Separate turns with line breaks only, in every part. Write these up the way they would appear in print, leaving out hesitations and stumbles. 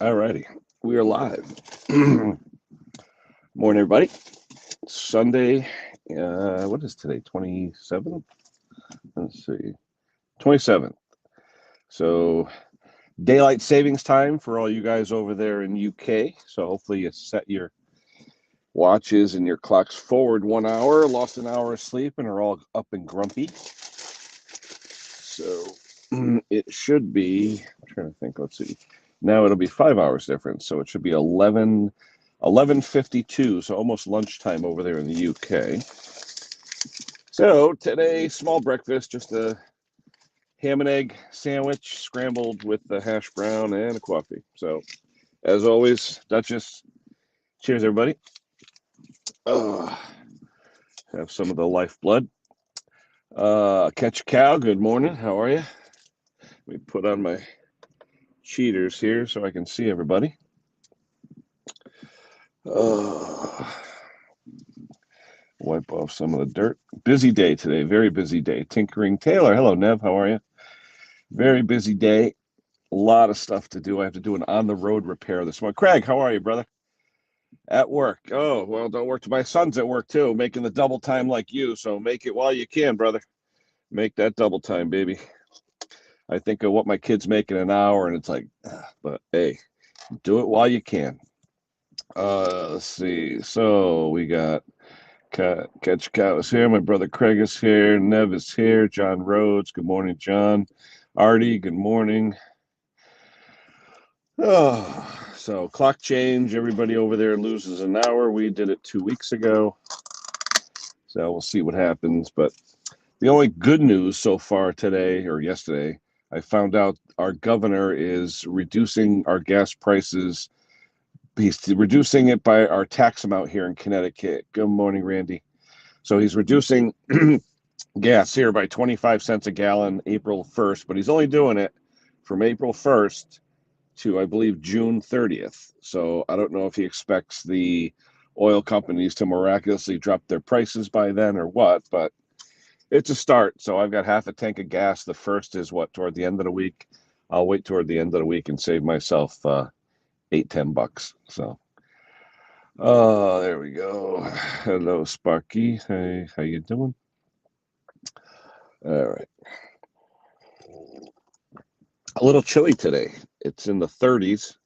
All righty, we are live. Morning, everybody. Sunday. What is today? 27th. Let's see, 27th. So daylight savings time for all you guys over there in UK. So hopefully you set your watches and your clocks forward 1 hour, lost an hour of sleep, and are all up and grumpy. So it should be. I'm trying to think. Let's see. Now it'll be 5 hours difference, so it should be 11:52, so almost lunchtime over there in the UK. So today, small breakfast, just a ham and egg sandwich, scrambled with the hash brown and a coffee. So, as always, Duchess, cheers, everybody. Have some of the lifeblood. Catch a cow, good morning. How are you? Let me put on my cheaters here so I can see everybody. Wipe off some of the dirt. Busy day today, very busy day. Tinkering Taylor, hello Nev, how are you? Very busy day, a lot of stuff to do. I have to do an on-the-road repair this morning. Craig, how are you, brother? At work. Oh, well, don't work. My son's at work too, making the double time like you, so make it while you can, brother. Make that double time, baby. I think of what my kid's making an hour, and it's like, but hey, do it while you can. Let's see. So we got Catch Cow is here. My brother Craig is here. Nev is here. John Rhodes. Good morning, John. Artie, good morning. Oh, so clock change. Everybody over there loses an hour. We did it 2 weeks ago. So we'll see what happens. But the only good news so far today or yesterday, I found out our governor is reducing our gas prices. He's reducing it by our tax amount here in Connecticut. Good morning, Randy. So he's reducing gas here by 25 cents a gallon April 1st, but he's only doing it from April 1st to, I believe, June 30th. So I don't know if he expects the oil companies to miraculously drop their prices by then or what, but it's a start. So I've got half a tank of gas. The first is what, toward the end of the week. I'll wait toward the end of the week and save myself $8-10. So there we go. Hello, Sparky. Hey, how you doing? All right. A little chilly today. It's in the 30s,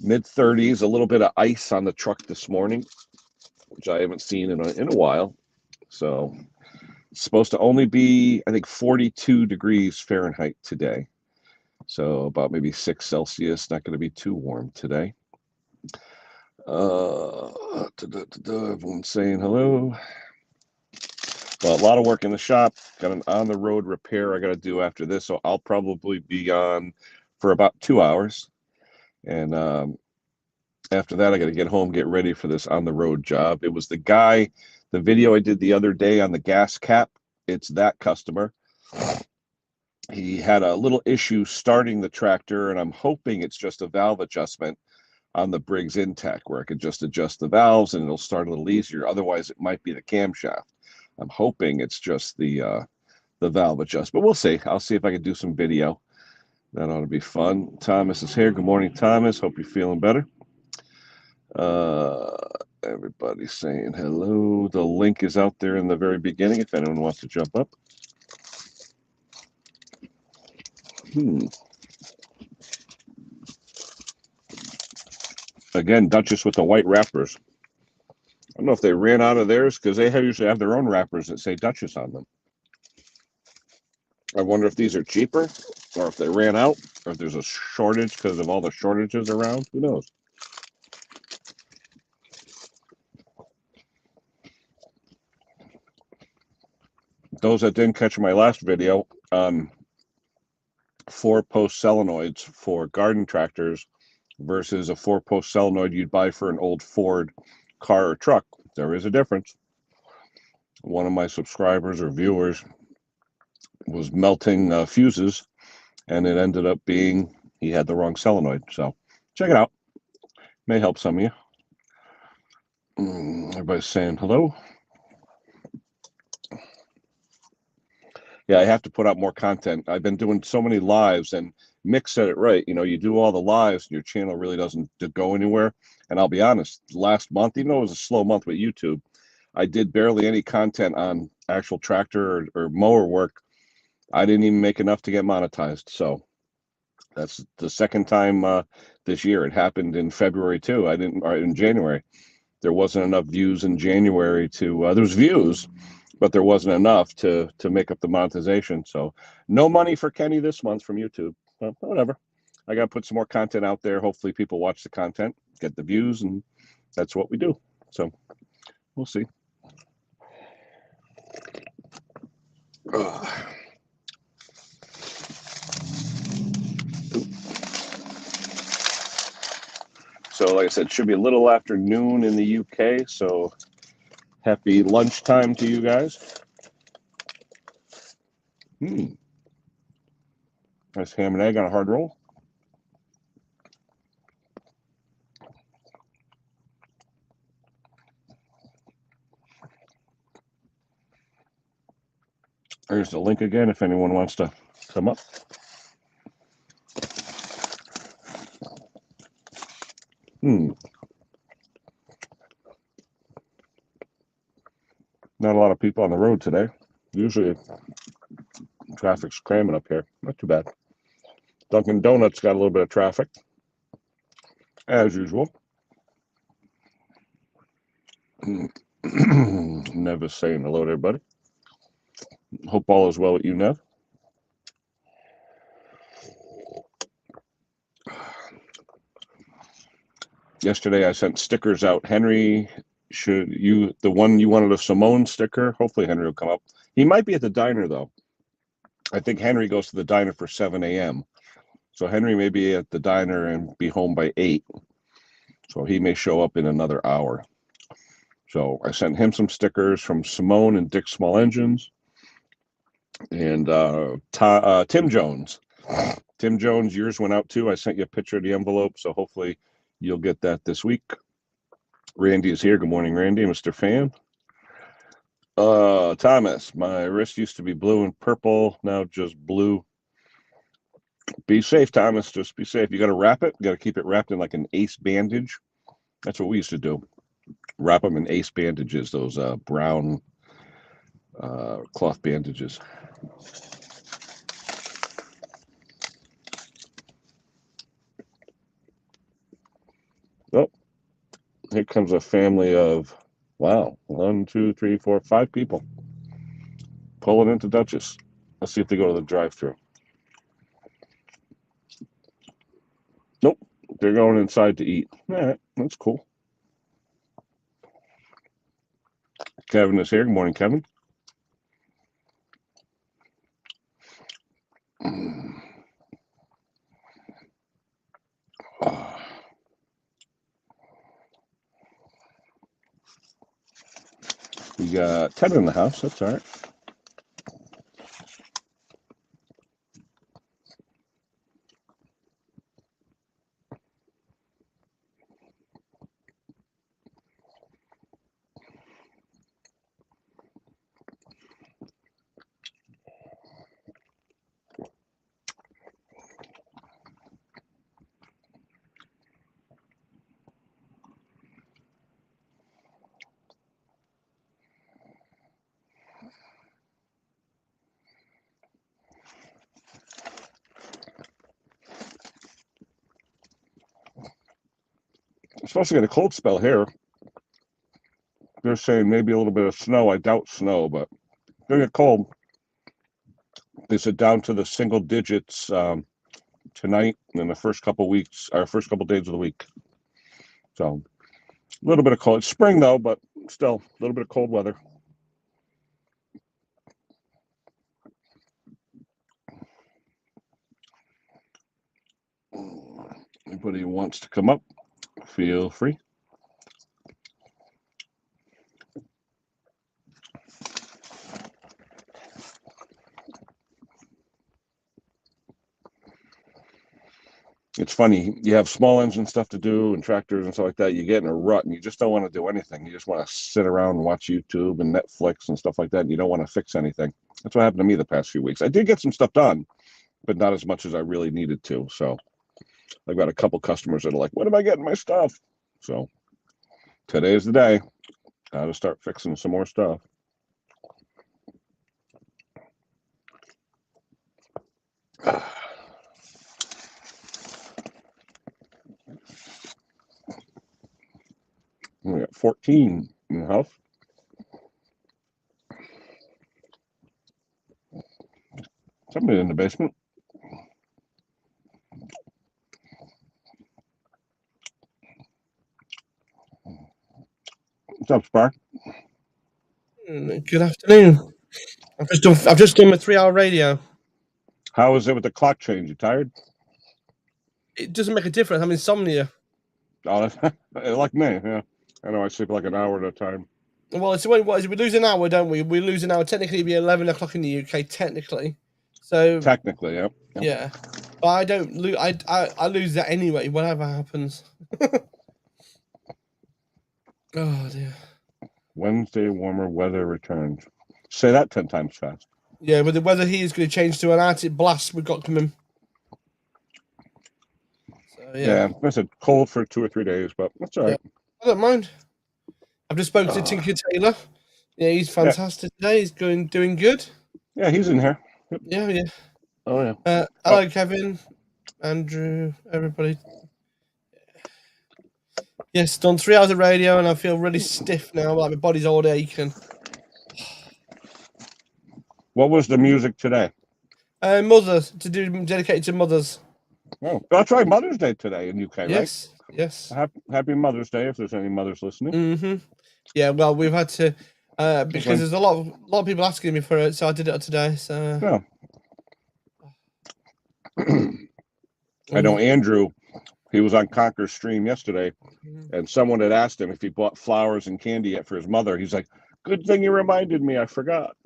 mid 30s. A little bit of ice on the truck this morning, which I haven't seen in a while. So it's supposed to only be, I think, 42 degrees Fahrenheit today. So about maybe 6 Celsius. Not going to be too warm today. Everyone's saying hello. Well, a lot of work in the shop. Got an on-the-road repair I got to do after this, so I'll probably be on for about 2 hours. And after that, I got to get home, get ready for this on-the-road job. It was the guy, the video I did the other day on the gas cap. It's that customer. He had a little issue starting the tractor, and I'm hoping it's just a valve adjustment on the Briggs Intech where I could just adjust the valves and it'll start a little easier. Otherwise, it might be the camshaft. I'm hoping it's just the valve adjustment. We'll see. I'll see if I can do some video. That ought to be fun. Thomas is here. Good morning, Thomas. Hope you're feeling better. Everybody's saying hello. The link is out there in the very beginning if anyone wants to jump up. Again, Duchess with the white wrappers. I don't know if they ran out of theirs because they usually have their own wrappers that say Duchess on them. I wonder if these are cheaper or if they ran out or if there's a shortage because of all the shortages around. Who knows? Those that didn't catch my last video, 4-post solenoids for garden tractors versus a 4-post solenoid you'd buy for an old Ford car or truck. There is a difference. One of my subscribers or viewers was melting fuses, and it ended up being he had the wrong solenoid. So check it out. May help some of you. Everybody's saying hello. Yeah, I have to put out more content. I've been doing so many lives, and Mick said it right. You know, you do all the lives, and your channel really doesn't go anywhere. And I'll be honest, last month, even though it was a slow month with YouTube, I did barely any content on actual tractor or mower work. I didn't even make enough to get monetized. So that's the second time this year. It happened in February too. I didn't, or in January. There wasn't enough views in January to, there was views, but there wasn't enough to make up the monetization. So no money for Kenny this month from YouTube. Well, whatever. I got to put some more content out there. Hopefully people watch the content, get the views, and that's what we do. So we'll see. So like I said, it should be a little after noon in the UK. So happy lunchtime to you guys. Nice ham and egg on a hard roll. There's the link again if anyone wants to come up. Not a lot of people on the road today. Usually traffic's cramming up here. Not too bad. Dunkin' Donuts got a little bit of traffic, as usual. Nev is saying hello to everybody. Hope all is well with you, Nev. Yesterday I sent stickers out. Henry, the one you wanted a Simone sticker, hopefully Henry will come up. He might be at the diner though. I think Henry goes to the diner for 7 a.m. So Henry may be at the diner and be home by 8. So he may show up in another hour. So I sent him some stickers from Simone and Dick Small Engines. And Tim Jones. Tim Jones, yours went out too. I sent you a picture of the envelope. So hopefully you'll get that this week. Randy is here. Good morning, Randy, Mr. Fan. Thomas, my wrist used to be blue and purple, now just blue. Be safe, Thomas. Just be safe. You got to wrap it. You got to keep it wrapped in like an ace bandage. That's what we used to do. Wrap them in ace bandages, those brown cloth bandages. Oh, here comes a family of, wow, 1, 2, 3, 4, 5 people pulling into Dutchess. Let's see if they go to the drive-thru. Nope, they're going inside to eat. All right, that's cool. Kevin is here. Good morning, Kevin. We got Ted in the house. That's all right. We're supposed to get a cold spell here. They're saying maybe a little bit of snow. I doubt snow, but they'll get cold. They said down to the single digits tonight and in the first couple weeks, our first couple days of the week. So a little bit of cold. It's spring though, but still a little bit of cold weather. Anybody who wants to come up, feel free. It's funny, you have small engine stuff to do and tractors and stuff like that. You get in a rut and you just don't want to do anything. You just want to sit around and watch YouTube and Netflix and stuff like that. And you don't want to fix anything. That's what happened to me the past few weeks. I did get some stuff done. but not as much as I really needed to. So I've got a couple customers that are like, when am I getting my stuff? So today's the day. Got to start fixing some more stuff. We got 14 in the house. Somebody in the basement. What's up, Spark?
Good afternoon. I've just done my 3-hour radio.
How is it with the clock change? You tired?
It doesn't make a difference. I'm insomnia.
Oh, like me. Yeah, I know. I sleep like an hour at a time.
Well, it's what is it? We lose an hour, don't we? We lose an hour. Technically, it'd be 11 o'clock in the UK. Technically, so
Technically, yep.
yeah. But I don't lose. I lose that anyway. Whatever happens. Oh dear.
Wednesday, warmer weather returns. Say that 10 times fast.
Yeah, but the weather here is going to change to an Arctic blast we've got coming. So
Yeah, I said cold for 2 or 3 days, but that's all right.
I don't mind. I've just spoken to Tinker Taylor. Yeah, he's fantastic today. He's doing good.
Yeah, he's in here. Yep.
Yeah.
Oh yeah.
Hello, Kevin, Andrew, everybody. Yes, done 3 hours of radio, and I feel really stiff now. Like my body's all aching.
What was the music today?
Mothers dedicated to mothers.
Oh, that's right. Mother's Day today in UK,
yes,
right?
Yes.
Happy Mother's Day if there's any mothers listening.
Mm-hmm. Yeah, well, we've had to because there's a lot of people asking me for it, so I did it today. So.
Yeah. I know Andrew. He was on Conker's stream yesterday, and someone had asked him if he bought flowers and candy yet for his mother. He's like, "Good thing you reminded me. I forgot."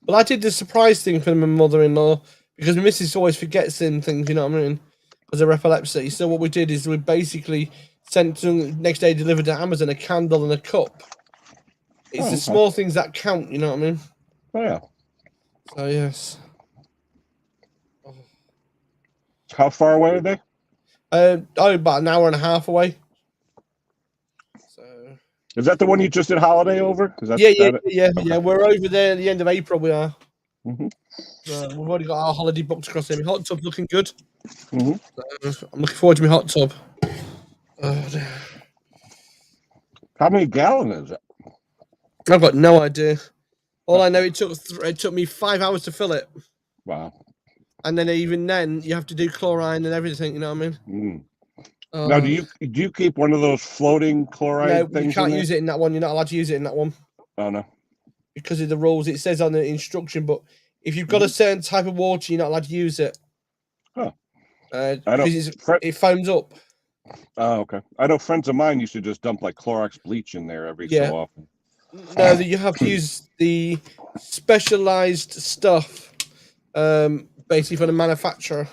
Well, I did the surprise thing for my mother-in-law because my missus always forgets things. You know what I mean? Because of epilepsy. So what we did is we basically sent next day delivered to Amazon a candle and a cup. It's the small things that count. You know what I mean?
Oh yeah.
So yes.
How far away are they?
About an hour and a half away. So.
Is that the one you just did holiday over?
Yeah. We're over there at the end of April. We are.
Mm-hmm.
We've already got our holiday booked across there. My hot tub's looking good.
Mm-hmm.
So I'm looking forward to my hot tub.
How many gallons is it?
I've got no idea. All I know, it took me 5 hours to fill it.
Wow.
And then even then, you have to do chlorine and everything. You know what I mean?
Now, do you keep one of those floating chloride things?
You can't use it in that one. You're not allowed to use it in that one.
Oh no.
Because of the rules, it says on the instruction. But if you've got a certain type of water, you're not allowed to use it.
Huh.
Because it foams up.
Oh, okay. I know friends of mine used to just dump like Clorox bleach in there every so often.
No, you have to use the specialized stuff, basically for the manufacturer.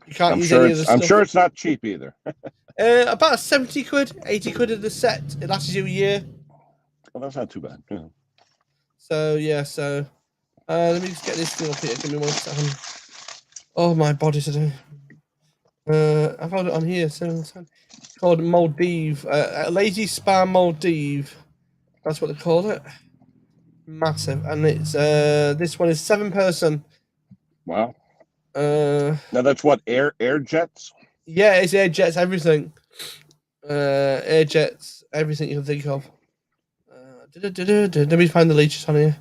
You can't use any of the stuff.
I'm sure it's not cheap either.
About 70 quid, 80 quid of the set. It lasts you a year.
Well, that's not too bad. Yeah.
So let me just get this thing up here. Give me 1 second. Oh, my body today. I've got it on here. It's called Maldive. Lazy Spa Maldive. That's what they call it. Massive, and it's this one is 7-person.
Wow. Now that's what air jets.
Yeah, it's air jets, everything. Air jets, everything you can think of. Let me find the leeches on here.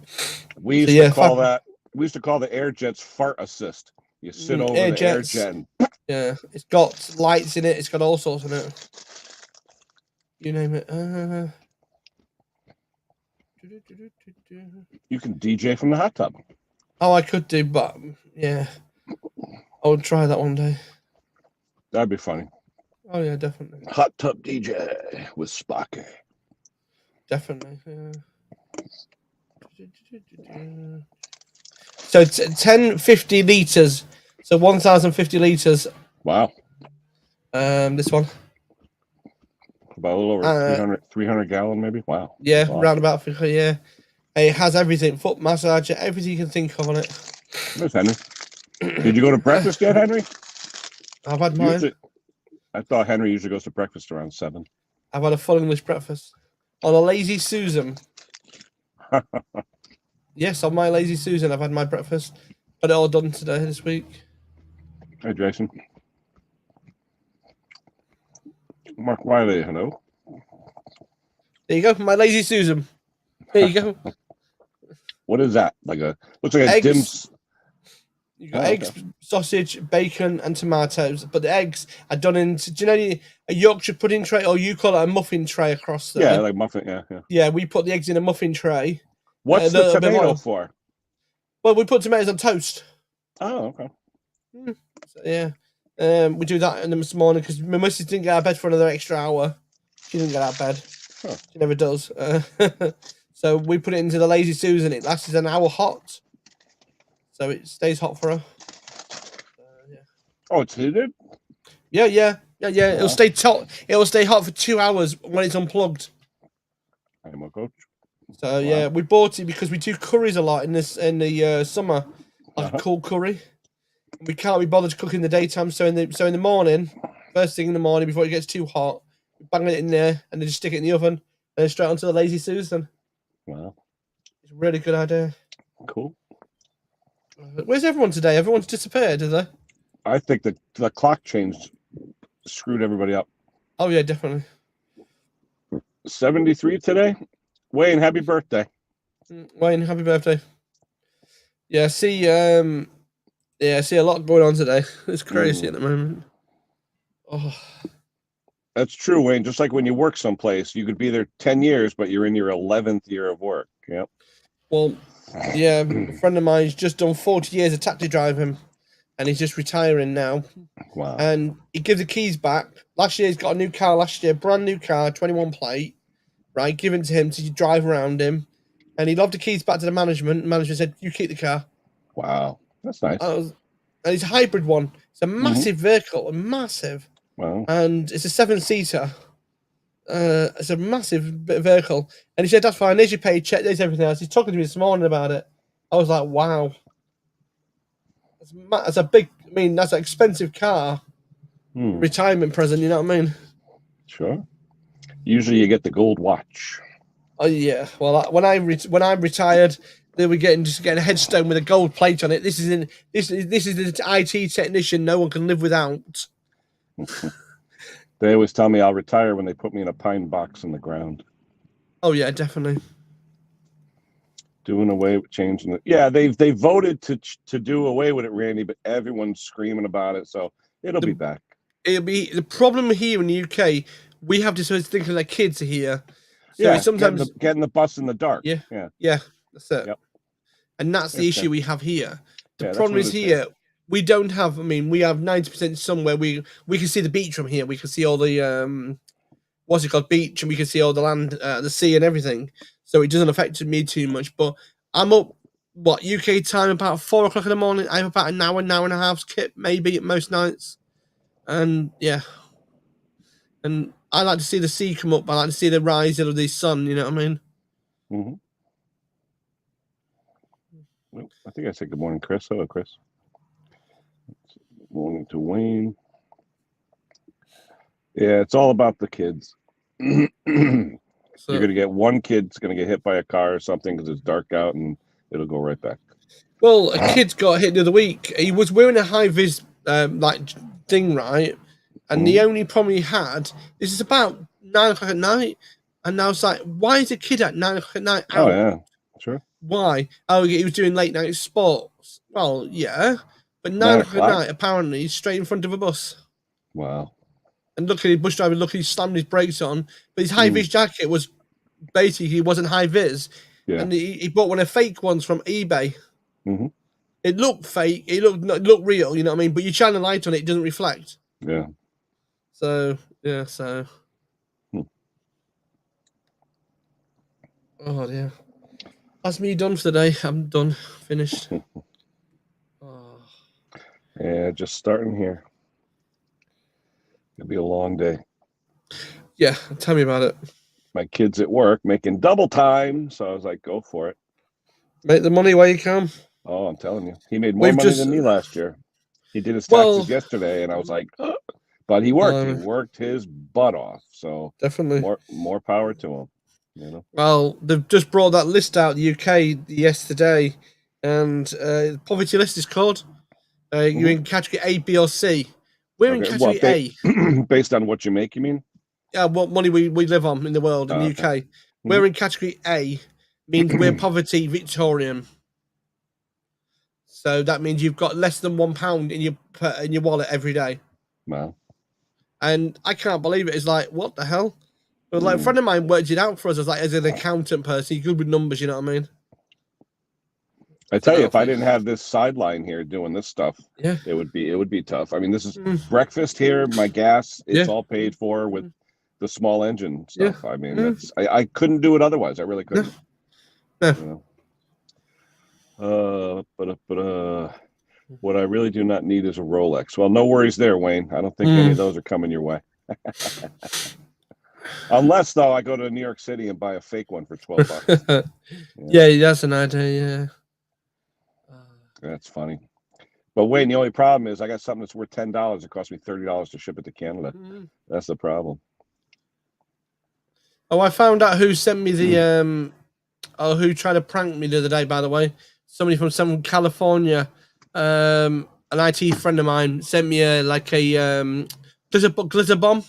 We used to call that. We used to call the air jets fart assist. You sit over the air jet.
Yeah, it's got lights in it. It's got all sorts in it. You name it.
You can DJ from the hot tub.
Oh, I could do, but yeah, I would try that one day.
That'd be funny.
Oh yeah, definitely.
Hot tub DJ with Spocky.
Definitely. Yeah. So 1050 liters. So 1,050 liters.
Wow.
This one.
About a little over 300 gallon, maybe. Wow.
Yeah, round about. Yeah. It has everything, foot massager, everything you can think of on it.
There's Henry. Did you go to breakfast yet, Henry?
I've had mine.
Usually, I thought Henry usually goes to breakfast around 7.
I've had a full English breakfast on a lazy Susan. Yes, on my lazy Susan, I've had my breakfast. Got it all done today this week.
Hey, Jason. Mark Wiley, hello.
There you go, my lazy Susan. There you go.
What is that? Looks like a
Eggs.
dim.
You got eggs, sausage, bacon, and tomatoes. But the eggs are done into, do you know a Yorkshire pudding tray, or you call it a muffin tray across there?
Yeah, like muffin. Yeah.
Yeah, we put the eggs in a muffin tray.
What's the tomato for?
Well, we put tomatoes on toast.
Oh, okay.
So, yeah. We do that in this morning because my missus didn't get out of bed for another extra hour. She didn't get out of bed.
Huh.
She never does. So we put it into the lazy Susan. It lasts an hour hot. So it stays hot for her. Yeah.
Oh, it's heated?
Yeah. It'll stay hot for 2 hours when it's unplugged.
I'm a coach.
So yeah, we bought it because we do curries a lot in the summer, like a cold curry. We can't be bothered to cook in the daytime, so in the morning, first thing in the morning before it gets too hot, we bang it in there and then just stick it in the oven and then straight onto the lazy Susan.
Wow,
it's a really good idea.
Cool.
Where's everyone today? Everyone's disappeared, is they?
I think the clock change screwed everybody up.
Oh yeah, definitely.
73 today. Wayne, happy birthday.
Wayne, happy birthday. Yeah, see a lot going on today. It's crazy at the moment. Oh.
That's true, Wayne. Just like when you work someplace, you could be there 10 years, but you're in your 11th year of work. Yep.
Well, yeah, a friend of mine's just done 40 years of taxi driving, and he's just retiring now.
Wow.
And he gives the keys back. Last year, he's got a new car. Brand new car, 21 plate, right, given to him to drive around him. And he loved the keys back to the management. The management said, "You keep the car."
Wow, that's nice.
And it's a hybrid one. It's a massive vehicle, massive.
Wow.
And it's a 7-seater. It's a massive vehicle. And he said, "That's fine. There's your paycheck. There's everything else." He's talking to me this morning about it. I was like, "Wow, that's a big. I mean, that's an expensive car. Retirement present. You know what I mean?"
Sure. Usually, you get the gold watch.
Oh yeah. Well, when I retired, they were getting a headstone with a gold plate on it. This is the IT technician no one can live without.
They always tell me I'll retire when they put me in a pine box in the ground.
Oh yeah, definitely.
Doing away with changing it. Yeah, they voted to do away with it, Randy, but everyone's screaming about it, so it'll be back.
It'll be the problem here in the UK. We have this thinking like kids are here. So sometimes
getting the bus in the dark.
Yeah, that's it.
Yep.
And that's the issue we have here. The problem is
here.
We don't have. I mean, we have 90% somewhere. We can see the beach from here. We can see all the what's it called, beach, and we can see all the land, the sea, and everything. So it doesn't affect me too much. But I'm up UK time about 4 o'clock in the morning. I have about an hour and a half skip, maybe at most nights. And yeah, and I like to see the sea come up. I like to see the rise of the sun. You know what I mean?
Mm-hmm. Well, I think I said good morning, Chris. Hello, Chris. Good morning to Wayne. Yeah, it's all about the kids. You're going to get one kid's going to get hit by a car or something because it's dark out, and it'll go right back.
Well, a kid got hit the other week. He was wearing a high-vis thing, right? And the only problem he had is it's about 9 o'clock at night. And now it's like, why is a kid at 9 o'clock at night out?
Oh, yeah, sure.
Why? Oh, he was doing late night sports. Well, yeah. But 9 o'clock at night, apparently, he's straight in front of a bus.
Wow. And
look at his bus driver, he slammed his brakes on. But his high-vis jacket was basically, he wasn't high-vis. Yeah. And he bought one of the fake ones from eBay.
Mm-hmm.
It looked fake. It looked real, you know what I mean? But you shine a light on it, it doesn't reflect.
Yeah.
So. Oh, yeah. That's me done for the day. I'm done. Finished.
Oh. Yeah, just starting here. It'll be a long day.
Yeah, tell me about it.
My kid's at work making double time, so I was like, go for it.
Make the money while you can.
Oh, I'm telling you, he made more
We've
money
just
than me last year. He did his
well,
taxes yesterday, and I was like, "Ugh." But he worked. He worked his butt off. So
definitely.
more power to him. You know.
Well, they've just brought that list out, the UK yesterday, and poverty list is called. You're in category A, B, or C. We're in
Okay.
category
What
A.
based on what you make? You mean?
Yeah, what money we live on in the world, in the
Okay.
UK. We're in category A, means we're poverty Victorian. So that means you've got less than £1 in your wallet every day.
Wow.
And I can't believe it. It's like, what the hell? But like a friend of mine worked it out for us as an accountant person. He's good with numbers, you know what I mean?
I
So
tell you, if I
hopefully,
didn't have this sideline here doing this stuff,
yeah,
it would be tough. I mean, this is breakfast here, my gas, it's
yeah,
all paid for with the small engine
yeah,
stuff. I mean, I couldn't do it otherwise. I really
no,
couldn't.
no.
You know. What I really do not need is a Rolex. Well, no worries there, Wayne. I don't think any of those are coming your way. Unless though I go to New York City and buy a fake one for $12.
Yeah, that's an idea. Yeah.
That's funny. But Wayne, the only problem is I got something that's worth $10. It cost me $30 to ship it to Canada. That's the problem.
Oh, I found out who sent me the who tried to prank me the other day. By the way, somebody from some California, an IT friend of mine sent me a glitter bomb.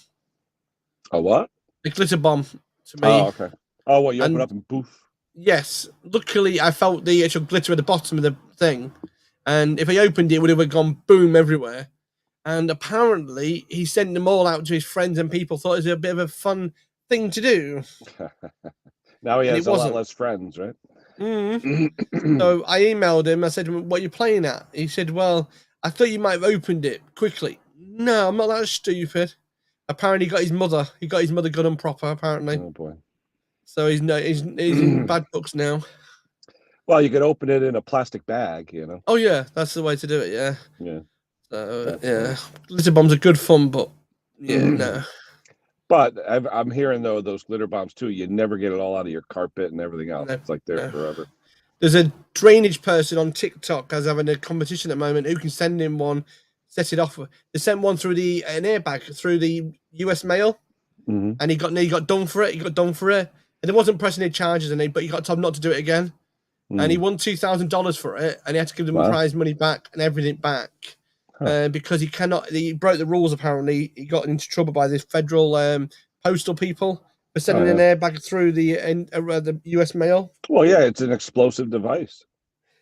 A what?
A glitter bomb to me.
Oh, okay. Oh, what, you open up and poof?
Yes. Luckily, I felt the actual glitter at the bottom of the thing, and if I opened it, it would have gone boom everywhere. And apparently, he sent them all out to his friends and people. Thought it was a bit of a fun thing to do.
Now he has a lot less friends, right?
So I emailed him. I said, "What are you playing at?" He said, "Well, I thought you might have opened it quickly." No, I'm not that stupid. Apparently, he got his mother good and proper. Apparently,
oh boy.
So he's in bad books now.
Well, you could open it in a plastic bag, you know.
Oh yeah, that's the way to do it. Yeah.
Yeah.
So yeah, glitter bombs are good fun, but yeah, no.
But I'm hearing though those glitter bombs too. You never get it all out of your carpet and everything else. It's like there forever.
There's a drainage person on TikTok as having a competition at the moment who can send him one, set it off. They sent one through an airbag through the US mail, and he got done for it. He got done for it, and there wasn't pressing any charges in it, but he got told not to do it again. And he won $2,000 for it, and he had to give them prize money back and everything back because he broke the rules. Apparently, he got into trouble by the federal postal people for sending an airbag through the US mail.
Well, yeah, it's an explosive device.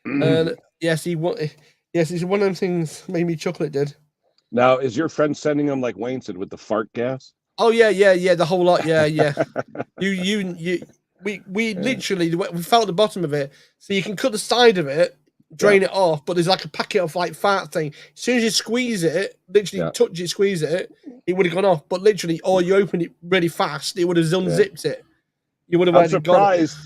Yes, Yes, it's one of them things made me chuckle. It did.
Now, is your friend sending them like Wayne said with the fart gas?
Oh yeah, the whole lot. Yeah. We literally we felt the bottom of it, so you can cut the side of it, drain it off, but there's like a packet of like fart thing. As soon as you squeeze it, literally touch it, squeeze it, it would have gone off. But literally, or you open it really fast, it would have unzipped it. You would have.
I'm surprised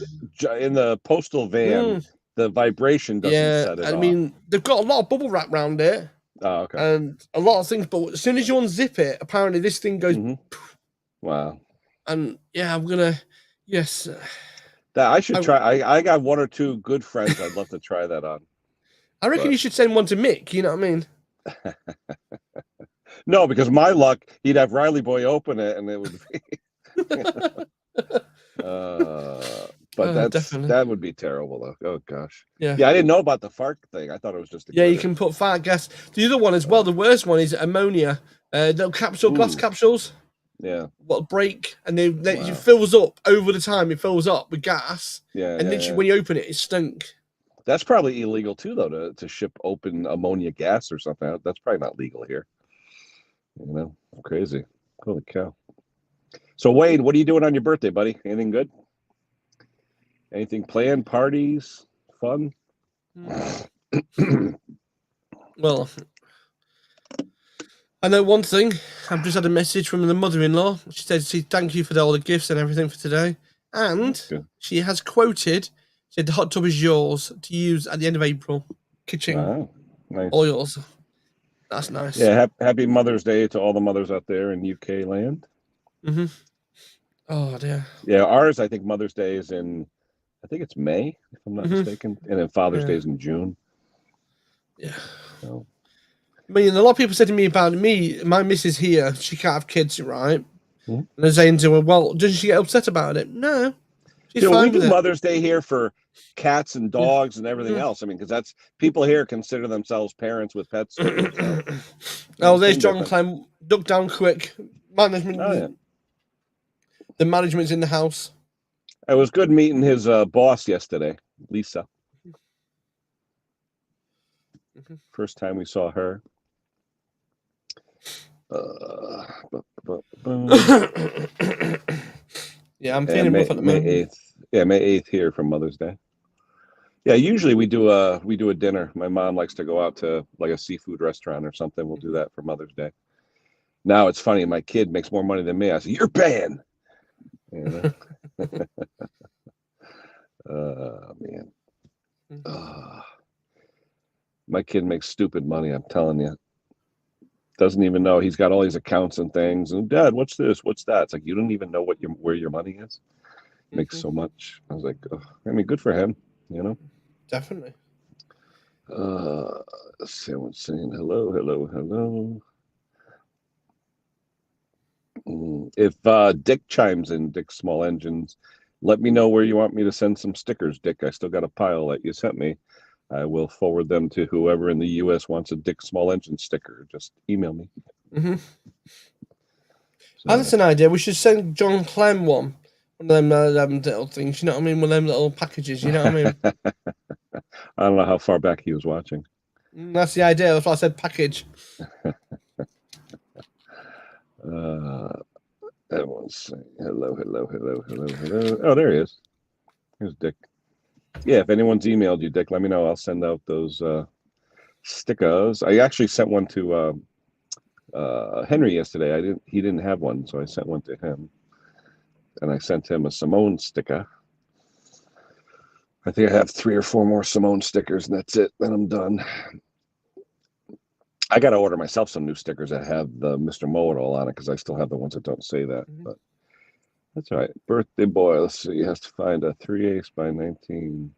in the postal van the vibration doesn't set it off.
I mean, they've got a lot of bubble wrap around it.
Oh, okay.
And a lot of things, but as soon as you unzip it, apparently this thing goes.
Wow.
And yeah, I'm gonna. Yes.
That I should try. I got one or two good friends I'd love to try that on.
I reckon you should send one to Mick. You know what I mean?
No, because my luck, he'd have Riley Boy open it, and it would be. But that would be terrible, though. Oh gosh. Yeah. I didn't know about the fart thing. I thought it was just.
You can put fart gas. The other one as well. The worst one is ammonia. Little glass capsules.
Yeah.
What break and it fills up over the time. It fills up with gas.
Yeah.
And literally when you open it, it stunk.
That's probably illegal too, though, to ship open ammonia gas or something. That's probably not legal here. You know, crazy. Holy cow. So Wade, what are you doing on your birthday, buddy? Anything good? Anything planned? Parties? Fun?
Well, I know one thing. I've just had a message from the mother-in-law. She said, thank you for all the gifts and everything for today. And she has quoted, said, the hot tub is yours to use at the end of April. Kitchen.
Wow. Nice.
All yours. That's nice.
Yeah, happy Mother's Day to all the mothers out there in UK land.
Oh, dear.
Yeah, ours, I think Mother's Day is in, I think it's May, if I'm not mistaken. And then Father's Day is in June.
Yeah.
So,
I mean, a lot of people said to me about me, my missus here, she can't have kids, right?
Mhm.
And they're saying to her, well, doesn't she get upset about it? No. She's
we
fine
do
with it.
Mother's Day here for cats and dogs and everything else. I mean, because that's people here consider themselves parents with pets too. So,
Oh, there's
same
John
difference.
Clem. Duck down quick. Management.
Oh, yeah.
The management's in the house.
It was good meeting his boss yesterday, Lisa. First time we saw her.
Yeah, I'm feeling rough at the
May
moment.
8th. Yeah, May 8th here for Mother's Day. Yeah, usually we do a dinner. My mom likes to go out to like a seafood restaurant or something. We'll do that for Mother's Day. Now it's funny, my kid makes more money than me. I say, "You're paying." You know? Man. My kid makes stupid money, I'm telling you. Doesn't even know. He's got all these accounts and things. And Dad, what's this? What's that? It's like you don't even know where your money is. Makes so much. I was like, oh, I mean, good for him, you know?
Definitely.
Someone's saying hello, hello, hello. If Dick chimes in, Dick Small Engines, let me know where you want me to send some stickers, Dick. I still got a pile that you sent me. I will forward them to whoever in the U.S. wants a Dick Small Engine sticker. Just email me.
So, that's an idea. We should send John Clem one of them little things. You know what I mean? One of them little packages. You know what I mean?
I don't know how far back he was watching.
That's the idea. That's why I said package.
Everyone's saying hello, hello, hello, hello, hello. Oh, there he is. Here's Dick. Yeah, if anyone's emailed you, Dick, let me know. I'll send out those stickers. I actually sent one to Henry yesterday. He didn't have one, so I sent one to him. And I sent him a Simone sticker. I think I have 3 or 4 more Simone stickers, and that's it. Then I'm done. I got to order myself some new stickers that have the Mr. Mow-It-All on it because I still have the ones that don't say that. But that's all right. Birthday boy. Let's see. He has to find a 3/8 by 19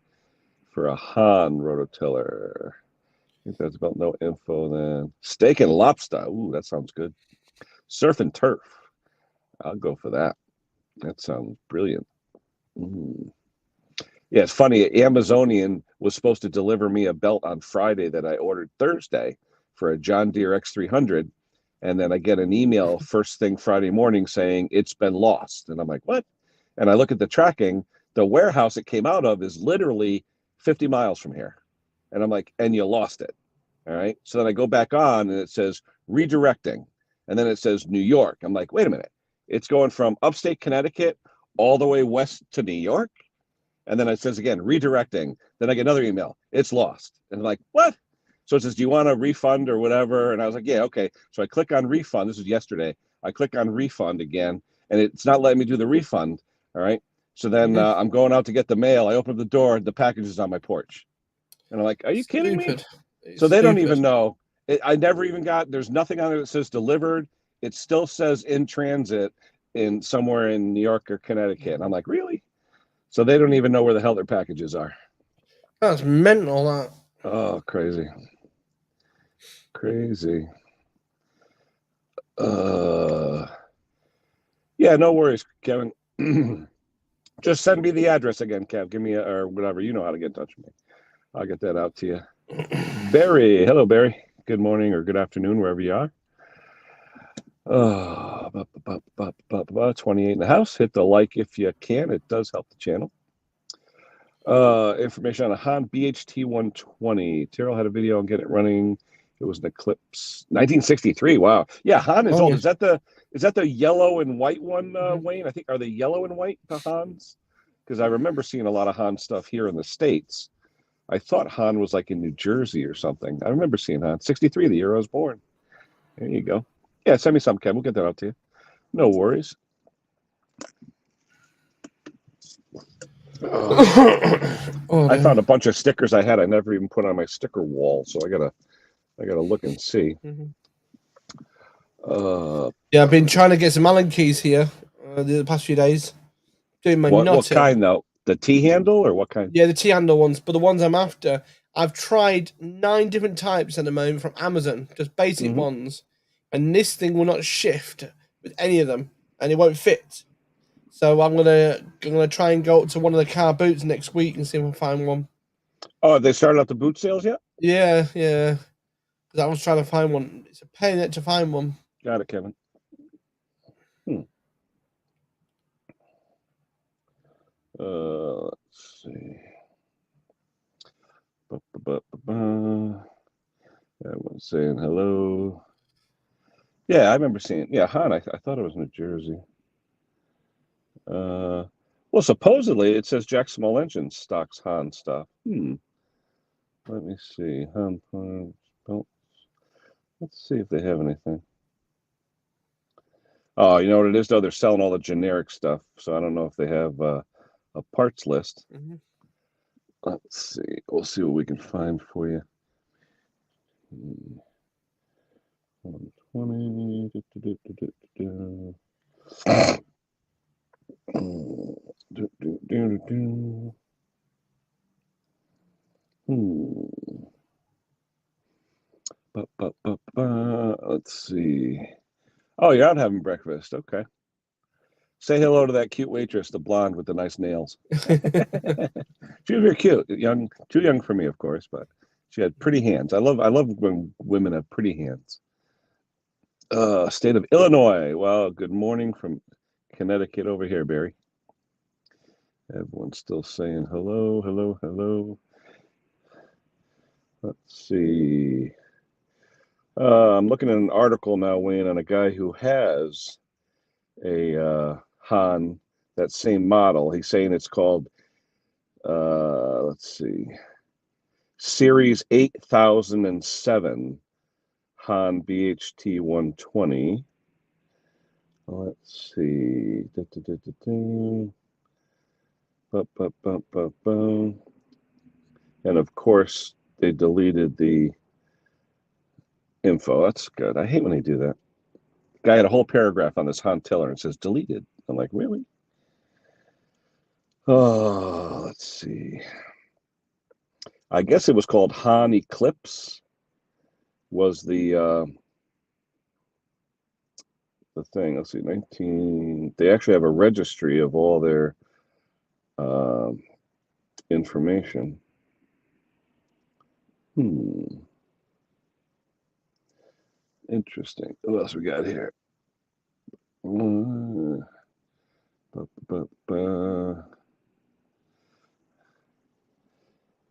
for a Han rototiller. I think that's about no info then. Steak and lobster. Ooh, that sounds good. Surf and turf. I'll go for that. That sounds brilliant. Yeah, it's funny. Amazonian was supposed to deliver me a belt on Friday that I ordered Thursday for a John Deere X300. And then I get an email first thing Friday morning saying it's been lost. And I'm like, what? And I look at the tracking. The warehouse it came out of is literally 50 miles from here. And I'm like, and you lost it. All right. So then I go back on and it says redirecting. And then it says New York. I'm like, wait a minute. It's going from upstate Connecticut all the way west to New York. And then it says again, redirecting. Then I get another email. It's lost. And I'm like, what? So it says, do you want a refund or whatever? And I was like, yeah, okay. So I click on refund. This was yesterday. I click on refund again, and it's not letting me do the refund. All right. So then I'm going out to get the mail. I open up the door. The package is on my porch. And I'm like, are you kidding me? So they don't even know. I never even got, there's nothing on it that says delivered. It still says in transit in somewhere in New York or Connecticut. And I'm like, really? So they don't even know where the hell their packages are.
That's mental, that.
Oh, crazy. Crazy. Yeah, no worries, Kevin. Just send me the address again, Kev. Give me or whatever. You know how to get in touch with me. I'll get that out to you. Barry. Hello, Barry. Good morning or good afternoon, wherever you are. 28 in the house. Hit the like if you can. It does help the channel. Information on a Han BHT 120. Terrell had a video on getting it running. It was an Eclipse 1963. Wow. Yeah, Han is old. Yeah. Is that the yellow and white one, Wayne? I think are they yellow and white, the Hans? Because I remember seeing a lot of Han stuff here in the States. I thought Han was like in New Jersey or something. I remember seeing Han. 63, the year I was born. There you go. Yeah, send me some, Ken. We'll get that out to you. No worries. I found a bunch of stickers I never even put on my sticker wall, so I gotta look and see.
Yeah, I've been trying to get some Allen keys here the past few days. Doing my
what kind though? The T handle or what kind?
Yeah, the T handle ones, but the ones I'm after I've tried 9 different types at the moment from Amazon, just basic ones, and this thing will not shift with any of them, and it won't fit. So I'm gonna try and go up to one of the car boots next week and see if I can find one.
Oh, have they started out the boot sales yet?
Yeah. Because I was trying to find one. It's a pain in it to find one.
Got it, Kevin. Let's see. Everyone's saying hello. Yeah, I remember seeing. Yeah, Han. I thought it was New Jersey. Well, supposedly it says Jack Small Engines stocks Han stuff. Let me see. Han parts, belts. Let's see if they have anything. Oh, you know what it is though? They're selling all the generic stuff, so I don't know if they have a parts list. Let's see. We'll see what we can find for you. 120. Let's see. Oh, you're out having breakfast. Okay. Say hello to that cute waitress, the blonde with the nice nails. She was very cute. Too young for me, of course, but she had pretty hands. I love when women have pretty hands. State of Illinois. Well, good morning from Connecticut over here, Barry. Everyone's still saying hello, hello, hello. Let's see. I'm looking at an article now, Wayne, on a guy who has a Han, that same model. He's saying it's called, let's see, Series 8007 Han BHT 120. Let's see. And of course, they deleted the info. That's good. I hate when they do that. Guy had a whole paragraph on this Han tiller and says deleted. I'm like, really? Oh, let's see. I guess it was called Han Eclipse. Was the thing? Let's see, 19. They actually have a registry of all their information. Interesting. What else we got here?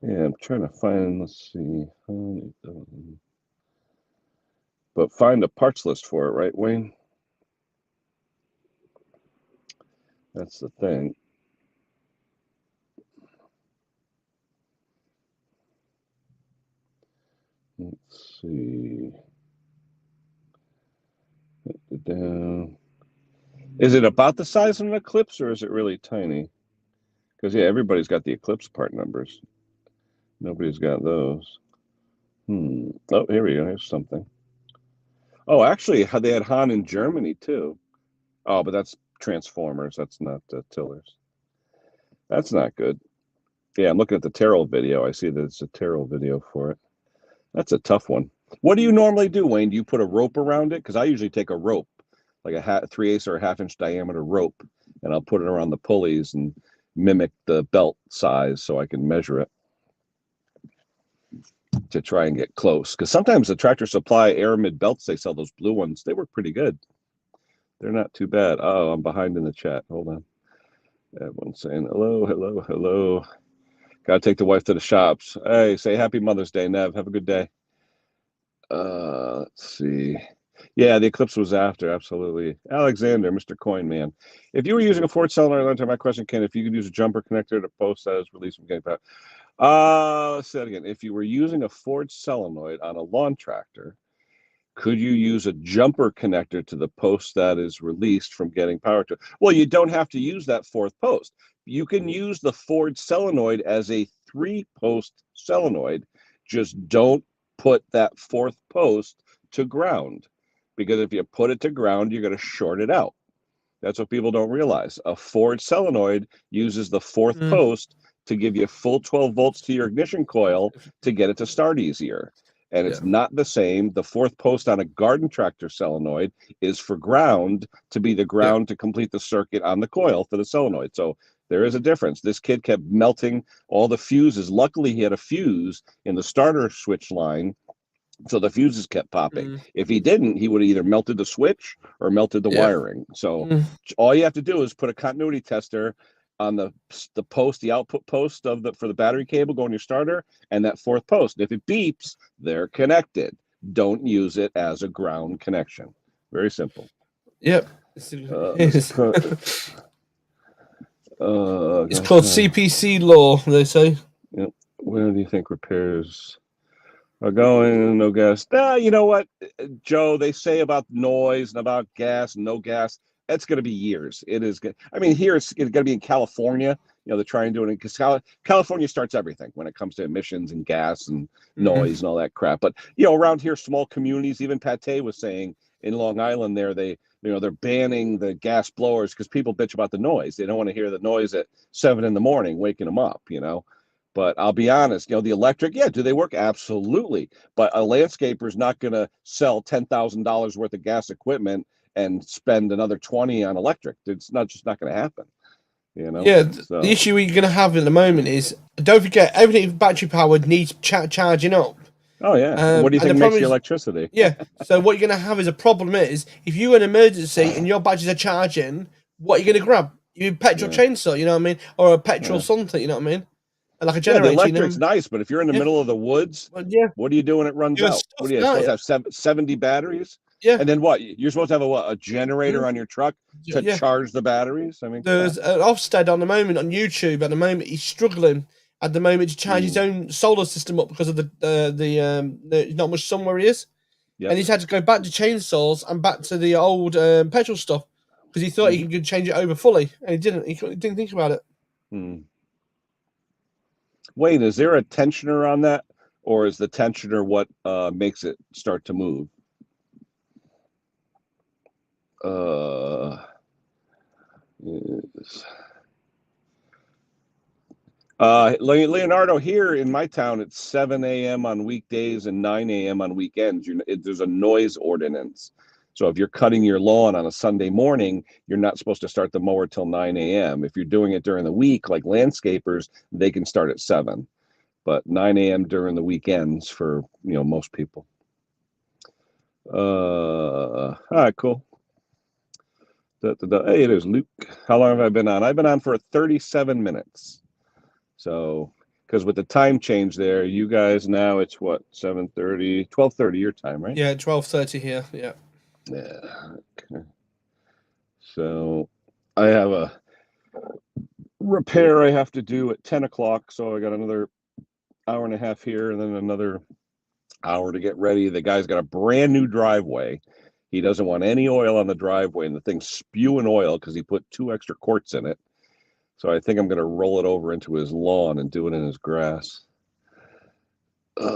Yeah, I'm trying to find, let's see. But find a parts list for it, right, Wayne? That's the thing. Let's see. Down. Is it about the size of an Eclipse, or is it really tiny? Because, yeah, everybody's got the Eclipse part numbers. Nobody's got those. Oh, here we go. Here's something. Oh, actually, they had Han in Germany, too. Oh, but that's Transformers. That's not tillers. That's not good. Yeah, I'm looking at the Terrell video. I see that it's a Terrell video for it. That's a tough one. What do you normally do, Wayne? Do you put a rope around it? Because I usually take a rope, like a 3/8 or a 1/2 inch diameter rope, and I'll put it around the pulleys and mimic the belt size so I can measure it to try and get close. Because sometimes the Tractor Supply Aramid belts, they sell those blue ones. They work pretty good. They're not too bad. Oh, I'm behind in the chat. Hold on. Everyone's saying hello, hello, hello. Got to take the wife to the shops. Hey, say happy Mother's Day, Nev. Have a good day. Let's see. Yeah, the Eclipse was after, absolutely. Alexander, Mr. Coin Man. If you were using a Ford solenoid, answer my question, Ken, if you could use a jumper connector to post that is released from getting power. Let's say that again. If you were using a Ford solenoid on a lawn tractor, could you use a jumper connector to the post that is released from getting power to it? Well, you don't have to use that 4th post. You can use the Ford solenoid as a 3-post solenoid. Just don't put that 4th post to ground, because if you put it to ground, you're going to short it out. That's what people don't realize. A Ford solenoid uses the 4th post to give you full 12 volts to your ignition coil to get it to start easier. And it's not the same. The fourth post on a garden tractor solenoid is for ground, to be the ground to complete the circuit on the coil for the solenoid. So there is a difference. This kid kept melting all the fuses. Luckily, he had a fuse in the starter switch line, so the fuses kept popping. If he didn't, he would have either melted the switch or melted the wiring. So all you have to do is put a continuity tester on the post, the output post of for the battery cable going to your starter, and that fourth post. If it beeps, they're connected. Don't use it as a ground connection. Very simple.
Yep.
It's called
CPC law, they say.
Yep. Where do you think repairs are going? No gas. You know what, Joe? They say about noise and about gas and no gas. It's going to be years. It is good. I mean, here it's going to be in California. You know, they're trying to do it because California starts everything when it comes to emissions and gas and noise and all that crap. But, you know, around here, small communities, even Pate was saying in Long Island there, they're banning the gas blowers because people bitch about the noise. They don't want to hear the noise at 7 a.m, waking them up, you know. But I'll be honest, you know, the electric, do they work? Absolutely. But a landscaper is not going to sell $10,000 worth of gas equipment and spend another 20 on electric. It's just not going to happen. You know?
Yeah, the issue you're going to have at the moment is, don't forget, everything battery powered needs charging up.
Oh, yeah. What do you think makes the electricity?
Yeah. So what you're going to have is a problem is, if you're in an emergency and your batteries are charging, what are you going to grab? You petrol chainsaw, you know what I mean? Or a petrol something, you know what I mean? Like a generator.
The electric's nice, but if you're in the middle of the woods, what are you doing when it runs out? What are you supposed to have 70 batteries?
Yeah.
And then what? You're supposed to have a generator on your truck to charge the batteries? I mean,
there's an Ofsted on the moment on YouTube. At the moment, he's struggling at the moment to charge his own solar system up because of the not much sun where he is. And he's had to go back to chainsaws and back to the old petrol stuff because he thought he could change it over fully, and he didn't. He didn't think about it.
Wayne, is there a tensioner on that, or is the tensioner what makes it start to move? Leonardo, here in my town, it's 7 a.m. on weekdays and 9 a.m. on weekends. There's a noise ordinance. So if you're cutting your lawn on a Sunday morning, you're not supposed to start the mower till 9 a.m. If you're doing it during the week, like landscapers, they can start at 7. But 9 a.m. during the weekends for, you know, most people. All right, cool. Hey, there's Luke. How long have I been on? I've been on for 37 minutes. So, because with the time change there, you guys now it's what, 7:30, 12:30 your time, right?
Yeah, 12:30 here. Yeah.
Yeah. Okay. So, I have a repair I have to do at 10 o'clock. So I got another hour and a half here, and then another hour to get ready. The guy's got a brand new driveway. He doesn't want any oil on the driveway, and the thing's spewing oil because he put 2 extra quarts in it. So I think I'm going to roll it over into his lawn and do it in his grass. He's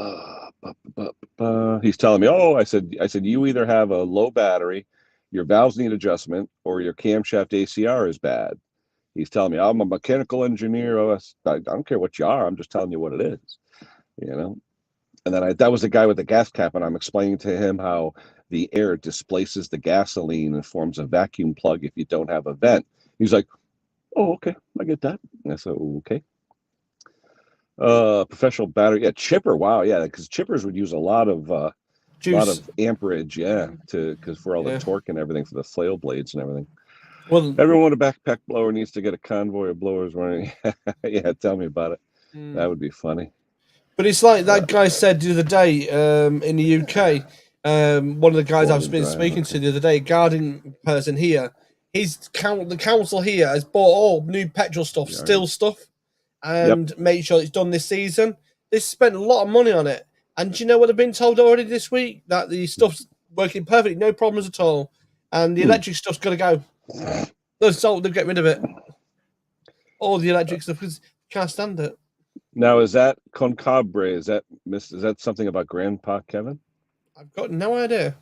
telling me, I said, you either have a low battery, your valves need adjustment, or your camshaft ACR is bad. He's telling me, I'm a mechanical engineer. I don't care what you are. I'm just telling you what it is, you know? And then that was the guy with the gas cap, and I'm explaining to him how the air displaces the gasoline and forms a vacuum plug if you don't have a vent. He's like, oh, okay, I get that. And I said, okay. Professional battery, chipper. Wow, because chippers would use a lot of amperage, because for all the torque and everything for the flail blades and everything. Well, everyone with a backpack blower needs to get a convoy of blowers running. Yeah, tell me about it. That would be funny.
But it's like that guy said the other day in the UK. One of the guys I've been speaking to the other day, guarding person here. The council here has bought all new petrol stuff, still stuff, and made sure it's done this season. They spent a lot of money on it, and do you know what they've been told already this week? That the stuff's working perfectly, no problems at all, and the electric stuff's got to go. They'll get rid of it. All the electric stuff because can't stand it.
Now, is that concabre? Is that something about Grandpa Kevin?
I've got no idea.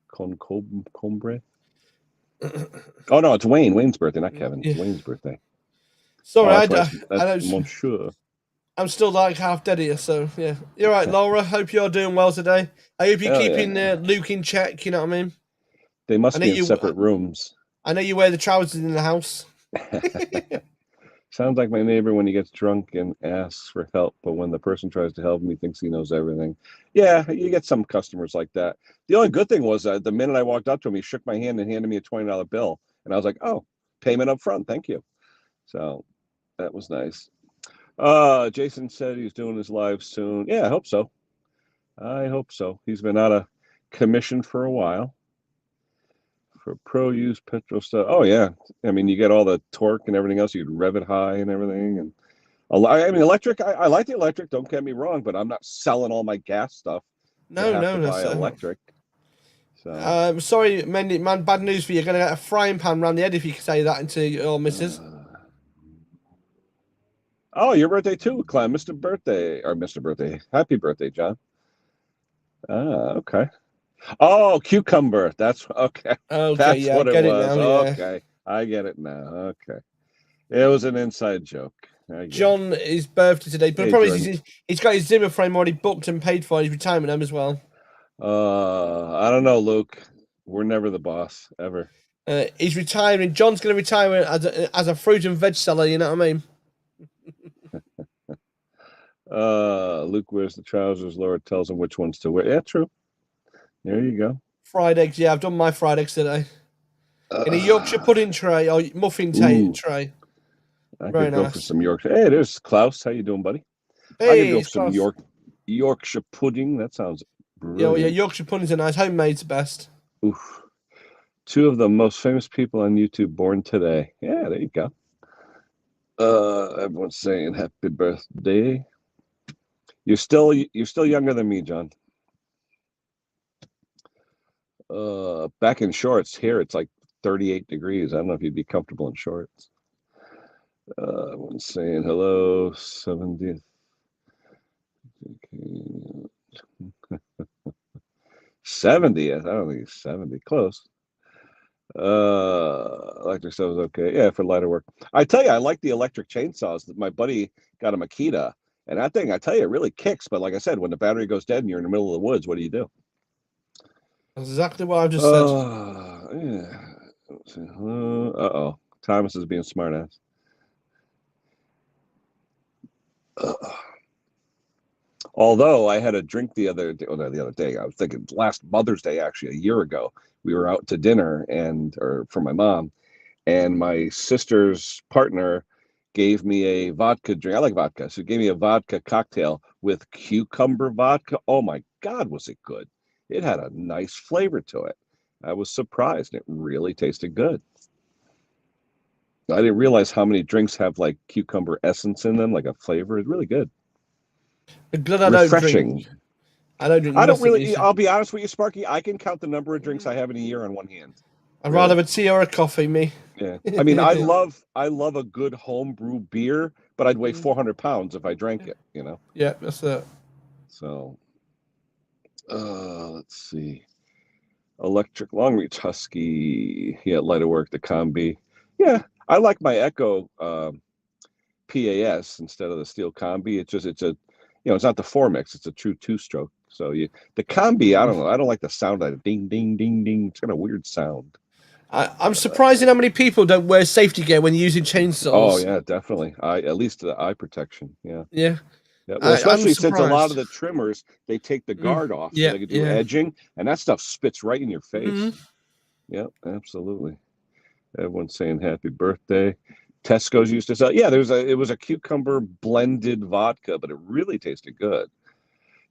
Concombre? Oh no, it's Wayne. Wayne's birthday, not Kevin. It's Wayne's birthday.
Sorry, I
that's
don't.
Monsieur.
I'm still like half dead here, so yeah. You're right, Laura. Hope you're doing well today. I hope you're
Hell
keeping
yeah.
Luke in check. You know what I mean?
They must
I know
be in
you.
separate rooms.
I know you wear the trousers in the house.
Sounds like my neighbor when he gets drunk and asks for help, but when the person tries to help him, he thinks he knows everything. Yeah, you get some customers like that. The only good thing was the minute I walked up to him, he shook my hand and handed me a $20 bill, and I was like, "Oh, payment up front, thank you." So that was nice. Jason said he's doing his live soon. Yeah, I hope so. I hope so. He's been out of commission for a while. For pro use petrol stuff. Oh yeah, I mean you get all the torque and everything else. You'd rev it high and everything. And I mean electric. I like the electric. Don't get me wrong, but I'm not selling all my gas stuff to have to buy electric. So
sorry, man. Bad news for you. You're gonna get a frying pan round the head if you can say that into your missus.
Oh, your birthday too, Clem. Mr. Birthday. Happy birthday, John. Okay. Oh, cucumber. That's okay.
Okay,
That's
yeah,
what
I get
it was.
it now. Yeah.
Okay, I get it now. Okay, it was an inside joke.
John, his birthday today, but the problem is he's got his Zimmer frame already booked and paid for his retirement home as well.
I don't know, Luke. We're never the boss ever.
He's retiring. John's going to retire as a fruit and veg seller. You know what I mean?
Luke wears the trousers. Laura tells him which ones to wear. Yeah, true. There you go.
Fried eggs. Yeah, I've done my fried eggs today. In a Yorkshire pudding tray or muffin tray.
I could go for some Yorkshire. Hey, there's Klaus. How you doing, buddy?
Hey,
I could go for some Yorkshire pudding. That sounds brilliant.
Yeah, Yorkshire puddings are nice. Homemade's best.
Oof. Two of the most famous people on YouTube born today. Yeah, there you go. Everyone's saying happy birthday. You're still younger than me, John. Back in shorts here, it's like 38 degrees. I don't know if you'd be comfortable in shorts. Everyone's saying hello, 70th. 70th. I don't think it's 70. Close. Electric stove is okay. Yeah, for lighter work. I tell you, I like the electric chainsaws. That my buddy got a Makita, and that thing, I tell you, it really kicks. But like I said, when the battery goes dead and you're in the middle of the woods, what do you do?
That's exactly what I've just said.
Yeah. Uh-oh. Thomas is being smart ass. Although I had a drink the other day, I was thinking last Mother's Day, actually, a year ago, we were out to dinner or for my mom, and my sister's partner gave me a vodka drink. I like vodka. So he gave me a vodka cocktail with cucumber vodka. Oh my God, was it good. It had a nice flavor to it. I was surprised. It really tasted good. I didn't realize how many drinks have like cucumber essence in them, like a flavor. It's really good. Refreshing.
I don't drink.
I'll be honest with you, Sparky. I can count the number of drinks I have in a year on one hand.
I'd rather have a tea or a coffee, me.
Yeah. I mean, I love a good homebrew beer, but I'd weigh 400 pounds if I drank it, you know?
Yeah, that's it.
So, let's see. Electric long reach husky. Yeah, lighter work, the combi. Yeah, I like my Echo PAS instead of the steel combi. It's not the 4-mix. It's a true 2-stroke. So the combi, I don't know. I don't like the sound of it. Ding, ding, ding, ding. It's got a weird sound.
I'm surprised at how many people don't wear safety gear when using chainsaws.
Oh yeah, definitely. At least the eye protection. Yeah.
Yeah.
Well, especially since a lot of the trimmers, they take the guard off so they can do edging, and that stuff spits right in your face. Yep, absolutely. Everyone's saying happy birthday. Tesco's used to sell. Yeah, it was a cucumber blended vodka, but it really tasted good.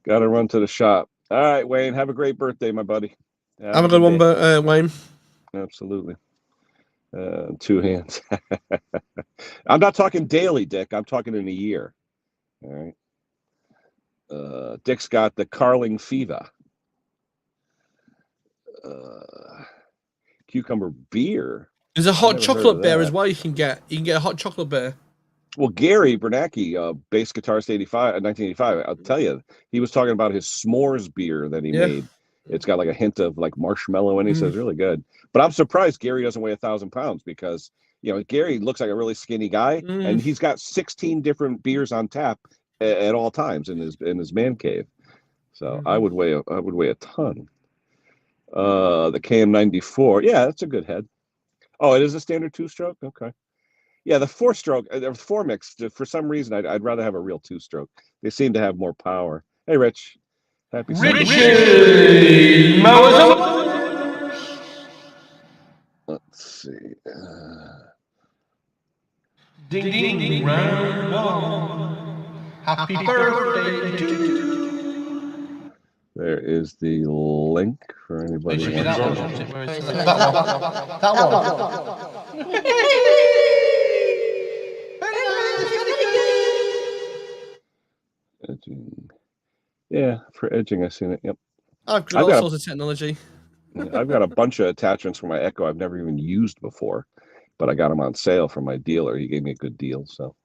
Got to run to the shop. All right, Wayne, have a great birthday, my buddy.
Have a good one, Wayne.
Absolutely. 2 hands. I'm not talking daily, Dick. I'm talking in a year. All right. Dick's got the Carling fever. Cucumber beer.
There's a hot chocolate beer as well. You can get a hot chocolate beer.
Well, Gary Bernacki, bass guitarist 1985. I'll tell you, he was talking about his s'mores beer that he made. It's got like a hint of like marshmallow in it. He says really good. But I'm surprised Gary doesn't weigh 1,000 pounds because Gary looks like a really skinny guy, and he's got 16 different beers on tap at all times in his man cave. So I would weigh a ton. The KM94, yeah, that's a good head. Oh, it is a standard 2-stroke. Okay. Yeah, the 4-stroke, the 4-mix. For some reason, I'd rather have a real 2-stroke. They seem to have more power. Hey, Rich. Happy Sunday.
Richie Mowers.
Let's see.
Ding ding ding round one. Happy birthday to you.
There is the link for anybody.
That one. That one.
Edging. Yeah, for edging, I've seen it. Yep.
I've got all sorts of technology.
I've got a bunch of attachments for my Echo I've never even used before, but I got them on sale from my dealer. He gave me a good deal. So,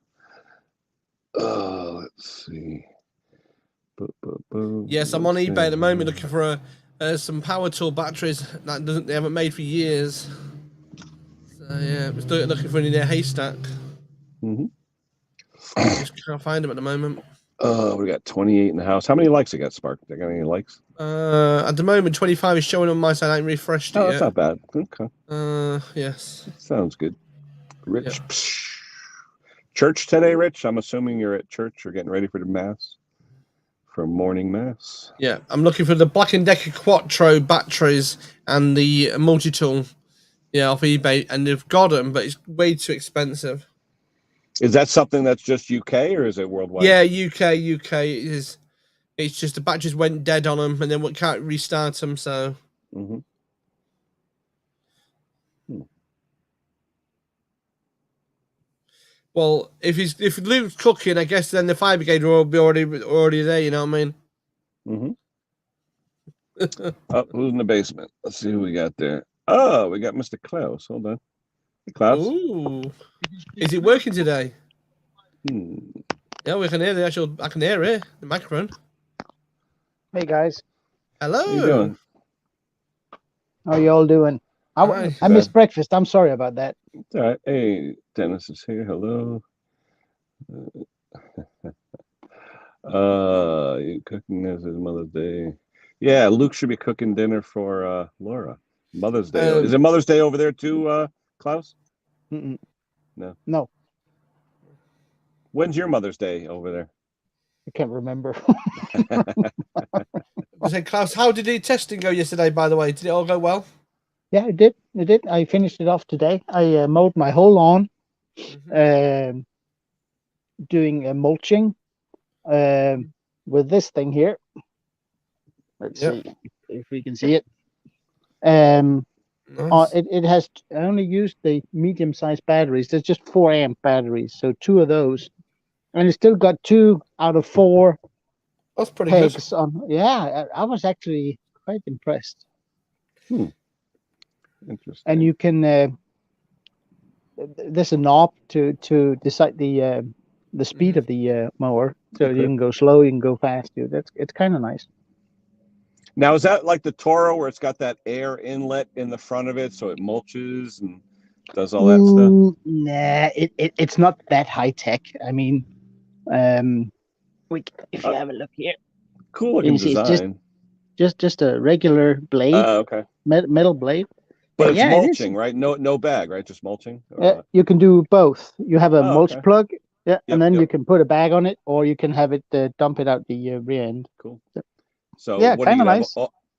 let's see.
Yes, I'm on eBay at the moment looking for some power tool batteries that they haven't made for years. So yeah, I'm still looking for any in their haystack. Just can't find them at the moment.
We got 28 in the house. How many likes it got, Spark? They got any likes?
At the moment, 25 is showing on my side. I ain't refreshed it yet.
That's not bad. Okay.
Yes.
Sounds good. Rich. Yep. Church today, Rich? I'm assuming you're at church or getting ready for the mass. For morning mass.
Yeah, I'm looking for the Black & Decker Quattro batteries and the multi-tool. Yeah, off eBay, and they've got them, but it's way too expensive.
Is that something that's just UK or is it worldwide?
Yeah, UK. It's just the batteries went dead on them, and then we can't restart them. So. Well, if Luke's cooking, I guess then the fire brigade will be already there. You know what I mean?
Oh, who's in the basement? Let's see who we got there. Oh, we got Mr. Klaus. Hold on. Hey, Klaus.
Ooh. Is it working today? Yeah, we can hear the actual. I can hear it. The microphone.
Hey guys.
Hello.
How you doing?
How you all doing? I missed breakfast. I'm sorry about that.
It's all right. Hey, Dennis is here. Hello. You cooking as his Mother's Day? Yeah, Luke should be cooking dinner for Laura. Mother's Day. Is it Mother's Day over there too, Klaus?
No.
When's your Mother's Day over there?
I can't remember.
I said, Klaus, how did the testing go yesterday, by the way? Did it all go well?
Yeah, it did. I finished it off today. I mowed my whole lawn, doing mulching with this thing here. Let's see if we can see it.
Nice.
It has I only used the medium-sized batteries. There's just 4-amp batteries, so 2 of those, and it's still got 2 out of 4.
That's pretty
pegs
good.
on. Yeah, I was actually quite impressed.
Interesting.
And you can there's a knob to decide the speed of the mower, so you can go slow, you can go fast. It's kind of nice.
Now, is that like the Toro where it's got that air inlet in the front of it, so it mulches and does all that stuff?
Nah, it's not that high tech. I mean, if you have a look here,
cool looking design.
It's just a regular blade.
Okay.
Metal blade.
But it's mulching, right? No bag, right? Just mulching.
You can do both. You have a mulch plug, and then you can put a bag on it, or you can have it dump it out the rear end.
Cool. So
yeah,
kind of
nice.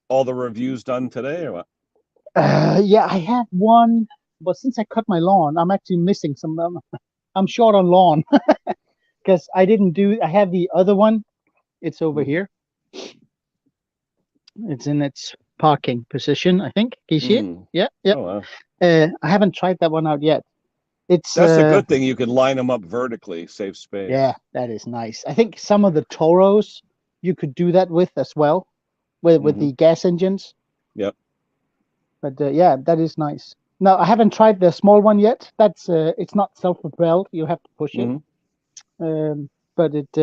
All the reviews done today, or what?
Yeah, I have one, but since I cut my lawn, I'm actually missing some. I'm short on lawn because I didn't do. I have the other one. It's over here. It's in its parking position, I think. Can you see it? Yeah.
Oh, wow.
I haven't tried that one out yet.
That's a good thing. You can line them up vertically, save space.
Yeah, that is nice. I think some of the Toros you could do that with as well, with the gas engines.
Yep.
But yeah, that is nice. No, I haven't tried the small one yet. That's it's not self-propelled. You have to push it. But it,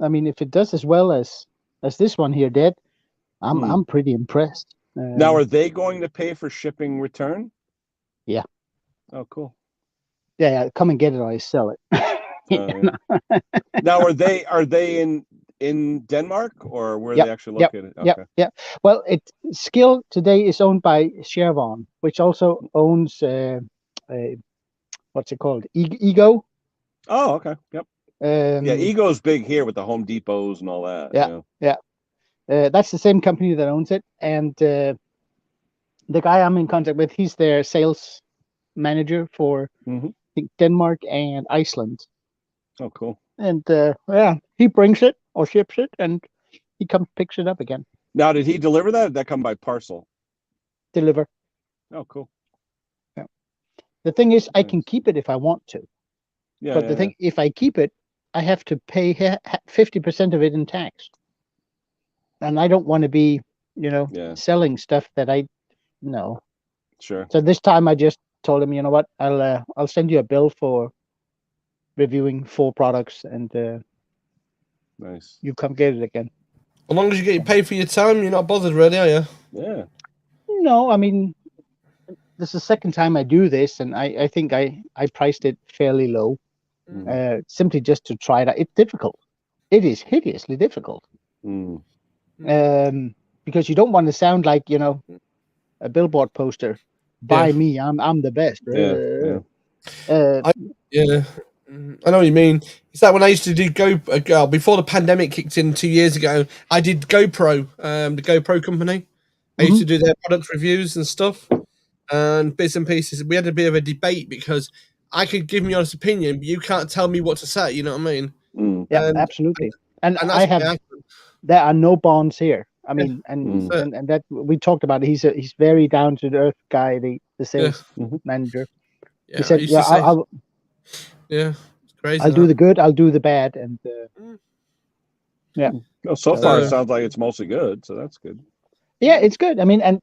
I mean, if it does as well as this one here did, I'm pretty impressed.
Now, are they going to pay for shipping return?
Yeah.
Oh, cool.
Yeah, come and get it or I sell it.
Yeah. Now, are they in Denmark or where are they actually located?
Yeah. Well, Skill today is owned by Chevron, which also owns what's it called? Ego.
Oh, okay. Yep. Yeah, Ego's big here with the Home Depots and all that.
Yeah. That's the same company that owns it, and the guy I'm in contact with, he's their sales manager for I think Denmark and Iceland.
Oh, cool.
And he brings it or ships it, and he comes picks it up again.
Now, did he deliver that? Or did that come by parcel?
Deliver.
Oh, cool.
Yeah. The thing is, I can keep it if I want to.
Yeah.
But the thing, if I keep it, I have to pay 50% of it in tax, and I don't want to be, selling stuff that I know.
Sure.
So this time I just told him, you know what, I'll send you a bill for reviewing 4 products, and
nice.
You come get it again.
As long as you get paid for your time, you're not bothered, really, are you?
Yeah.
No, I mean, this is the second time I do this, and I think I priced it fairly low, simply just to try it out. It's difficult. It is hideously difficult. Because you don't want to sound like, a billboard poster. Buy me, I'm the best.
Yeah. I know what you mean. It's like when I used to do before the pandemic kicked in 2 years ago, I did GoPro, the GoPro company. I used to do their product reviews and stuff and bits and pieces. We had a bit of a debate because I could give my honest opinion, but you can't tell me what to say. You know what I mean?
Yeah, absolutely. And there are no bonds here. I mean, and that we talked about it. He's very down to the earth guy, the sales manager.
Yeah,
he said,
it's crazy.
I'll do the good, I'll do the bad, and
Well, so far it sounds like it's mostly good, so that's good.
Yeah, it's good. I mean, and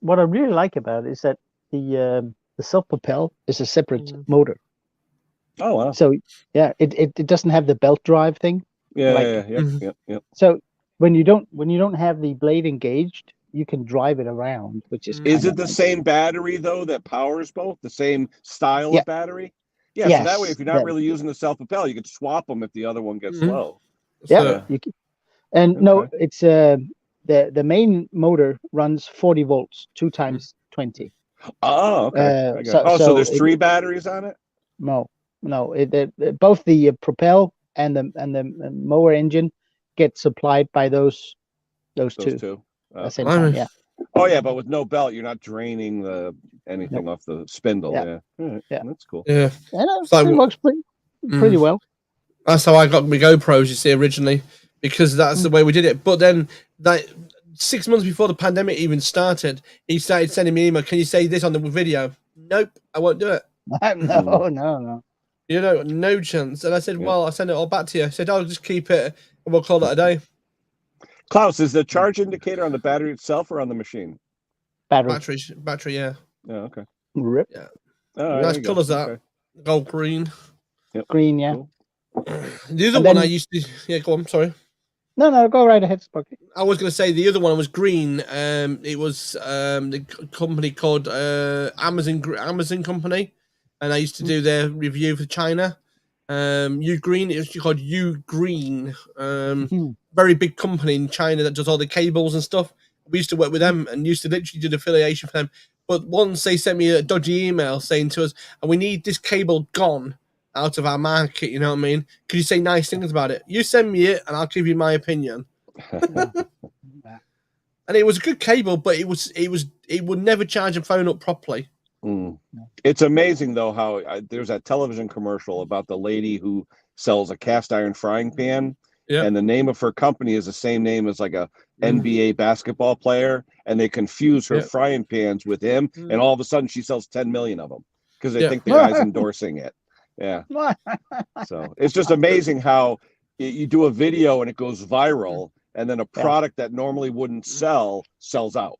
what I really like about it is that the self-propel is a separate motor.
Oh wow!
So yeah, it doesn't have the belt drive thing.
Yeah.
So when you don't have the blade engaged, you can drive it around, which is.
Is it the same battery though that powers both? The same style of battery? Yeah.
Yes,
so that way, if you're not really using the self-propel, you could swap them if the other one gets slow.
Yeah. No, it's the main motor runs 40 volts, 2 times 20.
Oh, okay. So there's 3 batteries on it?
No. Both the propel and the mower engine get supplied by those two. At the same time, yeah.
Oh yeah, but with no belt, you're not draining anything off the spindle. Yeah. That's cool.
Yeah,
it works pretty well.
That's how I got my GoPros, you see, originally, because that's the way we did it. But then, 6 months before the pandemic even started, he started sending me email. Can you say this on the video? Nope, I won't do it.
No.
No chance. And I said, well, I'll send it all back to you. I said, I'll just keep it and we'll call it a day.
Klaus, is the charge indicator on the battery itself or on the machine?
Battery,
yeah.
Oh, okay.
Rip.
Yeah.
Oh,
nice colours that. Gold green.
Yep.
Green, yeah.
Cool.
The other one I used to... Yeah, go on, sorry.
No, go right ahead, Sparky.
I was going to say the other one was green. It was the company called Amazon Company. And I used to do their review for China. Ugreen, it was called Ugreen. Very big company in China that does all the cables and stuff. We used to work with them and used to literally do the affiliation for them. But once they sent me a dodgy email saying to us, and we need this cable gone out of our market, you know what I mean? Could you say nice things about it? You send me it and I'll give you my opinion. And it was a good cable, but it would never charge a phone up properly.
It's amazing though how there's that television commercial about the lady who sells a cast iron frying pan, and the name of her company is the same name as like a NBA basketball player, and they confuse her frying pans with him, and all of a sudden she sells 10 million of them because they think the guy's endorsing it. Yeah. So it's just amazing how you do a video and it goes viral, and then a product that normally wouldn't sells out.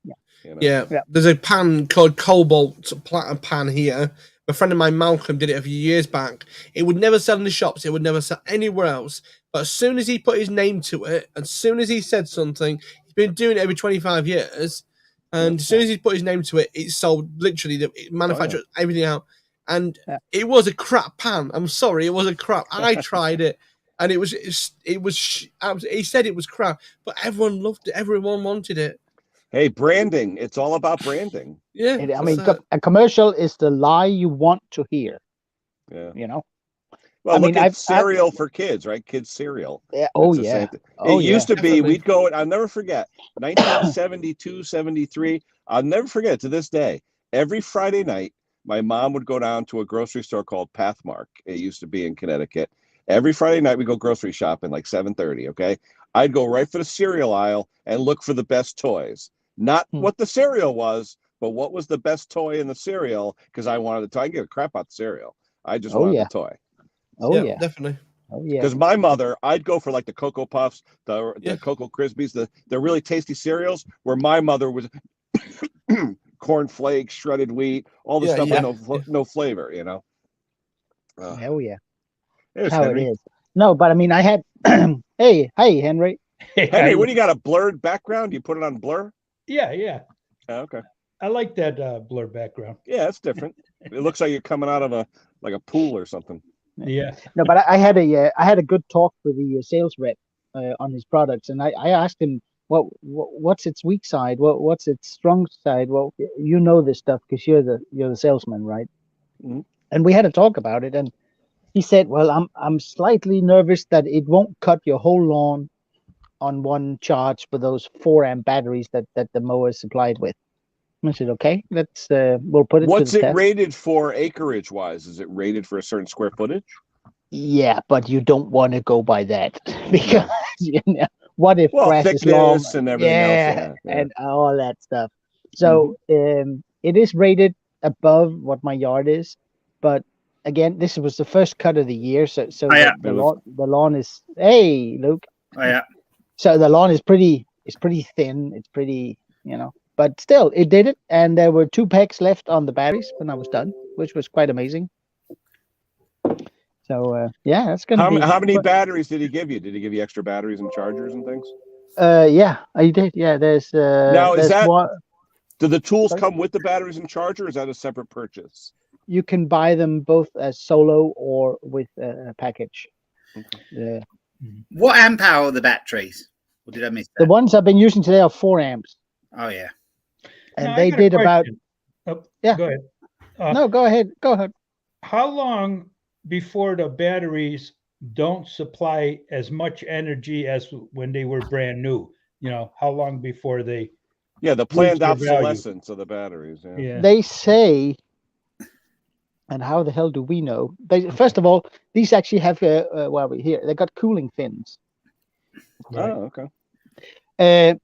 Yeah, there's a pan called Cobalt Platinum pan here. A friend of mine, Malcolm, did it a few years back. It would never sell in the shops. It would never sell anywhere else. But as soon as he put his name to it, as soon as he said something, He's been doing it every 25 years. And as soon as he put his name to it, it sold literally the manufacturer, everything out. And it was a crap pan. I'm sorry, it was a crap. I tried it, and it was. He said it was crap, but everyone loved it. Everyone wanted it.
Hey, branding. It's all about branding.
Yeah,
I mean, a commercial is the lie you want to hear.
Yeah.
You know.
Well,
I
look
mean,
at cereal for kids, right? Kids cereal.
Yeah. Oh,
It's
yeah.
It used to be, we'd go, I'll never forget, 1972, 73. I'll never forget to this day. Every Friday night, my mom would go down to a grocery store called Pathmark. It used to be in Connecticut. Every Friday night, we go grocery shopping like 7:30, okay? I'd go right for the cereal aisle and look for the best toys. Not what the cereal was, but what was the best toy in the cereal, because I wanted the toy. I didn't give a crap about the cereal. I just wanted the toy.
Oh, yeah.
Definitely.
Oh, yeah.
Because my mother, I'd go for like the Cocoa Puffs, the Cocoa Krispies, the really tasty cereals, where my mother was corn flakes, shredded wheat, all the stuff with no flavor, you know.
Oh, yeah.
There's
how
Henry.
it is. No, but I mean, I had, hey, Henry.
Henry, what do you got, a blurred background? You put it on blur?
Yeah.
Oh, okay.
I like that blur background.
Yeah, it's different. It looks like you're coming out of a pool or something.
Yeah.
No, but I had a good talk with the sales rep on his products, and I asked him what's its weak side, what's its strong side. Well, you know this stuff because you're the salesman, right?
Mm-hmm.
And we had a talk about it, and he said, "Well, I'm slightly nervous that it won't cut your whole lawn on one charge with those 4-amp batteries that the mower is supplied with." I said, "Okay, let's we'll put it."
What's
to the
it
test.
rated for acreage wise? Is it rated for a certain square footage?
Yeah, but you don't want to go by that because what if grass is long
and everything else,
and all that stuff. So it is rated above what my yard is, but again, this was the first cut of the year, so the lawn is Luke.
Oh, yeah.
So the lawn is pretty thin. It's pretty, but still it did it, and there were 2 packs left on the batteries when I was done, which was quite amazing. So that's gonna be.
How many batteries did he give you? Did he give you extra batteries and chargers and things?
Yeah, I did. Yeah, there's
now is that
one.
Do the tools come with the batteries and charger, or is that a separate purchase?
You can buy them both as solo or with a package.
Okay.
What amp hour are the batteries? Or did I miss that?
The ones I've been using today are 4 amps.
Oh, yeah.
And
Now,
they did about. Yeah.
Go ahead.
No, go ahead. Go ahead.
How long before the batteries don't supply as much energy as when they were brand new? How long before they?
Yeah, the planned obsolescence of the batteries. Yeah.
They say, and how the hell do we know? First of all, these actually have they got cooling fins.
Right.
Oh, okay.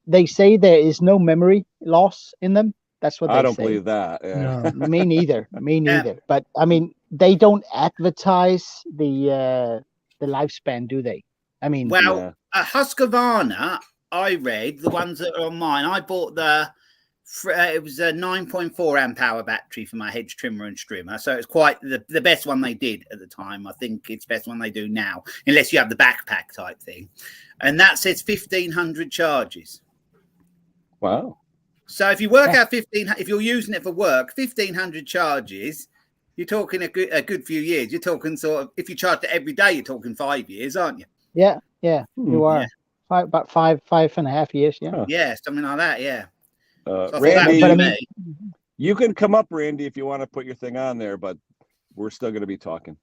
They say there is no memory loss in them. That's what they say.
I don't believe that. Yeah.
No, me neither. Me neither. But I mean, they don't advertise the lifespan, do they? I mean,
well, Husqvarna, I read the ones that are on mine. I bought it was a 9.4 amp hour battery for my hedge trimmer and strimmer. So it's quite the best one they did at the time. I think it's the best one they do now, unless you have the backpack type thing. And that says 1,500 charges.
Wow.
So if you work out if you're using it for work, 1,500 charges, you're talking a good few years. You're talking sort of, if you charge it every day, you're talking 5 years, aren't you?
Yeah, you are.
Yeah.
About 5.5 years. Yeah.
Yeah, something like that. Yeah. So
Randy, you can come up, Randy, if you want to put your thing on there, but we're still going to be talking.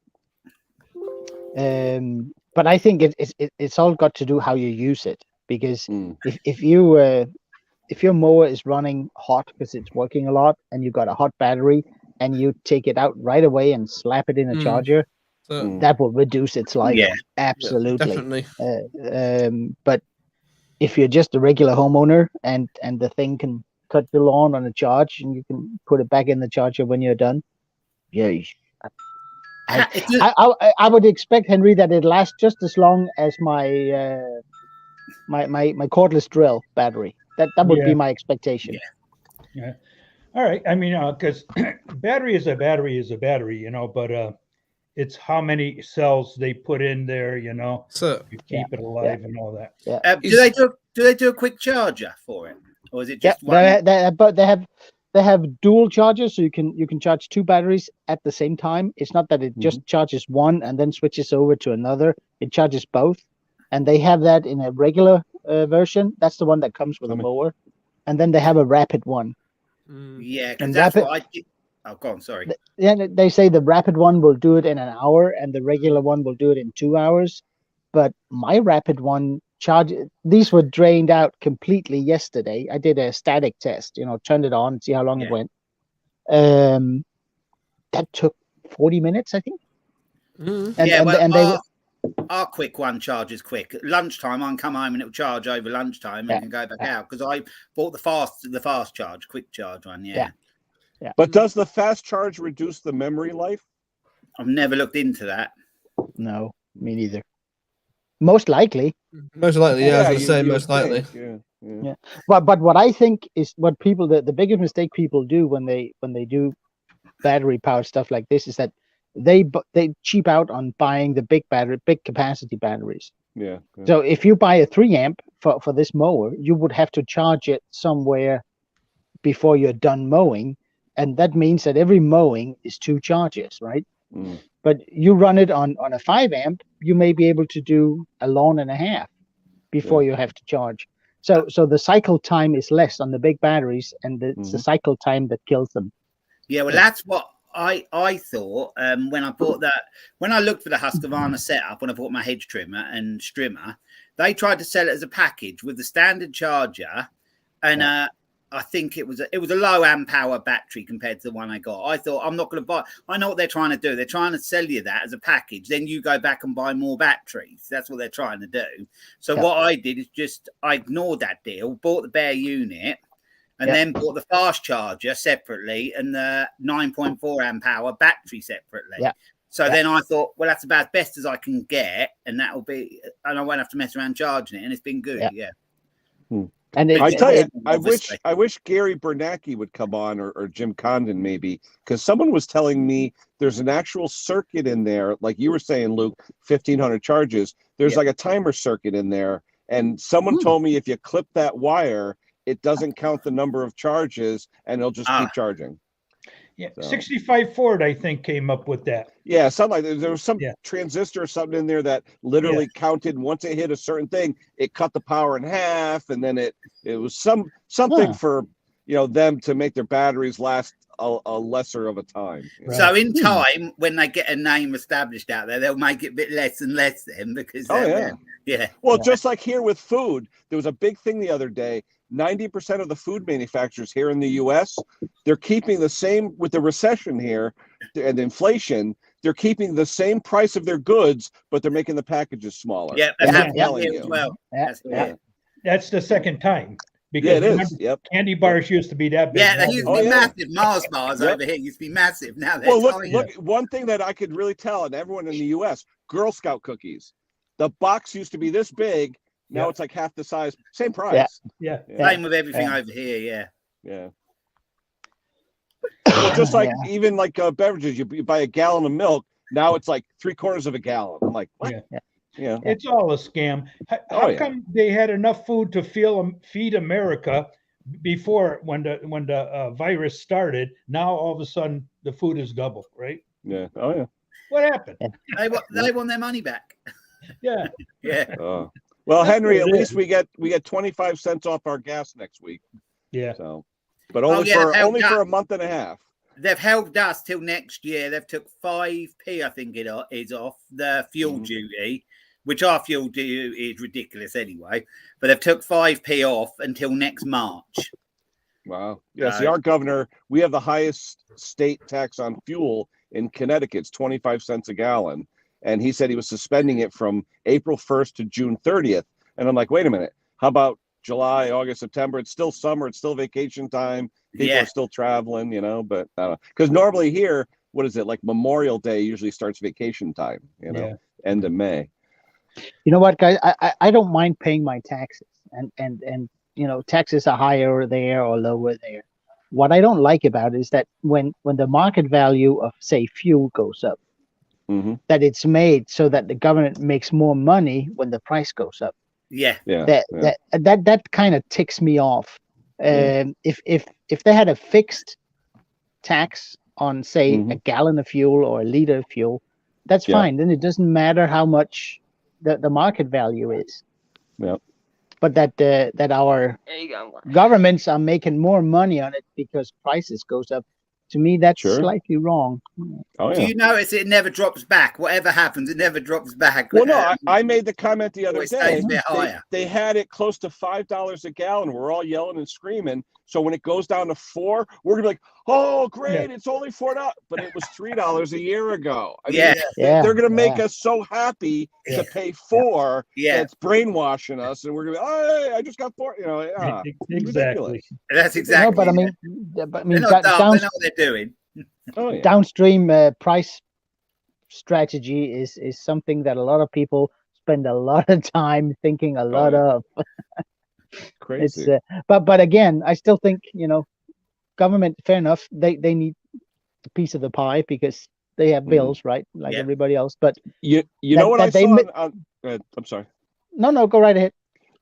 But I think it's all got to do how you use it, because if your mower is running hot because it's working a lot and you've got a hot battery and you take it out right away and slap it in a charger, that will reduce its life.
Yeah,
absolutely.
Definitely.
But if you're just a regular homeowner and the thing can cut your lawn on a charge and you can put it back in the charger when you're done, I would expect, Henry, that it lasts just as long as my cordless drill battery. That would be my expectation.
Yeah. All right. I mean, because battery is a battery, but it's how many cells they put in there,
so
to keep it alive and all that.
Yeah.
Do Do they do a quick charger for it, or is it
Yeah,
just one?
but they have dual chargers, so you can charge 2 batteries at the same time. It's not that it just charges one and then switches over to another. It charges both, and they have that in a regular version. That's the one that comes with a mower, and then they have a rapid one.
Yeah, because
And
that's
rapid-
what I did. Oh, go on. Sorry.
Yeah, they say the rapid one will do it in an hour, and the regular one will do it in 2 hours. But my rapid one these were drained out completely yesterday. I did a static test, turned it on, see how long it went. That took 40 minutes, I think.
Our quick one charges quick. At lunchtime, I can come home and it'll charge over lunchtime and can go back out, because I bought the fast charge, quick charge one. Yeah.
But does the fast charge reduce the memory life?
I've never looked into that.
No, me neither. Most likely.
Most likely, yeah. I was going to say
you
most
would
likely.
think,
Yeah. But what I think is what people the biggest mistake people do when they do battery powered stuff like this is that they cheap out on buying the big capacity batteries.
Yeah.
So if you buy a 3 amp for this mower, you would have to charge it somewhere before you're done mowing, and that means that every mowing is 2 charges, right? But you run it on a 5 amp, you may be able to do a lawn and a half before you have to charge. So the cycle time is less on the big batteries, and it's the cycle time that kills them.
Yeah, well, that's what I thought when I bought that. When I looked for the Husqvarna setup, when I bought my hedge trimmer and strimmer, they tried to sell it as a package with the standard charger, and I think it was a low amp hour battery compared to the one I got. I thought, I'm not going to buy. I know what they're trying to do. They're trying to sell you that as a package. Then you go back and buy more batteries. That's what they're trying to do. So what I did is I ignored that deal, bought the bare unit, and then bought the fast charger separately and the 9.4 amp hour battery separately. So then I thought, well, that's about as best as I can get, and that'll be, and I won't have to mess around charging it, and it's been good.
And
I tell you, I wish Gary Bernanke would come on, or Jim Condon maybe, because someone was telling me there's an actual circuit in there, like you were saying, Luke, 1,500 charges. There's like a timer circuit in there, and someone told me if you clip that wire, it doesn't count the number of charges, and it'll just keep charging.
Yeah, 65 Ford, I think, came up with that.
Yeah, something like that. There was some transistor or something in there that literally counted. Once it hit a certain thing, it cut the power in half, and then it was something for them to make their batteries last a lesser of a time.
So in time, when they get a name established out there, they'll make it a bit less and less then, because
Well, just like here with food, there was a big thing the other day. 90% of the food manufacturers here in the U.S., they're keeping the same with the recession here and inflation. They're keeping the same price of their goods, but they're making the packages smaller.
Yeah, that's happening as well.
That's the second time. Because
it is.
Candy bars used to be that big.
Yeah, they used to be massive. Mars bars over here used to be massive. Now they're
look. One thing that I could really tell, and everyone in the U.S., Girl Scout cookies. The box used to be this big. Now it's like half the size. Same price.
Yeah.
Same with everything over here.
Yeah. Well, just like even like beverages, you buy a gallon of milk. Now it's like 3/4 of a gallon. I'm like, what? Yeah.
It's all a scam. How come they had enough food to feed America before when the virus started? Now all of a sudden the food is double, right?
Yeah. Oh yeah.
What happened?
They want their money back.
Yeah.
Well, Henry, at least we get 25 cents off our gas next week.
Yeah.
So, but only for a month and a half.
They've helped us till next year. They've took 5p, I think it is, off the fuel duty, which our fuel duty is ridiculous anyway. But they've took 5p off until next March.
Wow. Yeah. See, our governor, we have the highest state tax on fuel in Connecticut. It's 25 cents a gallon. And he said he was suspending it from April 1st to June 30th. And I'm like, wait a minute. How about July, August, September? It's still summer. It's still vacation time. People are still traveling, but I don't know. Because normally here, what is it? Like Memorial Day usually starts vacation time, end of May.
You know what, guys? I don't mind paying my taxes. And taxes are higher there or lower there. What I don't like about it is that when the market value of, say, fuel goes up, that it's made so that the government makes more money when the price goes up.
Yeah.
That kind of ticks me off. If they had a fixed tax on, say, a gallon of fuel or a liter of fuel, that's fine. Then it doesn't matter how much the market value is.
Yeah.
But that our governments are making more money on it because prices goes up. To me, that's slightly wrong.
Oh, yeah.
Do you notice it never drops back? Whatever happens, it never drops back.
Well, no, I made the comment the other
it stays
day.
a bit higher.
They had it close to $5 a gallon. We're all yelling and screaming. So when it goes down to $4, we're gonna be like, "Oh, great! It's only $4." But it was $3 a year ago. I mean, they're gonna make us so happy to pay $4.
Yeah,
it's brainwashing us, and we're gonna be, "Oh, hey, I just got $4." You know,
exactly.
That's exactly.
No, but I mean,
they're not dumb. They know what they're doing.
Downstream price strategy is something that a lot of people spend a lot of time thinking a lot of.
Crazy.
It's, but again, I still think, government, fair enough, they need a piece of the pie because they have bills, right, like everybody else. But
you know what I saw on I'm sorry.
No, go right ahead.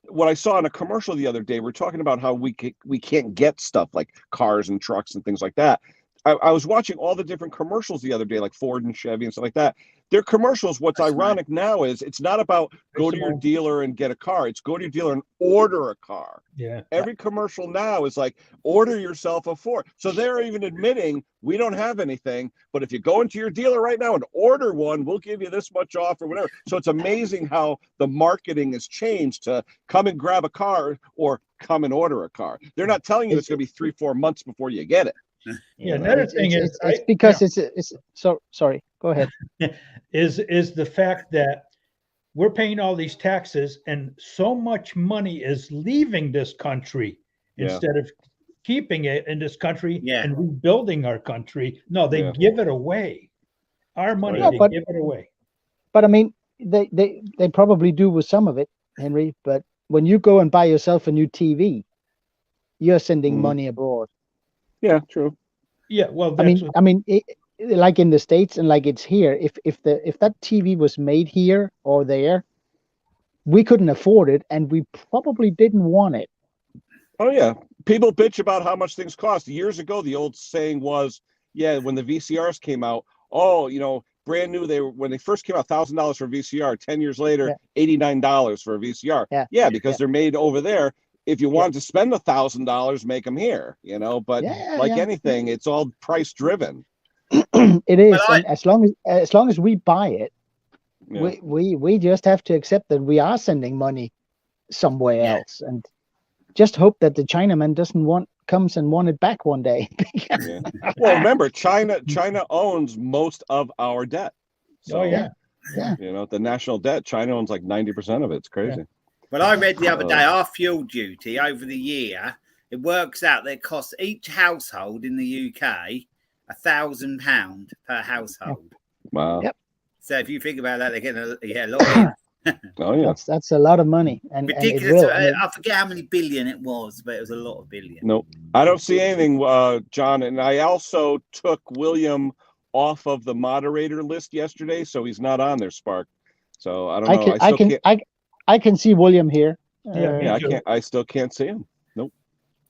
What I saw in a commercial the other day, we're talking about how we can't get stuff like cars and trucks and things like that. I was watching all the different commercials the other day, like Ford and Chevy and stuff like that. Their commercials, what's ironic now is it's not about go to your dealer and get a car. It's go to your dealer and order a car.
Yeah.
Every commercial now is like, order yourself a Ford. So they're even admitting we don't have anything, but if you go into your dealer right now and order one, we'll give you this much off or whatever. So it's amazing how the marketing has changed to come and grab a car or come and order a car. They're not telling you it's going to be 3-4 months before you get it.
Yeah, another thing is
it's because it's so sorry. Go ahead.
is the fact that we're paying all these taxes and so much money is leaving this country instead of keeping it in this country and rebuilding our country. No, they give it away. Our money, they give it away.
But I mean, they probably do with some of it, Henry. But when you go and buy yourself a new TV, you're sending money abroad.
Yeah, true.
Yeah, well,
I mean, like in the States and like it's here. If that TV was made here or there, we couldn't afford it, and we probably didn't want it.
Oh yeah, people bitch about how much things cost. Years ago, the old saying was, when the VCRs came out, brand new. When they first came out, $1,000 for a VCR. 10 years later, $89 for a VCR. Because they're made over there. If you wanted to spend $1,000, make them here, but anything, it's all price driven.
It is. And as long as we buy it, we just have to accept that we are sending money somewhere else, and just hope that the Chinaman comes and want it back one day.
Well, remember, China owns most of our debt. So, the national debt, China owns like 90% of it. It's crazy.
Well, I read the other day, our fuel duty over the year, it works out that it costs each household in the UK £1,000 per household.
Wow.
Yep.
So if you think about that, they're getting a lot in.
Oh yeah,
that's a lot of money, and
ridiculous.
And
I forget how many billion it was, but it was a lot of billion.
Nope, I don't see anything, John. And I also took William off of the moderator list yesterday, so he's not on there, Spark. So I don't know.
I can see William here.
I still can't see him. Nope.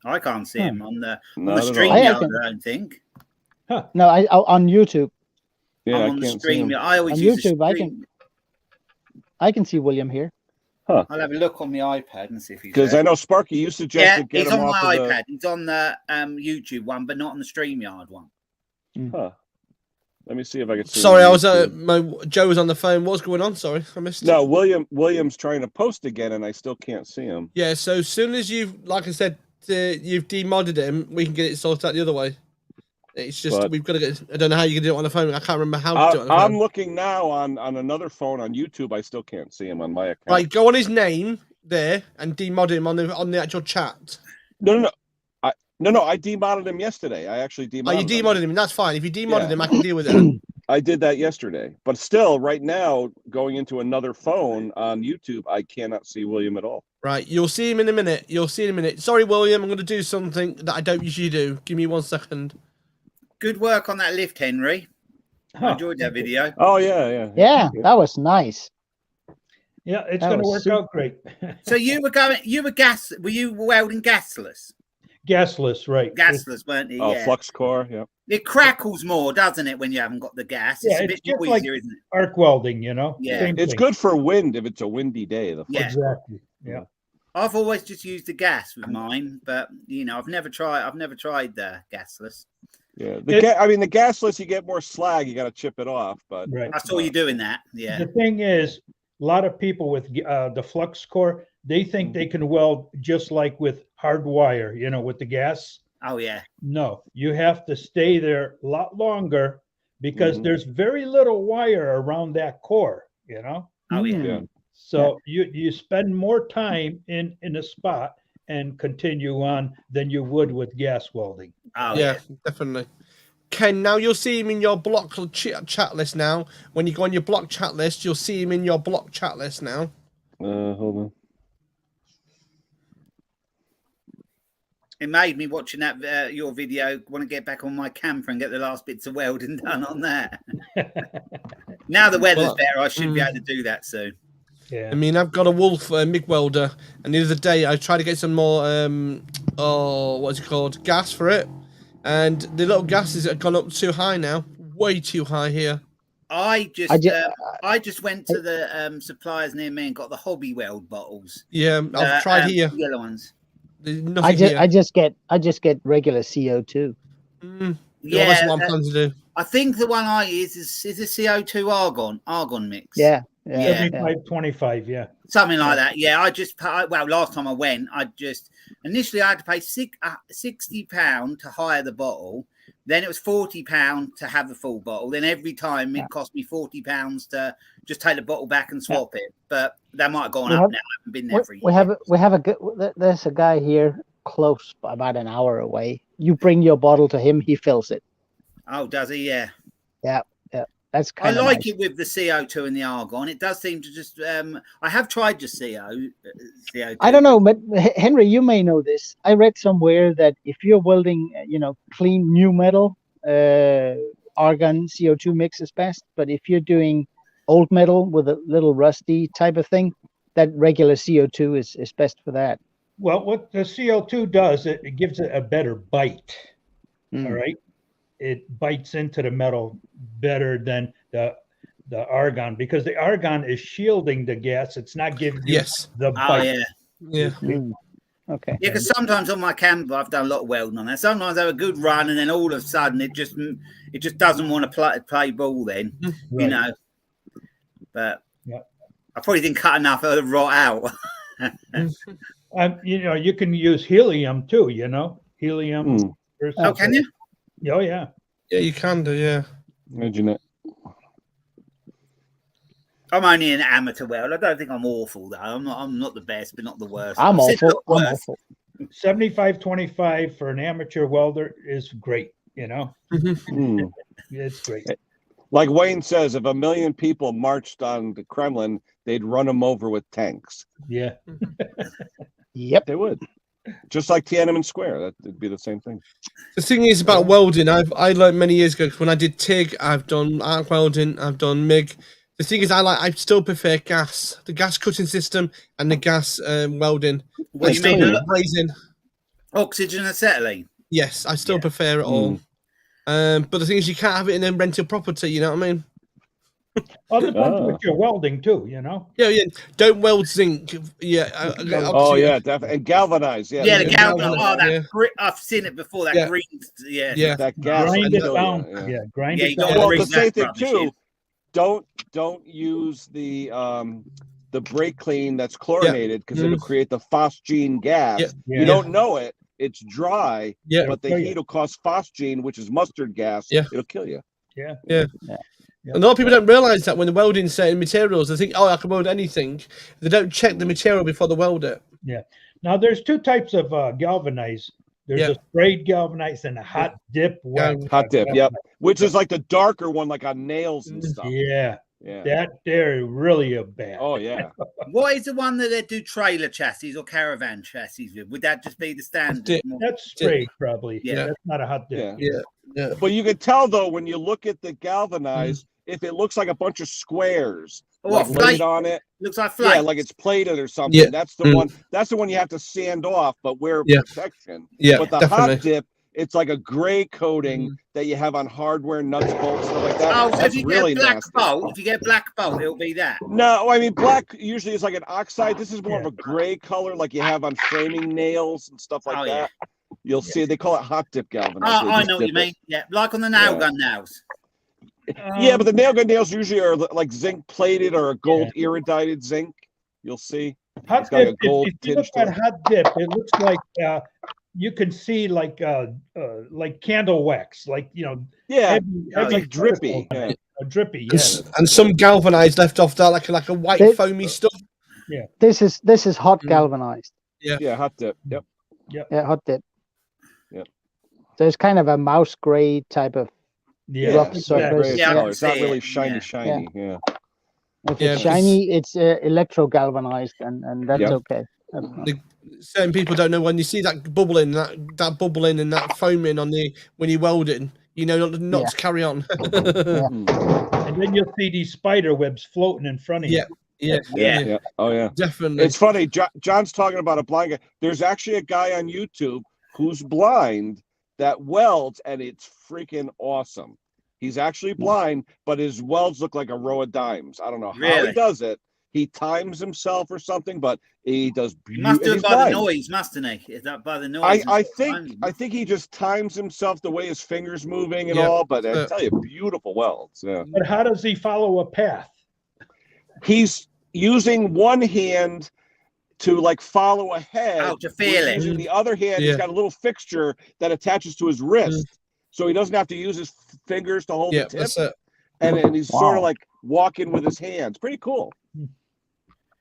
I can't see him on the stream. I don't think.
Huh. No, on YouTube.
Yeah,
I'm on the stream. I always
on
use
YouTube. I can see William here.
Huh.
I'll have a look on the iPad and see if he's.
Because I know Sparky, you suggested get him off
on my iPad. He's on the YouTube one, but not on the StreamYard one.
Huh. Let me see if I can see.
Sorry, I was Joe was on the phone. What's going on? Sorry, I missed.
No, William's trying to post again, and I still can't see him.
Yeah, so as soon as like I said, you've demodded him, we can get it sorted out the other way. It's just we've got to get. I don't know how you can do it on the phone. I can't remember how to do it on the phone.
I'm looking now on another phone on YouTube. I still can't see him on my account.
Right, go on his name there and demod him on the actual chat.
No. I demodded him yesterday. I actually demodded him.
Oh, you demodded him. That's fine. If you demodded him, I can deal with it.
I did that yesterday. But still, right now, going into another phone on YouTube, I cannot see William at all.
Right, you'll see him in a minute. Sorry, William, I'm going to do something that I don't usually do. Give me 1 second.
Good work on that lift, Henry. I enjoyed that video.
Oh, yeah.
Yeah, that was nice.
Yeah, it's
That
going to
was
work out great.
So you were welding gasless?
Gasless, right?
Gasless, weren't you?
Oh,
Yeah.
flux core. Yeah.
It crackles more, doesn't it, when you haven't got the gas? It's
Yeah,
a
it's
bit
just
noisier,
like
isn't it?
arc welding, you know.
Yeah.
Same
It's
thing.
good for wind if it's a windy day. The flux core.
Exactly. Yeah.
I've always just used the gas with mine, but I've never tried the gasless.
Yeah. The gasless, you get more slag. You got to chip it off. But
Right.
I saw you doing that. Yeah.
The thing is, a lot of people with the flux core, they think they can weld just like with hard wire, with the gas.
Oh yeah.
No, you have to stay there a lot longer because there's very little wire around that core,
Oh yeah.
Yeah.
So you spend more time in a spot and continue on than you would with gas welding.
Oh
Yeah, definitely. Ken, now you'll see him in your block chat list now. When you go on your block chat list, you'll see him in your block chat list now.
Hold on.
It made me watching that your video want to get back on my camper and get the last bits of welding done on that. Now the weather's better, I should be able to do that soon.
Yeah.
I mean, I've got a Wolf MIG welder, and the other day I tried to get some more, what's it called, gas for it, and the little gases have gone up too high now, way too high here.
I just went to the suppliers near me and got the hobby weld bottles.
Yeah, I've tried here.
Yellow ones.
There's nothing here.
I just get regular CO2.
Yeah, that's what I'm planning to do.
I think the one I use is a CO2 argon mix.
Yeah.
75-25, yeah.
Something like that. Yeah, last time I went, initially I had to pay £60 to hire the bottle. Then it was £40 to have the full bottle. Then every time it cost me £40 to just take the bottle back and swap it. But that might have gone up now. I haven't been there for a year.
We have a good. There's a guy here close, about an hour away. You bring your bottle to him, he fills it.
Oh, does he? Yeah.
Yeah. That's
I
kind of
like
nice.
it with the CO2 and the argon. It does seem to just. I have tried just CO2.
I don't know, but Henry, you may know this. I read somewhere that if you're welding, clean new metal, argon CO2 mix is best. But if you're doing old metal with a little rusty type of thing, that regular CO2 is best for that.
Well, what the CO2 does, it gives it a better bite. All right. It bites into the metal better than the argon, because the argon is shielding the gas. It's not giving you the bite.
Yeah.
Okay.
Yeah, because sometimes on my camper, I've done a lot of welding on that. Sometimes I have a good run, and then all of a sudden it just doesn't want to play ball. Then
Right.
But I probably didn't cut enough of the rot out.
You can use helium too. Helium.
Oh, can you?
Oh yeah.
Yeah, you can do. Yeah.
Imagine it.
I'm only an amateur welder. I don't think I'm awful though. I'm not the best, but not the worst.
I'm awful.
75-25 for an amateur welder is great. It's great.
Like Wayne says, if 1 million people marched on the Kremlin, they'd run them over with tanks.
Yeah.
Yep.
They would. Just like Tiananmen Square. That'd be the same thing.
The thing is about welding, I learned many years ago, when I did TIG, I've done arc welding, I've done MIG. The thing is, I still prefer gas, the gas cutting system and the gas welding.
What do you mean?
Brazing.
Oxygen acetylene?
Yes, I still prefer it all. But the thing is, you can't have it in a rental property, you know what I mean?
Well, it depends what you're welding too,
Yeah. Don't weld zinc. Yeah.
Definitely. And galvanize. Yeah.
The galvanize. I've seen it before. That green. Yeah.
That gas.
Grind it down. Grind it down.
Well, the same thing too. Don't use the brake clean that's chlorinated, because it'll create the phosgene gas. You don't know it. It's dry, but the heat will cause phosgene, which is mustard gas. It'll kill you.
Yeah. A lot of people don't realize that when they're welding certain materials, they think, I can weld anything. They don't check the material before they weld it.
Yeah. Now, there's two types of galvanized. There's a sprayed galvanized and a hot dip.
Hot dip, which is like the darker one, like on nails and stuff.
Yeah. That they're really a bad.
Oh, yeah.
What is the one that they do trailer chassis or caravan chassis with? Would that just be the standard?
That's sprayed, probably.
Yeah.
That's not a hot dip.
Yeah.
But you can tell, though, when you look at the galvanized, if it looks like a bunch of squares,
What,
like
flake?
laid on it.
Looks like flake.
Yeah, like it's plated or something.
Yeah.
That's the one. That's the one you have to sand off, but wear
Yeah.
protection.
Yeah,
But the
definitely.
hot dip, it's like a gray coating that you have on hardware, nuts, bolts, stuff like that.
Oh, so
That's
if you
really
get a black
nasty.
bolt, if you get a black bolt, it'll be that.
No, I mean black usually is like an oxide. This is more of a gray color, like you have on framing nails and stuff like that. You'll see they call it hot dip galvanized.
Oh, I know what you mean. Yeah, like on the nail gun nails.
Yeah, but the nail gun nails usually are like zinc plated or a gold iridized zinc. You'll see.
Hot
It's got like
dip.
a gold
If you
tinge
look
to
at
it.
hot dip, it looks like you can see like candle wax, like
Yeah,
heavy
it's like drippy. Yeah.
Drippy.
And,
Yeah.
and some galvanized left off that like a white
They-
foamy stuff.
This is hot
Mm.
galvanized.
Yeah, hot dip. Yep.
Yeah, hot dip.
Yep.
So it's kind of a mouse gray type of
Yeah.
rough
It's
surface.
grayish
Yeah, I
color.
can
It's not
see
really
it.
shiny,
Yeah.
shiny. Yeah.
If
Yeah,
it's
because-
shiny, it's electro galvanized, and that's
Yep.
okay.
Certain people don't know when you see that bubbling, that bubbling and that foaming on the when you're welding, you know not to carry on.
Yeah.
And then you'll see these spider webs floating in front of you.
Yeah.
Yeah. Oh yeah.
Definitely.
It's funny. John's talking about a blind guy. There's actually a guy on YouTube who's blind that welds, and it's freaking awesome. He's actually blind, but his welds look like a row of dimes. I don't know how
Really?
he does it. He times himself or something, but he does.
He must do
and
it
he's
by
blind.
the noise, mustn't he? Is that by the noise?
I think he just times himself the way his fingers moving and
Yeah.
all. But I tell you, beautiful welds. Yeah.
But how does he follow a path?
He's using one hand to like follow ahead.
Oh, to feel it.
Using the other hand, he's got a little fixture that attaches to his wrist, so he doesn't have to use his fingers to hold the tip.
That's it.
And he's sort of like walking with his hands. Pretty cool.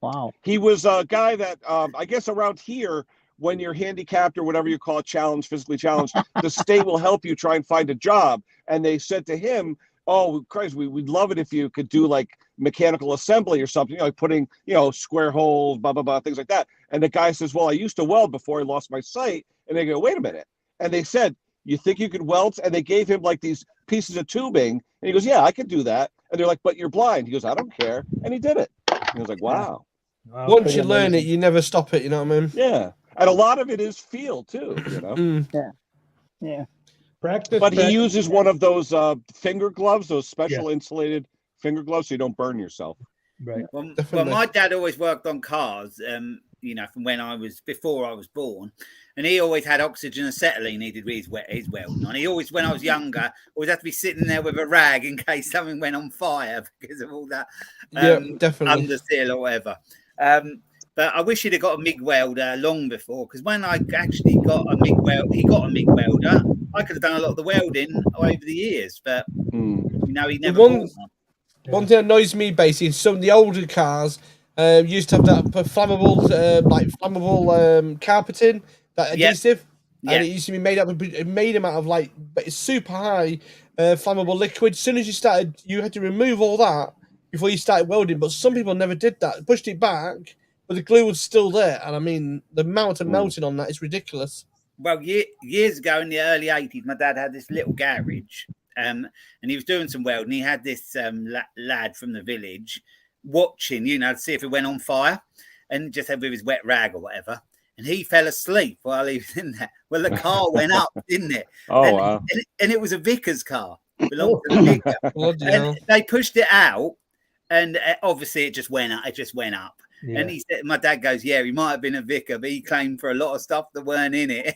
Wow.
He was a guy that I guess around here, when you're handicapped or whatever you call it, challenged, physically challenged, the state will help you try and find a job. And they said to him, "Oh, Christ, we'd love it if you could do like mechanical assembly or something, like putting, square holes, blah, blah, blah, things like that." And the guy says, "Well, I used to weld before I lost my sight." And they go, "Wait a minute." And they said, "You think you could weld?" And they gave him like these pieces of tubing. And he goes, "Yeah, I could do that." And they're like, "But you're blind." He goes, "I don't care." And he did it. And he was like, wow.
Once you learn it, you never stop it. You know what I mean?
Yeah. And a lot of it is feel too,
Yeah.
Practice.
But he uses one of those finger gloves, those special insulated finger gloves, so you don't burn yourself.
Right.
Well, my dad always worked on cars, from before I was born, and he always had oxygen acetylene he did his welding on. He always, when I was younger, always had to be sitting there with a rag in case something went on fire because of all that
definitely
underseal or whatever. But I wish he'd have got a MIG welder long before, because when I actually got a MIG welder, he got a MIG welder. I could have done a lot of the welding over the years, but he never bought one.
One thing that annoys me basically is some of the older cars used to have that flammable, carpeting, that adhesive, and it used to be made out of but it's super high flammable liquid. As soon as you started, you had to remove all that before you started welding. But some people never did that; pushed it back, but the glue was still there. And I mean, the amount of melting on that is ridiculous.
Well, years ago in the early 80s, my dad had this little garage. And he was doing some welding. He had this lad from the village watching, to see if it went on fire, and just had with his wet rag or whatever. And he fell asleep while he was in there. Well, the car went up, didn't it?
Oh, wow.
And it was a vicar's car. It belonged to the vicar. And they pushed it out, and obviously it just went up. Yeah. And he said, my dad goes, "Yeah, he might have been a vicar, but he claimed for a lot of stuff that weren't in it."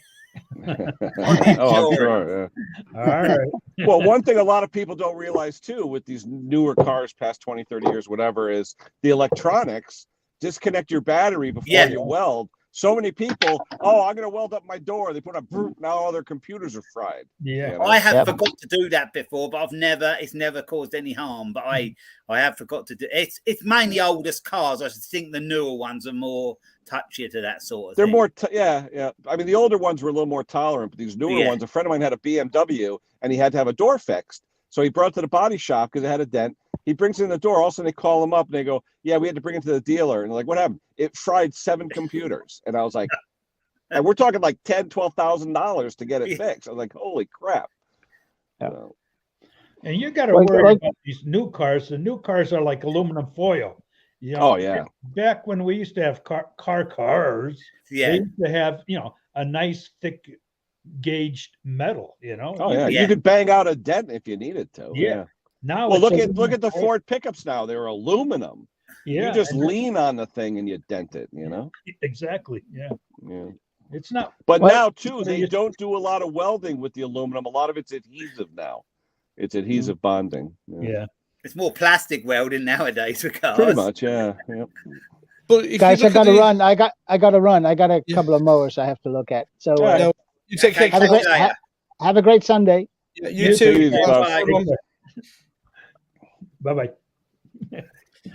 I'm sure. Yeah.
All right.
Well, one thing a lot of people don't realize too with these newer cars past 20, 30 years, whatever, is the electronics. Disconnect your battery before you weld. So many people, I'm going to weld up my door. They put a brute. Now all their computers are fried.
Yeah.
I have forgot to do that before, but it's never caused any harm. But I have forgot to do it. It's mainly oldest cars. I think the newer ones are more touchier to that sort of
thing. They're more, yeah. I mean, the older ones were a little more tolerant, but these newer ones, a friend of mine had a BMW and he had to have a door fixed. So he brought it to the body shop because it had a dent. He brings it in the door. All of a sudden they call him up and they go, "Yeah, we had to bring it to the dealer." And they're like, "What happened?" "It fried 7 computers." And I was like, and we're talking like $10,000, $12,000 to get it fixed. I was like, holy crap.
And you got to
Like-
worry
like-
about these new cars. The new cars are like aluminum foil. You know,
Oh yeah.
back when we used to have cars, they
Yeah.
used to have, a nice thick gauged metal,
Oh yeah.
Yeah.
You could bang out a dent if you needed to.
Yeah.
Yeah.
Now
Well,
it's
look
aluminum
at the
foil.
Ford pickups now. They're aluminum.
Yeah,
You just
and
lean on the thing and you dent it.
exactly. Yeah.
Yeah.
It's not.
But
Well,
now too,
what are
they
you-
don't do a lot of welding with the aluminum. A lot of it's adhesive now. It's adhesive bonding.
Yeah.
It's more plastic welding nowadays for cars.
Pretty much. Yeah. Yep.
But if
Guys,
you
I
look at
gotta
the,
run. I gotta run. I got a
Yeah.
couple of mowers I have to look at. So
All right.
No, you take
Okay,
care.
have a
talk
great
later.
have a great Sunday.
Yeah,
You
you
too.
too.
Easy,
Yeah,
bye.
hold on.
Bye-bye.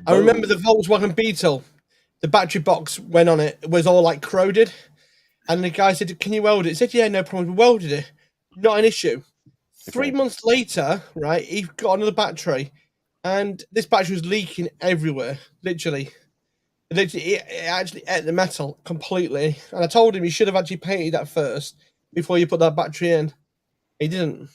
I remember the Volkswagen Beetle, the battery box went on it was all like corroded, and the guy said, "Can you weld it?" He said, "Yeah, no problem." We welded it, not an issue. 3
Okay.
months later, right, he got another battery, and this battery was leaking everywhere. Literally, it actually ate the metal completely. And I told him he should have actually painted that first before you put that battery in. He didn't.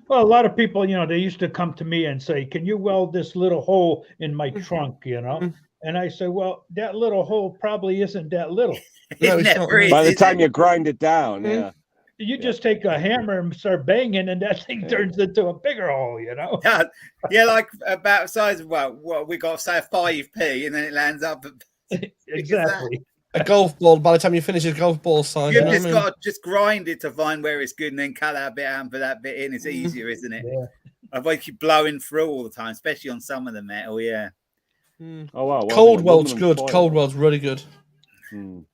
Well, a lot of people, they used to come to me and say, "Can you weld this little hole in my trunk?"
Mhm.
And I say, "Well, that little hole probably isn't that little.
No,
It
it's
never
not.
is,
By the
is
time
it?
you grind it down,
Mm.
yeah.
You just take a hammer and start banging, and that thing
Yeah.
turns into a bigger hole."
Yeah, like about the size of what we got, say a 5p, and then it lands up.
Exactly.
A golf ball. By the time you finish a golf ball size,
You've
you know
just
what I mean?
got to just grind it to find where it's good, and then cut that bit out and put that bit in. It's
Mm.
easier, isn't it?
Yeah.
Otherwise, you keep blowing through all the time, especially on some of the metal. Yeah.
Mm.
Oh wow.
Cold
welding
weld's
aluminum
good.
foil.
Cold weld's really good.
Mm.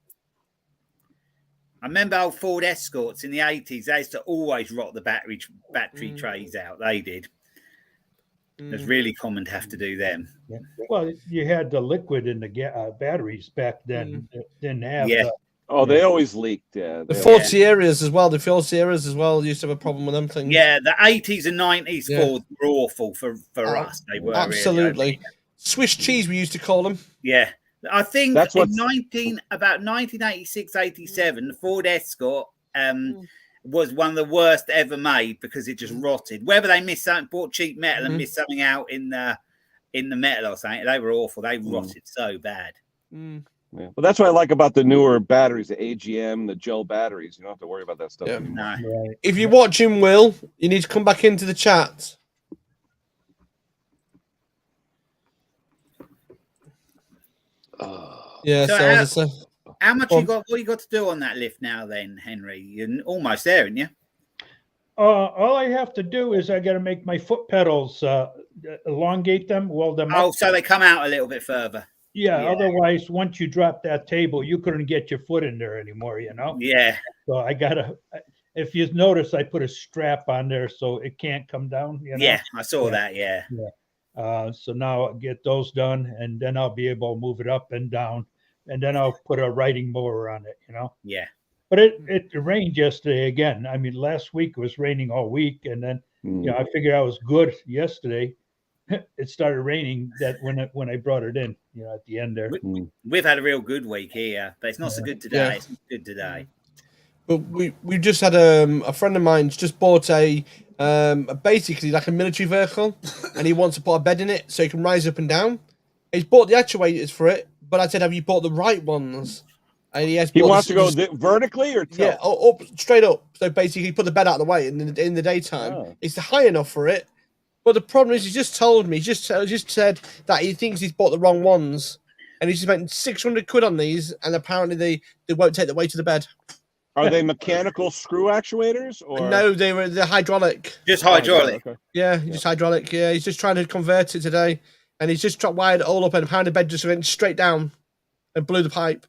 I remember old Ford Escorts in the 80s. They used to always rot the battery
Mm.
trays out. They did. It was
Mm.
really common to have to do them.
Yeah. Well, you had the liquid in the batteries back then. Didn't have.
Yeah.
Oh, they always leaked. Yeah.
The
they
Ford
always-
Sierras as well. The Ford Sierras as well used to have a problem with them things.
Yeah, the 80s and 90s
Yeah.
Fords were awful for us. They were really,
Absolutely. Swiss cheese, we used to call them.
yeah. I think
That's
in
what's-
1986, 87, the Ford Escort was one of the worst ever made because it just rotted. Whether they missed something, bought cheap metal and missed something out in the metal or something, they were awful. They rotted so bad.
Mm.
Yeah. Well, that's what I like about the newer batteries, the AGM, the gel batteries. You don't have to worry about that stuff
Yeah.
anymore.
No.
Right.
If you're watching, Will, you need to come back into the chat. Yeah,
So
so as I say,
How much
Well-
you got? What you got to do on that lift now, then, Henry? You're almost there, aren't you?
All I have to do is I got to make my foot pedals, elongate them, weld them
Oh,
up.
so they come out a little bit further.
Yeah,
yeah.
otherwise, once you drop that table, you couldn't get your foot in there anymore,
Yeah.
So I gotta. If you notice, I put a strap on there so it can't come down.
Yeah, I saw
Yeah.
that. Yeah.
So now I'll get those done, and then I'll be able to move it up and down, and then I'll put a riding mower on it.
Yeah.
But it rained yesterday again. I mean, last week it was raining all week, and then
Mm.
I figured I was good yesterday. It started raining when I brought it in, at the end there.
We've had a real good week here, but it's not so good today.
Yeah.
It's not good today.
but we just had a friend of mine's just bought a basically like a military vehicle, and he wants to put a bed in it so he can rise up and down. He's bought the actuators for it, but I said, "Have you bought the right ones?" And he has.
He
bought
wants to
this-
go vertically or tilt?
Yeah, up straight up. So basically, put the bed out of the way in the daytime.
Oh.
It's high enough for it, but the problem is, he just told me, he just said that he thinks he's bought the wrong ones, and he's spent 600 quid on these, and apparently they won't take the weight of the bed.
Are they mechanical screw actuators or
No, they're hydraulic.
Just
Oh,
hydraulic.
okay.
Yeah, just hydraulic. Yeah, he's just trying to convert it today, and he's just wired it all up, and apparently the bed just went straight down and blew the pipe.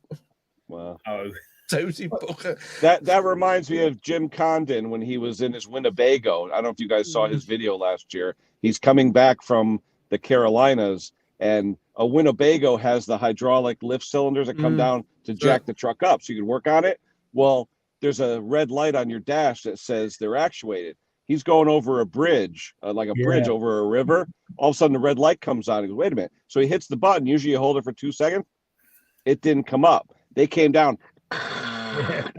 Wow.
Oh,
Tozy bugger.
That reminds me of Jim Condon when he was in his Winnebago. I don't know if you guys saw his video last year. He's coming back from the Carolinas, and a Winnebago has the hydraulic lift cylinders that come down to jack the truck up so you can work on it. Well, there's a red light on your dash that says they're actuated. He's going over a bridge, like a bridge over a river. All of a sudden, the red light comes on. He goes, wait a minute. So he hits the button. Usually you hold it for 2 seconds. It didn't come up. They came down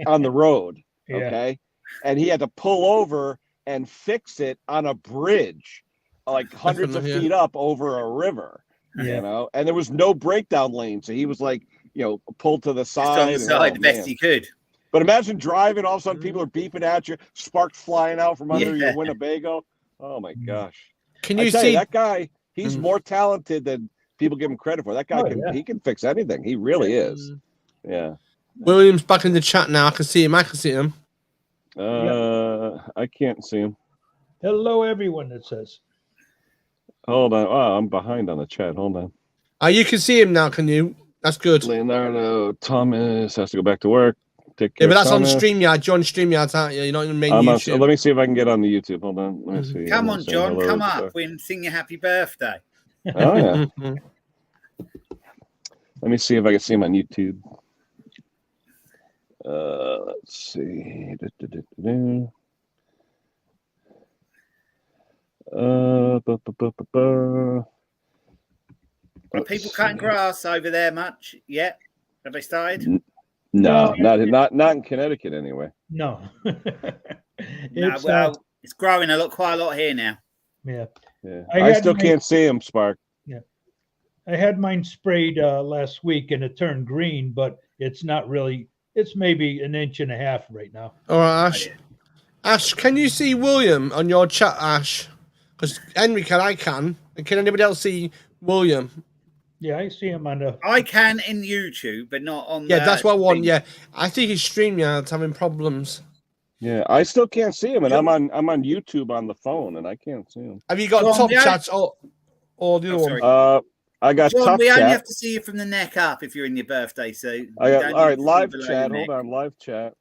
on the road.
Yeah.
Okay. And he had to pull over and fix it on a bridge, like hundreds of feet up over a river. You know, and there was no breakdown lane, so he was like, you know, pulled to the side.
Just on the side, the best he could.
But imagine driving, all of a sudden people are beeping at you, sparks flying out from under your Winnebago. Oh my gosh!
Can you see
that guy? He's more talented than people give him credit for. That guy he can fix anything. He really is. Yeah.
William's back in the chat now. I can see him. I can see him.
I can't see him.
Hello, everyone. It says.
Hold on. Oh, I'm behind on the chat. Hold on.
You can see him now. Can you? That's good.
Leonardo Thomas has to go back to work. Take care.
Yeah, but that's Thomas. On StreamYard. You're on StreamYard, aren't you? You're not in the main YouTube.
Let me see if I can get on the YouTube. Hold on. Let me see.
Come on, John. Come up. We can sing you happy birthday.
Oh, yeah. Let me see if I can see him on YouTube. Let's see.
Are people cutting grass over there much yet? Have they started?
No, not in Connecticut anyway.
No.
It's growing quite a lot here now.
Yeah.
I still can't see him, Spark.
Yeah. I had mine sprayed last week and it turned green, but it's not really. It's maybe 1.5 inches right now.
All right, Ash. Ash, can you see William on your chat, Ash? Because Henry I can. And can anybody else see William?
Yeah, I see him on the.
I can in YouTube, but not on.
Yeah, that's what I want. Yeah, I think his StreamYard's having problems.
Yeah, I still can't see him, and I'm on YouTube on the phone, and I can't see him.
Have you got top chats or the other
one? I got
John,
top
we
chat.
only have to see you from the neck up if you're in your birthday suit.
All right, live chat. Hold on, live chat.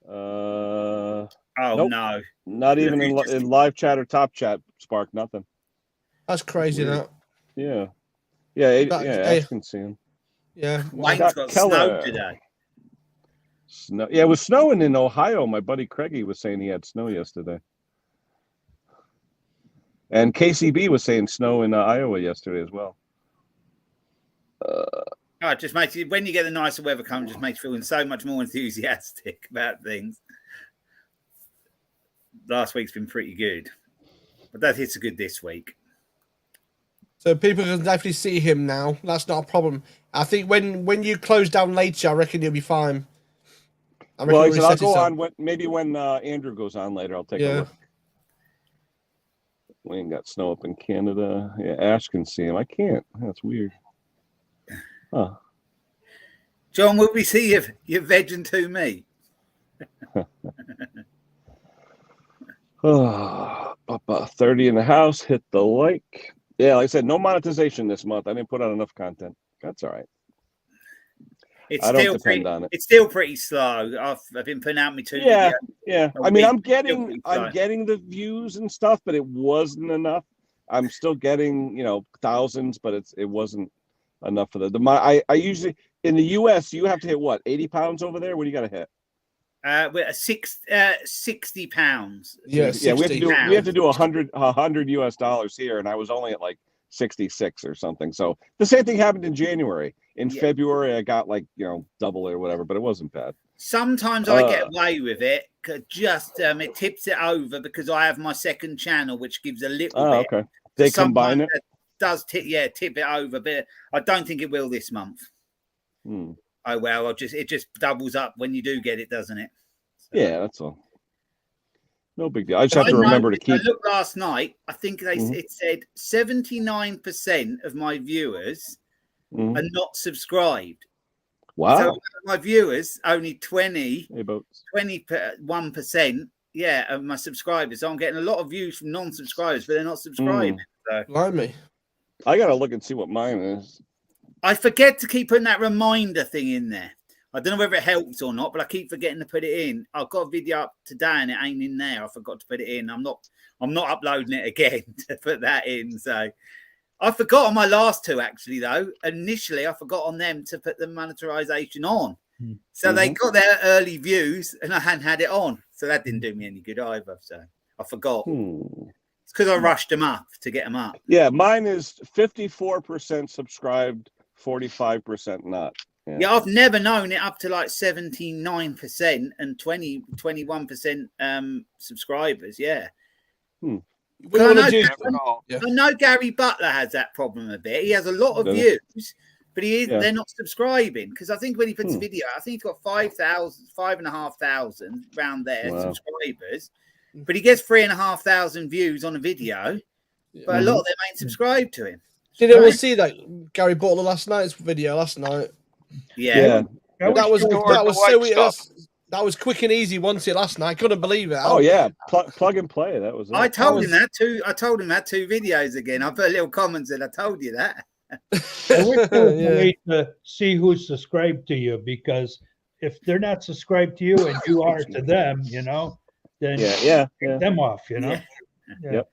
Nope. No,
not even in live chat or top chat. Spark, nothing.
That's crazy. That.
Yeah. I can see him.
Yeah,
Wayne's got snow today.
Snow. Yeah, it was snowing in Ohio. My buddy Craigie was saying he had snow yesterday. And KCB was saying snow in Iowa yesterday as well.
It just makes you, when you get the nicer weather come, just makes you feeling so much more enthusiastic about things. Last week's been pretty good, but that hits a good this week.
So people can definitely see him now. That's not a problem. I think when you close down later, I reckon you'll be fine.
Well, I'll go on when Andrew goes on later. I'll take a look. We ain't got snow up in Canada. Yeah, Ash can see him. I can't. That's weird. Huh.
John, will we see your veg and to me?
30 in the house. Hit the like. Yeah, like I said, no monetization this month. I didn't put out enough content. That's all right. I don't depend on it.
It's still pretty slow. I've been putting out my 2 videos.
Yeah. I mean, I'm getting the views and stuff, but it wasn't enough. I'm still getting, thousands, but it wasn't enough for I usually in the US you have to hit what, 80 pounds over there? What do you got to hit?
We're 60 pounds.
Yeah,
we have to do $100 US here, and I was only at like 66 or something. So the same thing happened in January. In February, I got double or whatever, but it wasn't bad.
Sometimes I get away with it. Just it tips it over because I have my second channel, which gives a little bit.
Okay. They combine it.
Does tip it over, but I don't think it will this month. Oh well, it just doubles up when you do get it, doesn't it? So.
Yeah, that's all. No big deal. I just have to remember to keep.
I looked last night. I think it said 79% of my viewers are not subscribed.
Wow.
So my viewers only 21%. Yeah, of my subscribers. So I'm getting a lot of views from non-subscribers, but they're not subscribing. So.
Blimey.
I gotta look and see what mine is.
I forget to keep putting that reminder thing in there. I don't know whether it helps or not, but I keep forgetting to put it in. I've got a video up today and it ain't in there. I forgot to put it in. I'm not uploading it again to put that in. So I forgot on my last two actually though. Initially I forgot on them to put the monetization on. So they got their early views and I hadn't had it on. So that didn't do me any good either. So I forgot. It's because I rushed them up to get them up.
Yeah, mine is 54% subscribed, 45% not.
Yeah, I've never known it up to like 79% and 21% subscribers. Yeah.
What you want to do?
I know Gary Butler has that problem a bit. He has a lot of views, but they're not subscribing, because I think when he puts a video, I think he's got 5,500 around there subscribers, but he gets 3,500 views on a video, but a lot of them ain't subscribed to him.
Did anyone see that Gary Butler last night's video last night?
Yeah.
That was quick and easy. Once it last night, couldn't believe it.
Oh yeah, plug and play. That was.
I told him that too. I told him that 2 videos again. I put a little comment said, "I told you that."
I wish there was a way to see who's subscribed to you, because if they're not subscribed to you and you are to them, you know, then take them off. You know.
Yep.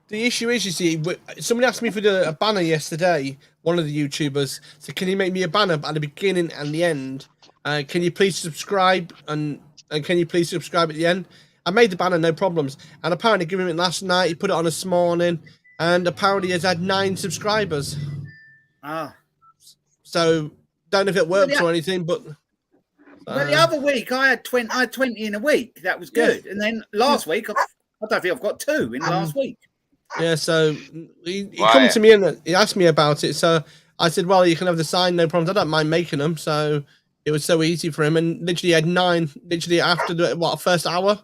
The issue is, you see, somebody asked me for a banner yesterday. One of the YouTubers said, "Can you make me a banner at the beginning and the end? Can you please subscribe and can you please subscribe at the end?" I made the banner, no problems. And apparently, given it last night, he put it on this morning, and apparently has had 9 subscribers. So don't know if it works or anything, but.
Well, the other week I had 20 in a week. That was good. And then last week, I don't think I've got 2 in the last week.
Yeah, so he come to me and he asked me about it. So I said, "Well, you can have the sign, no problems. I don't mind making them." So it was so easy for him, and literally had 9 literally after the first hour.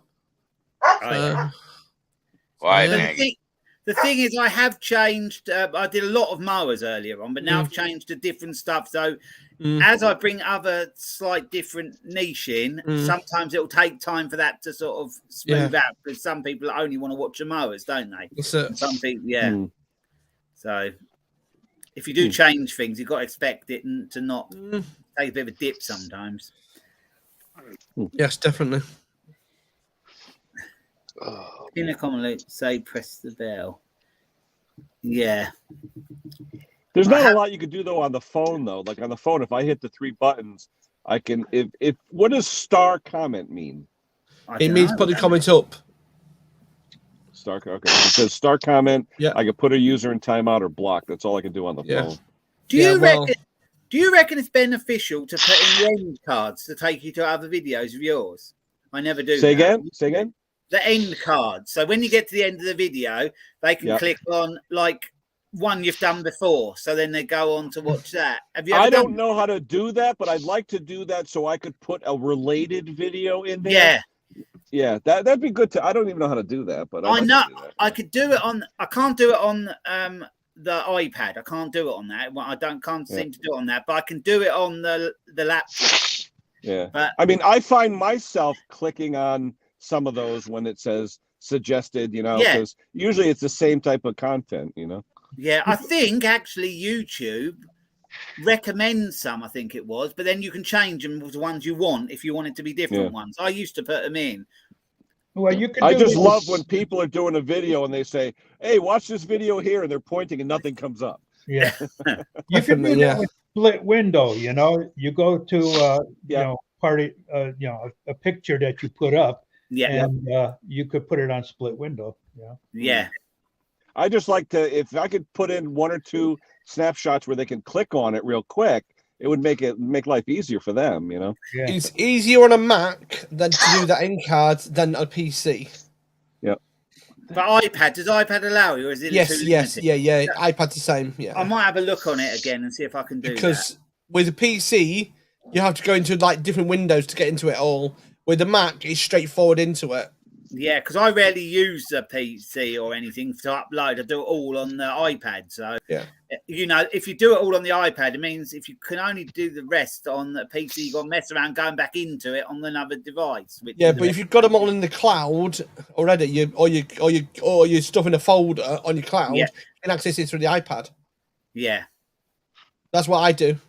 The thing is, I have changed. I did a lot of mowers earlier on, but now I've changed to different stuff. So as I bring other slight different niche in, sometimes it'll take time for that to sort of smooth out, because some people only want to watch the mowers, don't they? Some people, So if you do change things, you've got to expect it to not take a bit of a dip sometimes.
Yes, definitely.
In a comment, say press the bell. Yeah.
There's not a lot you could do though on the phone though. Like on the phone, if I hit the 3 buttons, I can. If what does star comment mean?
It means put the comment up.
Star. Okay. It says star comment.
Yeah.
I can put a user in timeout or block. That's all I can do on the phone.
Do you reckon it's beneficial to put in the end cards to take you to other videos of yours? I never do.
Say again.
The end cards. So when you get to the end of the video, they can click on like one you've done before, so then they go on to watch that. Have you? I
don't know how to do that, but I'd like to do that so I could put a related video in there. Yeah, that'd be good. I don't even know how to do that, but
I know I could do it on. I can't do it on the iPad. I can't do it on that. I can't seem to do it on that, but I can do it on the laptop.
Yeah,
but
I mean, I find myself clicking on some of those when it says suggested, you know, because usually it's the same type of content, you know.
Yeah, I think actually YouTube recommends some, I think it was, but then you can change them to the ones you want if you want it to be different ones. I used to put them in.
Well, you can.
I just love when people are doing a video and they say, "Hey, watch this video here," and they're pointing and nothing comes up.
Yeah, you can do that with split window. You know, you go to you know, you know, a picture that you put up.
Yeah,
and you could put it on split window.
Yeah.
I just like to, if I could put in 1 or 2 snapshots where they can click on it real quick, it would make life easier for them, you know.
Yeah.
It's easier on a Mac than to do that in cards than a PC.
Yep.
But does iPad allow you, or is it?
Yes. iPad's the same. Yeah.
I might have a look on it again and see if I can do that.
Because with a PC, you have to go into like different windows to get into it all. With the Mac, it's straightforward into it.
Yeah, because I rarely use the PC or anything to upload. I do it all on the iPad. So, you know, if you do it all on the iPad, it means if you can only do the rest on the PC, you've got to mess around going back into it on another device.
But if you've got them all in the cloud already, or your stuff in a folder on your cloud, you can access it through the iPad.
Yeah.
That's what I do.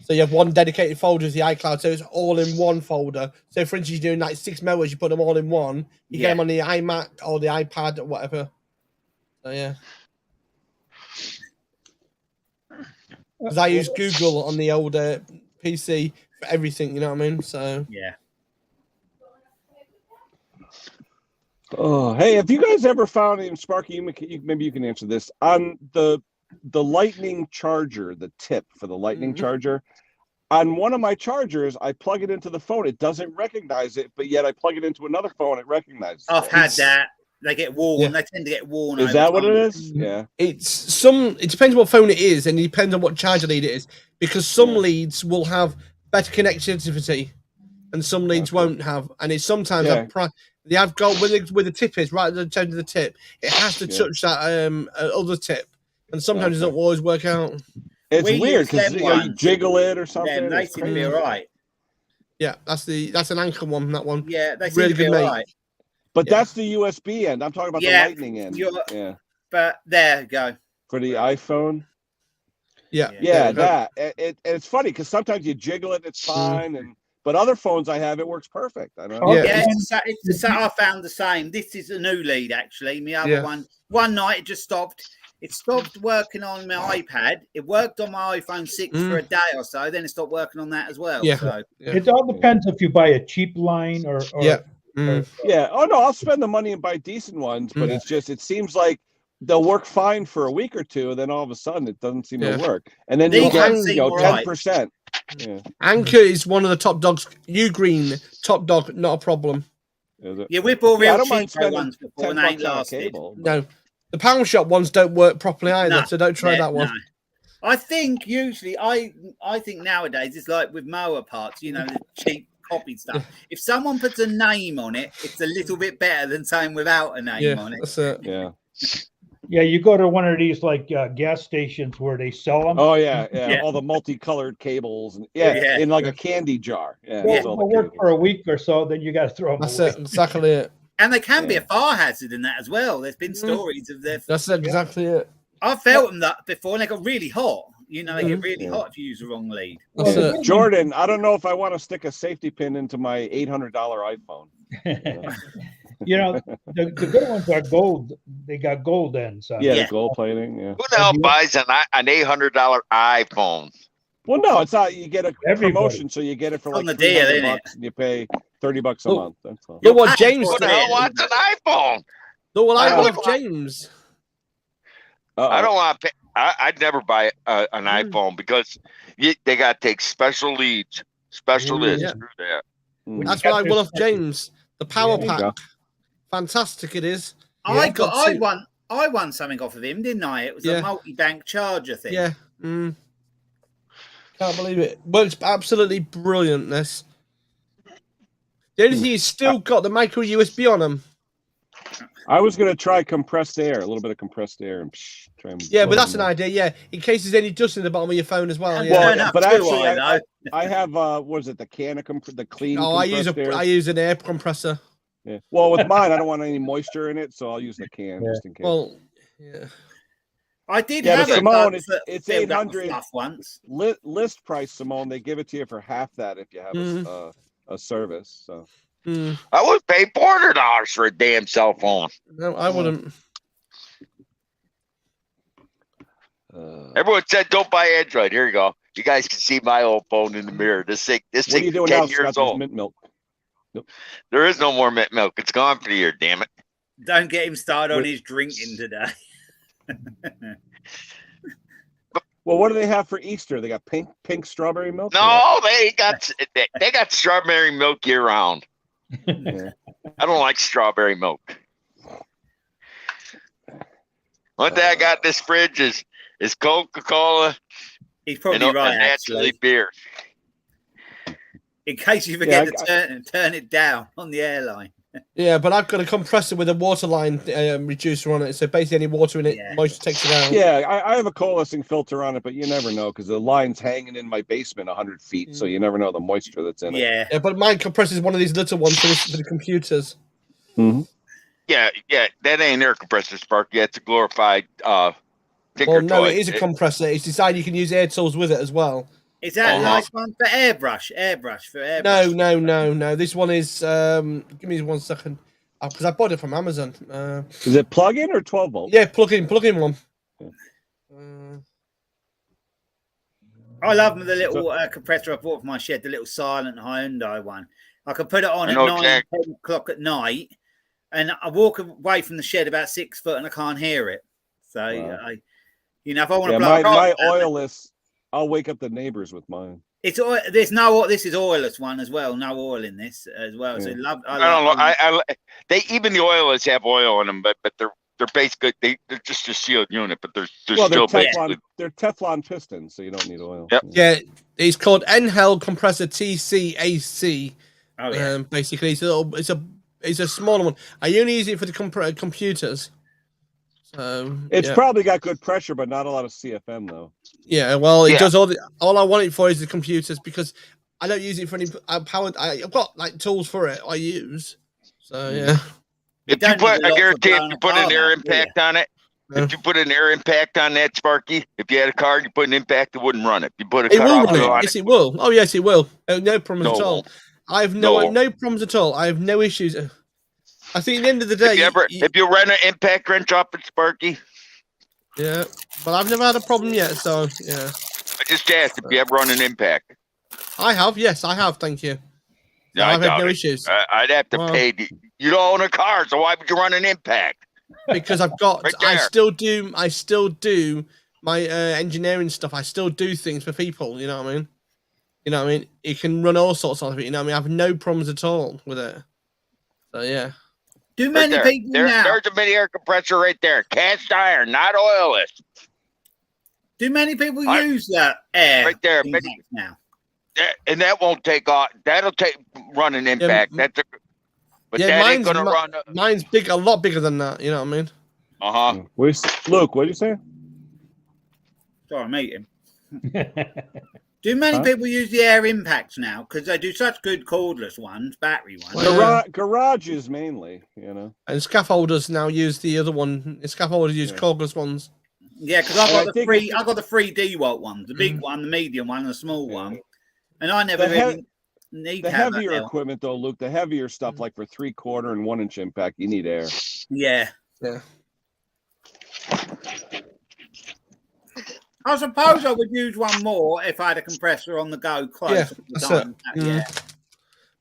So you have one dedicated folder as the iCloud, so it's all in one folder. So for instance, you're doing like 6 mowers, you put them all in one. You get them on the iMac or the iPad or whatever. So yeah. Because I use Google on the older PC for everything, you know what I mean? So
yeah.
Oh, hey, have you guys ever found, and Sparky, maybe you can answer this, on the the lightning charger, the tip for the lightning
Mhm.
charger. On one of my chargers, I plug it into the phone. It doesn't recognize it, but yet I plug it into another phone. It recognizes
I've
it.
had
It's-
that. They get worn.
Yeah.
They tend to get worn.
Is
over
that what it
time.
is? Yeah.
It depends what phone it is, and it depends on what charger lead it is, because some
Yeah.
leads will have better connectivity and some leads
Okay.
won't have, and it's sometimes
Yeah.
they have got where the tip is right at the end of the tip, it has to
Yeah.
touch that other tip, and sometimes it
Okay.
doesn't always work out.
It's
We
weird
use
because
them
you
ones.
jiggle it or something.
Them, they
It's
seem to be
crazy.
all right.
Yeah, that's an anchor one. That one,
Yeah, they seem
really
to be
good,
all
mate.
right.
But
Yeah.
that's the USB end. I'm talking about
Yeah,
the lightning end. Yeah.
But there you go.
For the iPhone.
Yeah,
Yeah,
there we go.
that. It's funny because sometimes you jiggle it, it's fine, but other phones I have, it works perfect. I don't know.
Yeah.
Yeah, I found the same. This is a new lead actually. My other
Yeah.
one night it just stopped. It stopped working on my iPad. It worked on my iPhone 6 for a day or so. Then it stopped working on that as well.
Yeah.
So
Yeah.
It all depends if you buy a cheap line or
Yeah. Mm.
Yeah. Oh no, I'll spend the money and buy decent ones, but it's just it seems like they'll work fine for a week or two, and then all of a sudden it doesn't seem
Yeah.
to work. And then
These
you get
ones seem all
10%. Yeah.
Anchor is one of the top dogs. Green top dog, not a problem.
Is it?
yeah, we bought
Yeah, I
real
don't mind
cheap
spending
ones before and
$10
they ain't
on a
lasted.
cable.
No, the pound shop ones don't work properly either,
No,
so don't try that one.
No. I think usually I think nowadays it's like with mower parts, the cheap copied stuff. If someone puts a name on it, it's a little bit better than saying without a name on it.
That's it.
Yeah.
Yeah, you go to one of these like gas stations where they sell them.
Oh yeah.
Yeah.
All the multicolored cables and
Yeah.
in like a candy jar. Yeah.
Well,
that's all the
they'll work
cables.
for a week or so, then you got to throw them
That's
away.
it. Exactly it.
And they can be
Yeah.
a fire hazard in that as well. There's been stories of their.
That's exactly it.
I felt them that before, and they got really hot. They get really
Yeah.
hot if you use the wrong lead.
That's
Well,
it.
Jordan, I don't know if I want to stick a safety pin into my $800 iPhone.
The good ones are gold. They got gold ends.
Yeah,
Yeah.
the gold plating. Yeah.
Who the hell buys an $800 iPhone?
Well, no, it's not. You get a
Everybody.
promotion, so you get it for
It's on
like
the deal, isn't
$300,
it?
and you pay $30 a
Oh.
month. That's all.
Look what
paying
James
for
Who the
did.
hell wants an iPhone?
Look what I
Oh.
love James.
I don't want to pay. I'd never buy an iPhone because they got to take special leads, special this,
Yeah.
screw that.
Mm.
That's
got
what I
this
will love
fucking-
James. The power
There you go.
pack. Fantastic it is.
I
got two.
won something off of him, didn't I? It was
Yeah.
a multi-bank charger thing.
Yeah. Can't believe it. Works absolutely brilliant, this. The only thing he's still got the micro USB on them.
I was going to try compressed air, a little bit of compressed air, and try and
Yeah, but
blow
that's
them
an
up.
idea, yeah. In case there's any dust in the bottom of your phone as well.
And
Yeah.
turn up
but
too
actually,
high, though.
I have what is it, the can of the clean
Oh, I use
compressed air?
I use an air compressor.
Yeah. Well, with mine, I don't want any moisture in it, so I'll use the can just in case.
Well, yeah.
I did
Yeah,
have
but
a
Simone,
gun
it's
that filled up with
800
fluff once.
List price, Simone. They give it to you for half that if you have a service. So
I would pay $400 for a damn cell phone.
No, I wouldn't.
Everyone said don't buy Android. Here you go. You guys can see my old phone in the mirror. This
what are you
thing's
doing
10
now,
years
Scott? There's
old.
mint milk.
There is no more mint milk. It's gone for the year. Damn it.
Don't get him started on his drinking today.
Well, what do they have for Easter? They got pink strawberry milk.
No, they got strawberry milk year round.
Yeah.
I don't like strawberry milk. One thing I got in this fridge is Coca-Cola
He's probably
and
right,
naturally
actually.
beer.
In case you forget
Yeah,
to turn it down on the airline.
Yeah, but I've got a compressor with a water line reducer on it, so basically any water in it,
Yeah.
moisture takes it out.
Yeah, I have a coalescing filter on it, but you never know because the line's hanging in my basement 100 feet, so you never know the moisture that's in it.
Yeah.
Yeah, but my compressor is one of these little ones for the computers.
Mm-hmm.
Yeah, that ain't air compressor, Sparky. That's a glorified tinker
Well, no,
toy.
it is a compressor. It's designed you can use air tools with it as well.
Is that a
Uh-huh.
nice one for airbrush? Airbrush for airbrush.
No. This one is. Give me 1 second, because I bought it from Amazon.
Is it plug-in or 12 volt?
Yeah, plug-in one.
I love the little compressor I bought for my shed, the little silent Hyundai one. I can put it on
I
at
know
9, 10 o'clock at night, and I walk away from the shed about 6 foot and I can't hear it. So
Wow.
You know, if I want to
Yeah,
blow
my oilless, I'll wake up the neighbors with mine.
it's oil. There's no. This is oilless one as well. No oil in this as well. So
Yeah.
I don't know. They even the oilless have oil in them, but they're basically they're just a sealed unit, but they're still basically
they're Teflon pistons, so you don't need oil.
Yep.
Yeah, it's called Enhel compressor TCAC.
Oh yeah.
Basically, it's a smaller one. I only use it for the computers. So
It's probably got good pressure, but not a lot of CFM though.
Yeah, well, it does all I want it for is the computers, because I don't use it for any power. I've got like tools for it I use. So yeah.
If you put, I guarantee if you put an air impact on it, if you put an air impact on that Sparky, if you had a car, you put an impact, it wouldn't run it. You put a
it will
car
run it. Yes, it will. Oh yes, it will. No problems at all. I have no problems at all. I have no issues. I think at the end of the day,
if you run an impact wrench off it, Sparky.
Yeah, but I've never had a problem yet. So yeah.
I just asked if you ever run an impact.
I have. Yes, I have. Thank you.
No,
I've had no issues.
I'd have to pay. You don't own a car, so why would you run an impact?
Because I've got. I still do my engineering stuff. I still do things for people. You know what I mean? You know what I mean? You can run all sorts of it. You know what I mean? I have no problems at all with it. So yeah.
Do many people now?
There's a mini air compressor right there. Cast iron, not oilless.
Do many people use that air
right there
now?
And that won't take off. That'll run an impact. That ain't gonna run.
Mine's big, a lot bigger than that. You know what I mean?
Luke, what did you say?
Sorry, I'm eating. Do many people use the air impacts now? Because they do such good cordless ones, battery ones.
Garages mainly, you know.
And scaffolders now use the other one. The scaffolders use cordless ones.
Yeah, because I got the 3D DeWalt ones, the big one, the medium one, and the small one. And I never really need
the heavier equipment though, Luke. The heavier stuff, like for 3/4 and 1-inch impact, you need air.
Yeah.
Yeah.
I suppose I would use one more if I had a compressor on the go close.
Yeah.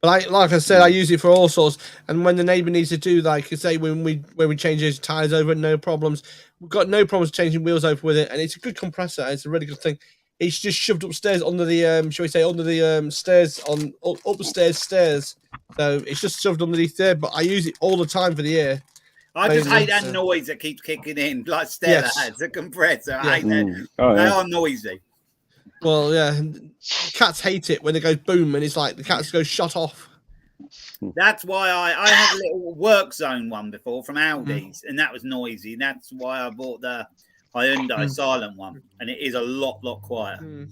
But like I said, I use it for all sorts. And when the neighbour needs to do, like, say, when we change his tyres over, no problems. We've got no problems changing wheels over with it, and it's a good compressor. It's a really good thing. It's just shoved upstairs under the shall we say under the stairs on upstairs stairs. So it's just shoved underneath there. But I use it all the time for the air.
I just hate that noise that keeps kicking in, like Stella has a compressor. I hate that. They are noisy.
Well, yeah, cats hate it when it goes boom, and it's like the cats go shut off.
That's why I had a little work zone one before from Aldi's, and that was noisy. And that's why I bought the Hyundai silent one, and it is a lot quieter.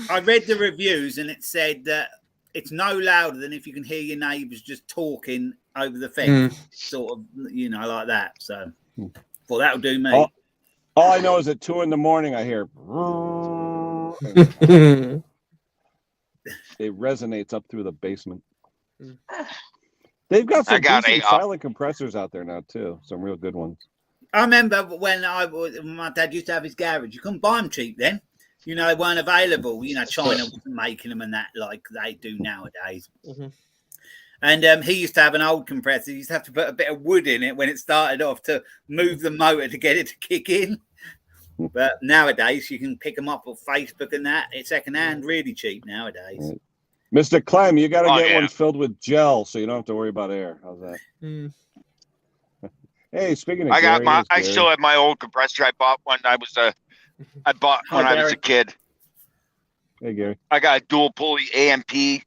I read the reviews, and it said that it's no louder than if you can hear your neighbours just talking over the fence, sort of, you know, like that. So, well, that'll do me.
All I know is at 2 a.m. I hear it resonates up through the basement. They've got some decent silent compressors out there now too. Some real good ones.
I remember when my dad used to have his garage. You couldn't buy them cheap then. You know, they weren't available. You know, China wasn't making them and that like they do nowadays. And he used to have an old compressor. He used to have to put a bit of wood in it when it started off to move the motor to get it to kick in. But nowadays, you can pick them up on Facebook and that. It's secondhand, really cheap nowadays.
Mr. Clem, you got to get one filled with gel so you don't have to worry about air. How's that? Hey, speaking of
I still have my old compressor. I bought one. I bought when I was a kid.
Hey, Gary.
I got a dual pulley AMP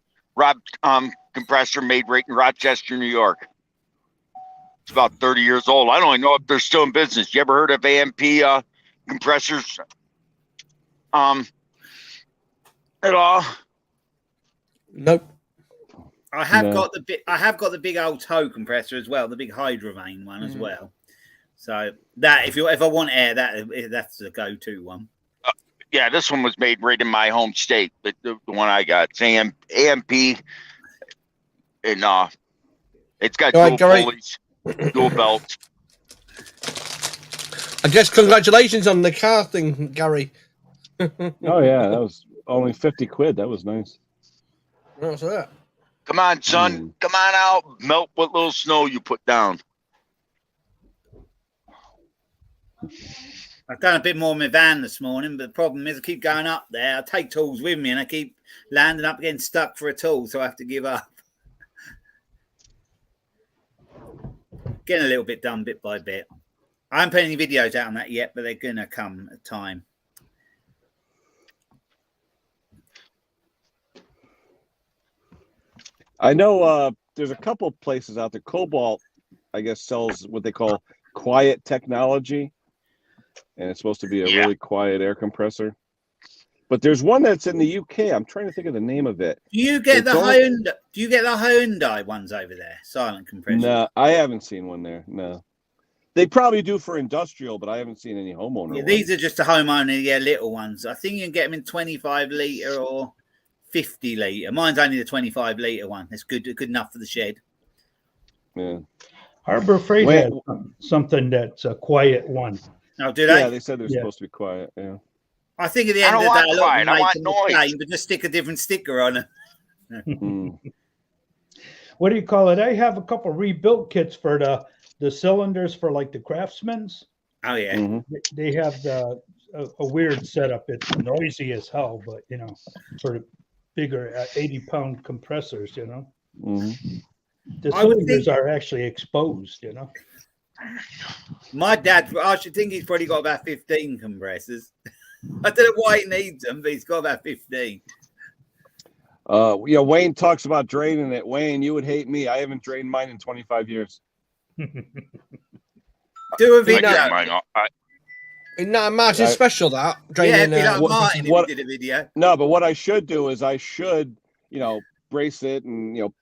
compressor made right in Rochester, New York. It's about 30 years old. I don't even know if they're still in business. You ever heard of AMP compressors? At all?
Nope.
I have got the big old tow compressor as well, the big Hydrovane one as well. So that if I want air, that's the go-to one.
Yeah, this one was made right in my home state. The one I got, it's AMP, and it's got dual pulleys, dual belts.
I guess congratulations on the car thing, Gary.
Oh yeah, that was only 50 quid. That was nice.
What's that?
Come on, son. Come on out. Melt what little snow you put down.
I've done a bit more in my van this morning, but the problem is I keep going up there. I take tools with me and I keep landing up getting stuck for a tool, so I have to give up. Getting a little bit done bit by bit. I haven't put any videos out on that yet, but they're going to come at time.
I know there's a couple places out there. Cobalt, I guess, sells what they call quiet technology, and it's supposed to be a really quiet air compressor. But there's one that's in the UK. I'm trying to think of the name of it.
Do you get the Hyundai? Do you get the Hyundai ones over there? Silent compressors.
No, I haven't seen one there. No, they probably do for industrial, but I haven't seen any homeowner.
Yeah, these are just the homeowner, little ones. I think you can get them in 25 litre or 50 litre. Mine's only the 25 litre one. It's good enough for the shed.
Yeah.
Harbor Freight has something that's a quiet one.
Oh, do they?
Yeah, they said they're supposed to be quiet. Yeah.
I think at the end of the day, a lot of them make them the same, but just stick a different sticker on it.
What do you call it? I have a couple rebuilt kits for the cylinders for like the Craftsman's.
Oh yeah.
Mm-hmm.
They have a weird setup. It's noisy as hell, but you know, for the bigger 80-pound compressors, you know.
Mm-hmm.
The cylinders are actually exposed, you know.
My dad, I should think he's probably got about 15 compressors. I don't know why he needs them, but he's got about 15.
Wayne talks about draining it. Wayne, you would hate me. I haven't drained mine in 25 years.
Do a video.
No, Martin special that draining.
Yeah, Martin, if he did a video.
No, but what I should do is I should, brace it and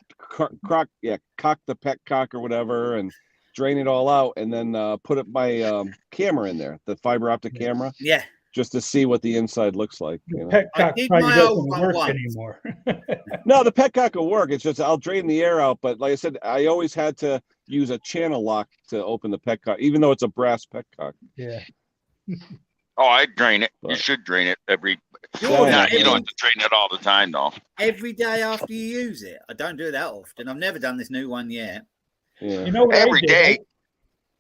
cock the petcock or whatever, and drain it all out, and then put my camera in there, the fiber optic camera.
Yeah.
Just to see what the inside looks like.
Petcock probably doesn't work anymore.
No, the petcock will work. It's just I'll drain the air out. But like I said, I always had to use a channel lock to open the petcock, even though it's a brass petcock.
Yeah.
Oh, I drain it. You should drain it every. You don't have to drain it all the time, though.
Every day after you use it. I don't do it that often. I've never done this new one yet.
Yeah.
You know what
every day.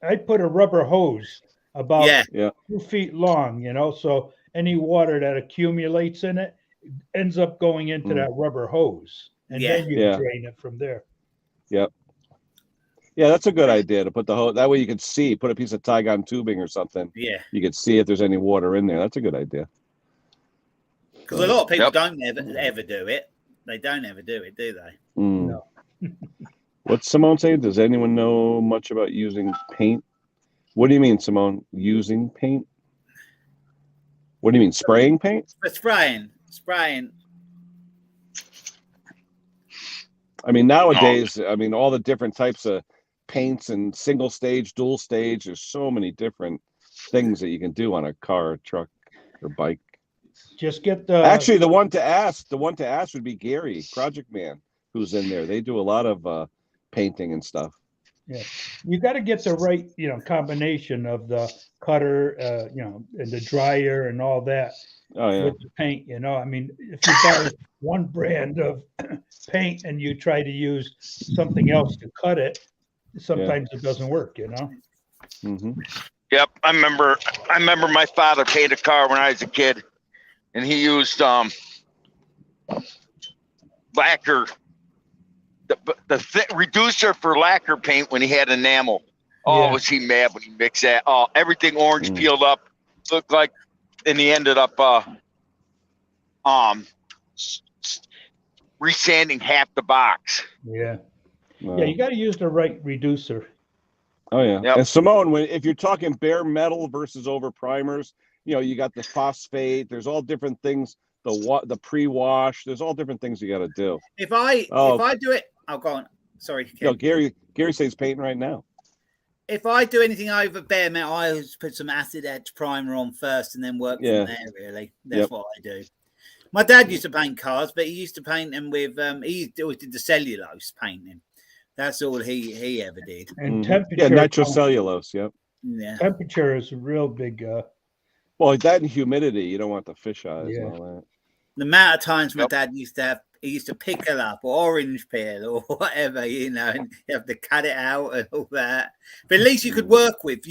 I put a rubber hose about
2
feet long, so any water that accumulates in it ends up going into that rubber hose, and then you drain it from there.
Yep. Yeah, that's a good idea to put the hose. That way you can see. Put a piece of Tygon tubing or something.
Yeah.
You can see if there's any water in there. That's a good idea.
Because a lot of people don't ever do it. They don't ever do it, do they?
No.
What's Simone saying? Does anyone know much about using paint? What do you mean, Simone? Using paint? What do you mean, spraying paint?
Spraying.
I mean, nowadays, all the different types of paints and single stage, dual stage. There's so many different things that you can do on a car, truck, or bike.
Just get the.
Actually, the one to ask would be Gary, Project Man, who's in there. They do a lot of painting and stuff.
Yeah, you got to get the right, combination of the cutter, and the dryer and all that with the paint. If you buy one brand of paint and you try to use something else to cut it, sometimes it doesn't work.
Mm-hmm.
Yep, I remember my father painted a car when I was a kid, and he used lacquer. The reducer for lacquer paint when he had enamel. Oh, was he mad when he mixed that? Oh, everything orange peeled up. Looked like, and he ended up resanding half the box.
Yeah. Yeah, you got to use the right reducer.
Oh yeah.
Yep.
And Simone, if you're talking bare metal versus over primers, you got the phosphate. There's all different things. The pre-wash. There's all different things you got to do.
If I do it. Oh, go on. Sorry. Ken.
No, Gary says painting right now.
If I do anything over bare metal, I always put some acid edge primer on first and then work from there, really. That's what I do. My dad used to paint cars, but he used to paint them with, he always did the cellulose painting. That's all he ever did.
And temperature.
Yeah, nitrocellulose,
Yeah.
Temperature is a real big...
well, that and humidity. You don't want the fish eyes and all that.
The amount of times my dad used to have it used to pickle up, or orange peel, or whatever, you know, and you have to cut it out and all that. But at least you could work with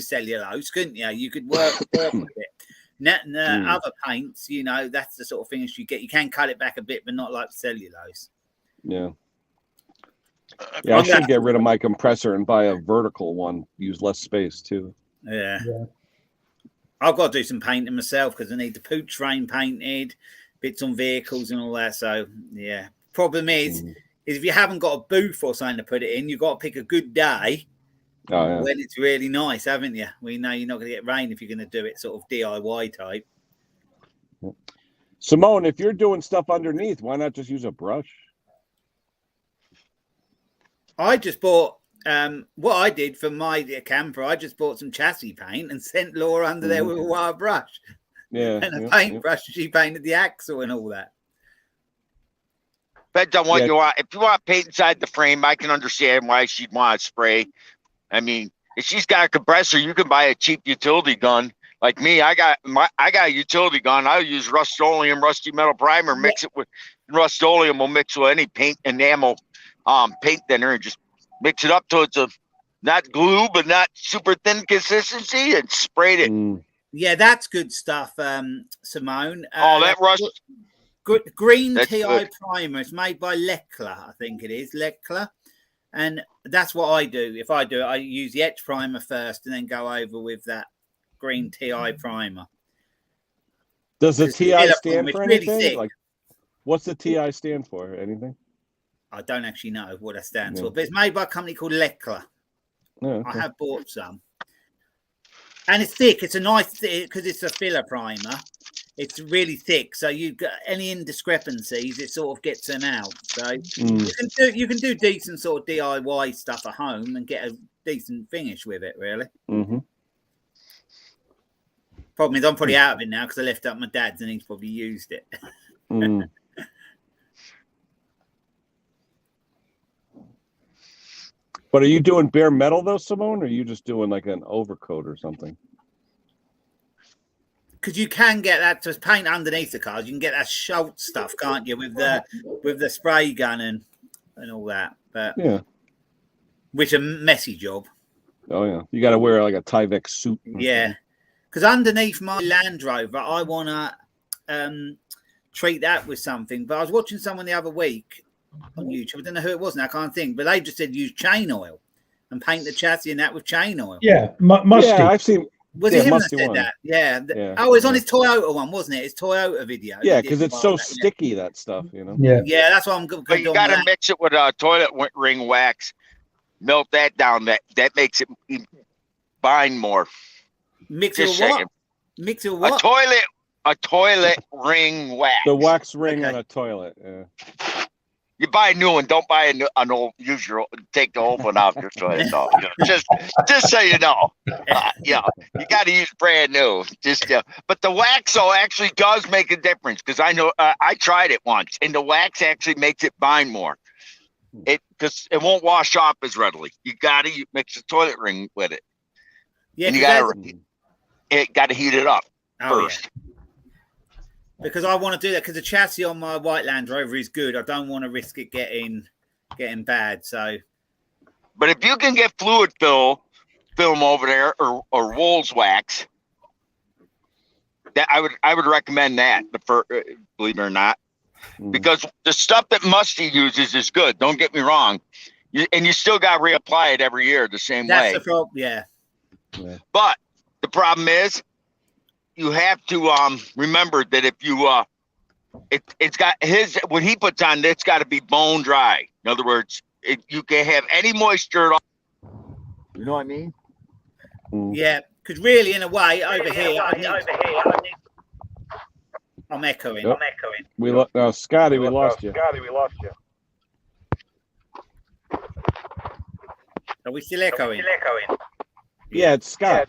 cellulose, couldn't you? You could work with it. Other paints, you know, that's the sort of things you get. You can cut it back a bit, but not like cellulose.
Yeah. Yeah, I should get rid of my compressor and buy a vertical one. Use less space too.
Yeah. I've got to do some painting myself because I need the pooch frame painted, bits on vehicles and all that. So yeah. Problem is if you haven't got a booth or something to put it in, you've got to pick a good day when it's really nice, haven't you? We know you're not going to get rain if you're going to do it sort of DIY type.
Simone, if you're doing stuff underneath, why not just use a brush?
I just bought what I did for my camper. I just bought some chassis paint and sent Laura under there with a wire brush.
Yeah,
and a paintbrush. She painted the axle and all that.
Depends on what you want. If you want paint inside the frame, I can understand why she'd want to spray. I mean, if she's got a compressor, you can buy a cheap utility gun. Like me, I got a utility gun. I use Rust-Oleum rusty metal primer, mix it with Rust-Oleum. Will mix with any paint enamel paint thinner and just mix it up till it's a not glue but not super thin consistency and sprayed it.
Yeah, that's good stuff, Simone.
That rust.
Green TI primer. It's made by Lekla, I think it is Lekla, and that's what I do. If I do it, I use the etch primer first and then go over with that green TI primer.
Does the TI stand for anything?
Really
like, what's the TI stand for? Anything?
I don't actually know what that stands for, but it's made by a company called Lekla. I have bought some, and it's thick. It's a nice because it's a filler primer. It's really thick, so you got any indiscrepancies, it sort of gets them out. So you can do decent sort of DIY stuff at home and get a decent finish with it. Really. Problem is, I'm probably out of it now because I left it at my dad's and he's probably used it.
But are you doing bare metal though, Simone, or are you just doing like an overcoat or something?
Because you can get that to paint underneath the cars. You can get that Schultz stuff, can't you, with the spray gun and all that. But which a messy job.
Oh yeah, you got to wear like a Tyvek suit.
Yeah, because underneath my Land Rover, I want to treat that with something. But I was watching someone the other week on YouTube. I don't know who it was now, I can't think, but they just said use chain oil and paint the chassis and that with chain oil.
Yeah, musty.
Yeah, I've seen.
Was it him that said that? Yeah. Oh, it's on his Toyota one, wasn't it? His Toyota video.
Yeah, because it's so sticky, that stuff, you know.
Yeah, that's what I'm going to do.
But you got to mix it with toilet ring wax. Melt that down. That makes it bind more.
Mix it with what? Mix it with what?
A toilet ring wax.
The wax ring on a toilet. Yeah.
You buy a new one. Don't buy an old. Take the old one off your toilet. No, just so you know. You got to use brand new. But the wax though actually does make a difference because I know I tried it once, and the wax actually makes it bind more. Because it won't wash off as readily. You got to mix the toilet ring with it. Yeah, and you got to heat it up first.
Yeah. Because I want to do that because the chassis on my white Land Rover is good. I don't want to risk it getting bad. So,
but if you can get fluid film over there or Wool's wax, that I would recommend that. Believe it or not, because the stuff that Musty uses is good. Don't get me wrong, and you still got to reapply it every year the same way.
That's the problem. Yeah.
But the problem is, you have to remember that if you it's got what he puts on, it's got to be bone dry. In other words, you can have any moisture at all. You know what I mean?
Yeah, because really, in a way, over here, I'm echoing.
Yep. Scotty, we lost you.
Are we still echoing?
Yeah, it's Scott.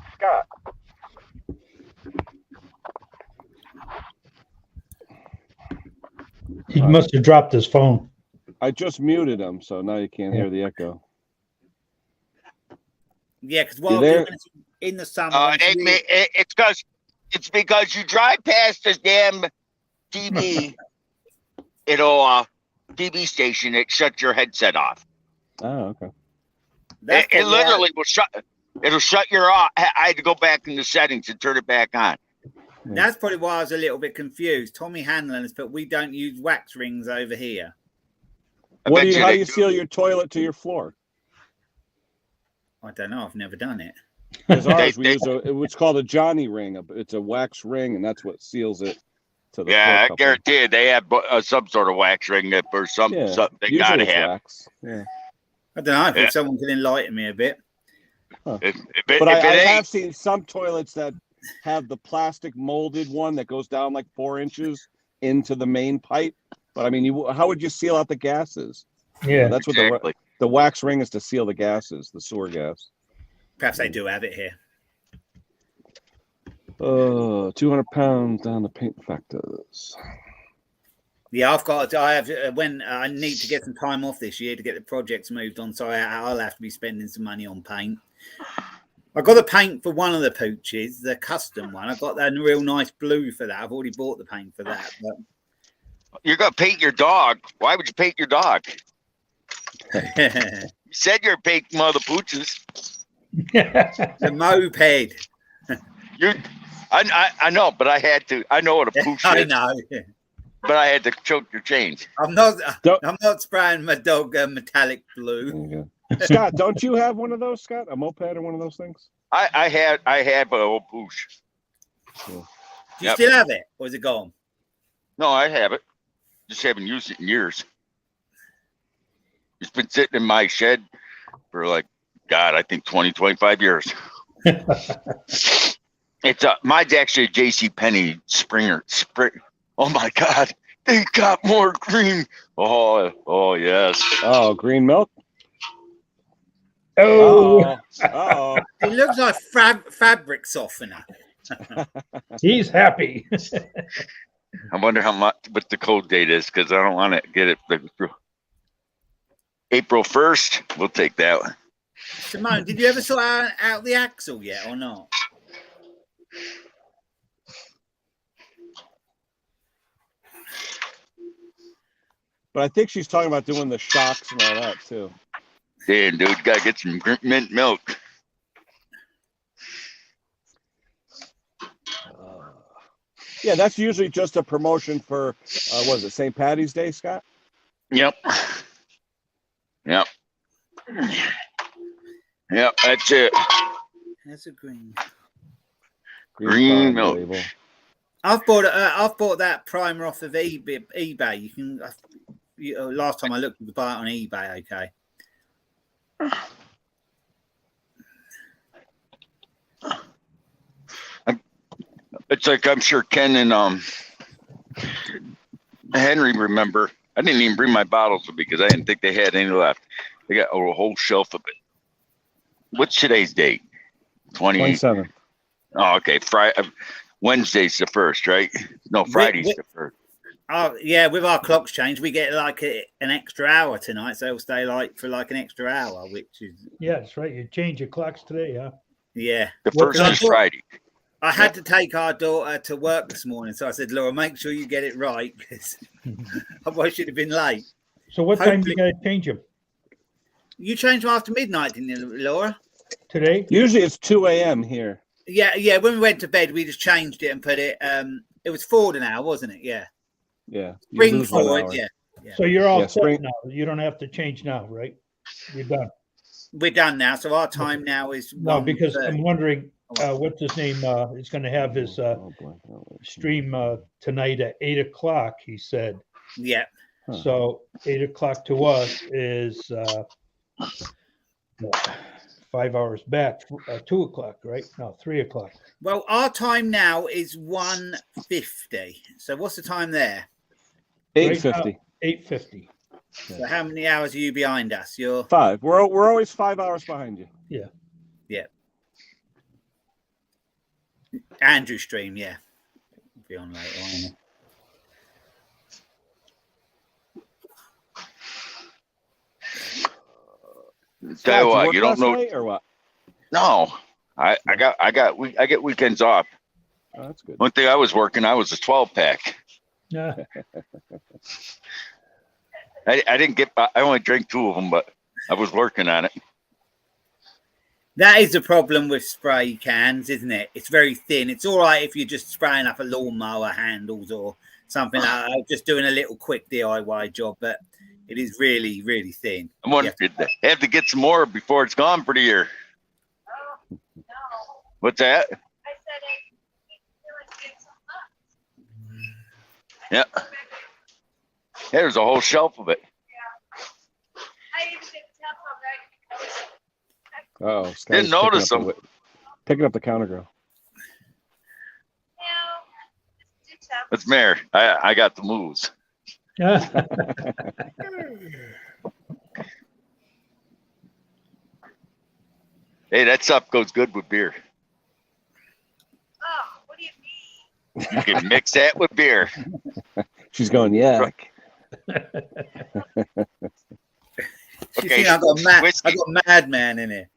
He must have dropped his phone.
I just muted him, so now you can't hear the echo.
Yeah, because while doing it in the summer,
it's because you drive past this damn TV it'll TV station, it shuts your headset off.
Oh, okay.
It literally will shut. It'll shut your off. I had to go back in the settings and turn it back on.
That's probably why I was a little bit confused. Tommy Hanlon has put, we don't use wax rings over here.
How do you seal your toilet to your floor?
I don't know. I've never done it.
Because ours, we use it's called a Johnny ring. It's a wax ring, and that's what seals it to the floor.
I guarantee it. They have some sort of wax ring or something they gotta have.
Wax. Yeah.
I don't know if someone can enlighten me a bit.
Huh. But I have seen some toilets that have the plastic molded one that goes down like 4 inches into the main pipe. But I mean, how would you seal out the gases?
Yeah,
that's what the wax ring is, to seal the gases, the sewer gas.
Perhaps they do have it here.
200 pounds down the paint factors.
Yeah, when I need to get some time off this year to get the projects moved on, so I'll have to be spending some money on paint. I got the paint for one of the pooches, the custom one. I got that real nice blue for that. I've already bought the paint for that. But
you're gonna paint your dog. Why would you paint your dog? You said you're painting one of the pooches.
The moped.
I know, but I had to. I know what a pooch is.
I know.
But I had to choke your chains.
I'm not spraying my dog metallic blue.
Scott, don't you have one of those, Scott? A moped or one of those things?
I had an old pooch.
Cool.
Do you still have it, or is it gone?
No, I have it. Just haven't used it in years. It's been sitting in my shed for I think 20, 25 years. Mine's actually a JCPenney Springer. Oh my God, they got more green. Oh yes.
Oh, green milk.
Oh.
It looks like fabric softener.
He's happy.
I wonder what the code date is, because I don't want to get it. April 1st, we'll take that one.
Simone, did you ever sort out the axle yet or not?
But I think she's talking about doing the shocks and all that too.
Damn, dude, gotta get some mint milk.
Yeah, that's usually just a promotion for what is it, St. Patty's Day, Scott?
Yep, that's it.
That's a green
milk.
Label. I've bought that primer off of eBay. You can. Last time I looked, you could buy it on eBay. Okay.
It's like, I'm sure Ken and Henry remember. I didn't even bring my bottles because I didn't think they had any left. They got a whole shelf of it. What's today's date?
27th.
Oh, okay. Wednesday's the 1st, right? No, Friday's the 1st.
Oh yeah, with our clocks change, we get an extra hour tonight, so it'll stay for an extra hour, which is
that's right. You change your clocks today, huh?
Yeah.
The 1st is Friday.
I had to take our daughter to work this morning, so I said, Laura, make sure you get it right, because otherwise she'd have been late.
So what time do you gotta change them?
You changed them after midnight, didn't you, Laura?
Today?
Usually it's 2 a.m. here.
Yeah. When we went to bed, we just changed it and put it. It was forward an hour, wasn't it? Yeah.
Yeah.
Spring forward. Yeah.
So you're all set now. You don't have to change now, right? You're done.
We're done now. So our time now is
no, because I'm wondering what's his name is going to have his stream tonight at 8:00. He said.
Yeah.
So 8:00 to us is 5 hours back. 2:00, right? No, 3:00.
Well, our time now is 1:50. So what's the time there?
8:50.
8:50.
So how many hours are you behind us? You're
5. We're always 5 hours behind you.
Yeah.
Andrew stream, yeah. Be on later on.
Tell you what, you don't know
or what?
No, I get weekends off.
Oh, that's good.
One thing I was working, I was a 12-pack.
Yeah.
I didn't get. I only drank 2 of them, but I was working on it.
That is the problem with spray cans, isn't it? It's very thin. It's all right if you're just spraying up a lawnmower handles or something like that, just doing a little quick DIY job, but it is really, really thin.
I wonder if they have to get some more before it's gone for the year. What's that? I said it. Yeah. There's a whole shelf of it.
Oh,
didn't notice them.
Picking up the counter, girl.
It's Mary. I got the moves. Hey, that stuff goes good with beer.
Oh, what do you mean?
You can mix that with beer.
She's going, yeah.
Okay, I got madman in it.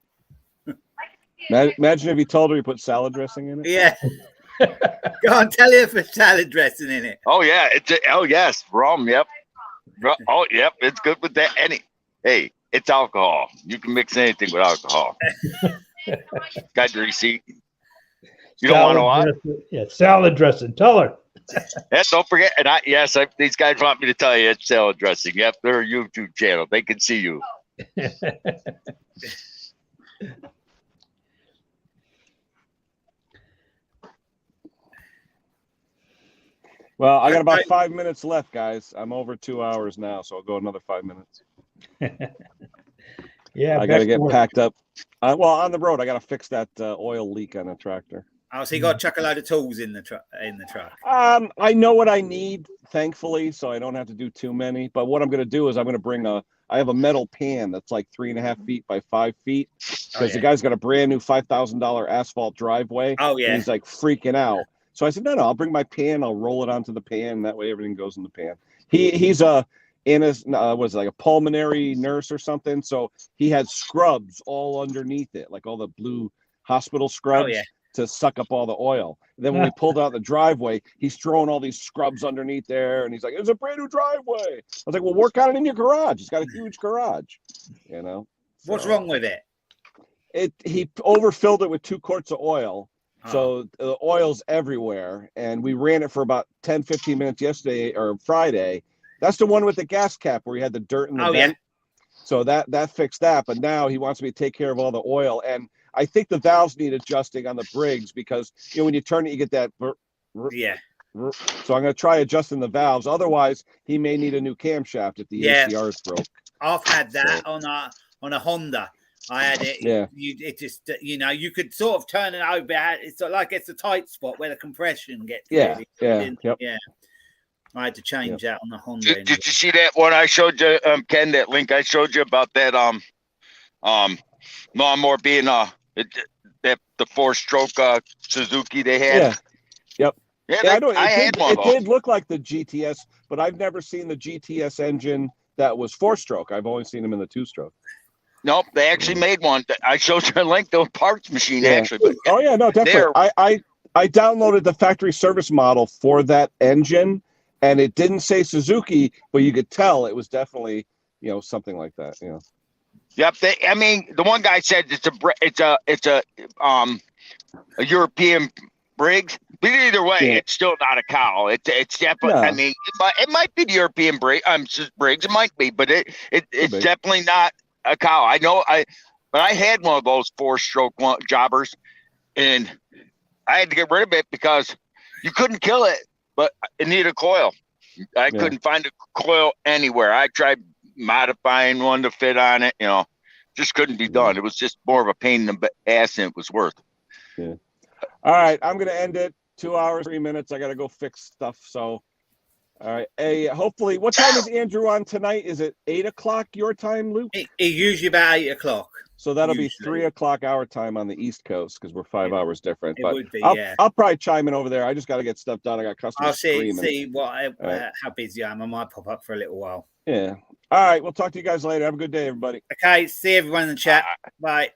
Imagine if you told her you put salad dressing in it.
Yeah. Go on, tell her for salad dressing in it.
Oh yeah, oh yes, rum. Yep. Oh yep, it's good with that. Hey, it's alcohol. You can mix anything with alcohol. Got the receipt. You don't want to what?
Yeah, salad dressing. Tell her.
Yeah, don't forget. And these guys want me to tell you it's salad dressing. Yep, they're a YouTube channel. They can see you.
Well, I got about 5 minutes left, guys. I'm over 2 hours now, so I'll go another 5 minutes.
Yeah,
I got to get packed up. Well, on the road, I got to fix that oil leak on the tractor.
Oh, so you got to chuck a load of tools in the truck.
I know what I need, thankfully, so I don't have to do too many. But what I'm going to do is I'm going to bring I have a metal pan that's like 3.5 feet by 5 feet because the guy's got a brand new $5,000 asphalt driveway.
Oh yeah,
and he's like freaking out. So I said, no, I'll bring my pan. I'll roll it onto the pan. And that way everything goes in the pan. He's was like a pulmonary nurse or something. So he had scrubs all underneath it, like all the blue hospital scrubs to suck up all the oil. And then when we pulled out the driveway, he's throwing all these scrubs underneath there. And he's like, it's a brand new driveway. I was like, well, work on it in your garage. He's got a huge garage, you know. So,
what's wrong with it?
He overfilled it with 2 quarts of oil. So the oil's everywhere, and we ran it for about 10-15 minutes yesterday or Friday. That's the one with the gas cap where he had the dirt in the vent. So that fixed that, but now he wants me to take care of all the oil, and I think the valves need adjusting on the Briggs because when you turn it, you get that. So I'm going to try adjusting the valves. Otherwise, he may need a new camshaft if the ACR is broke.
I've had that on a Honda. I had it.
Yeah.
It just you could sort of turn it over. It's like it's a tight spot where the compression gets.
Yeah.
Really, yeah. I had to change that on the Honda.
Did you see that one I showed you, Ken? That link I showed you about that lawnmower being the 4-stroke Suzuki they had.
Yeah. Yep.
Yeah, I had one.
It did look like the GTS, but I've never seen the GTS engine that was 4-stroke. I've only seen them in the 2-stroke.
Nope, they actually made one. I showed you a link to a parts machine actually. But
no, definitely. I downloaded the factory service model for that engine, and it didn't say Suzuki, but you could tell it was definitely something like that.
Yep. The one guy said it's a European Briggs, but either way, it's still not a cow. It's definitely.
No.
It might be the European Briggs. It might be, but it's definitely not a cow. I know. But I had one of those 4-stroke jobbers, and I had to get rid of it because you couldn't kill it, but it needed a coil. I couldn't find a coil anywhere. I tried modifying one to fit on it. Just couldn't be done. It was just more of a pain in the ass than it was worth.
Yeah. All right, I'm gonna end it. 2 hours, 3 minutes. I gotta go fix stuff. So. All right. Hey, hopefully, what time is Andrew on tonight? Is it 8 o'clock your time, Luke?
It usually about 8 o'clock.
So that'll be 3 o'clock our time on the East Coast because we're 5 hours different.
It
but
would be,
I'll probably chime in over there. I just got to get stuff done. I got customers.
I'll see
screaming.
how busy I am. I might pop up for a little while.
Yeah. All right. We'll talk to you guys later. Have a good day, everybody.
Okay. See everyone in the chat. Bye.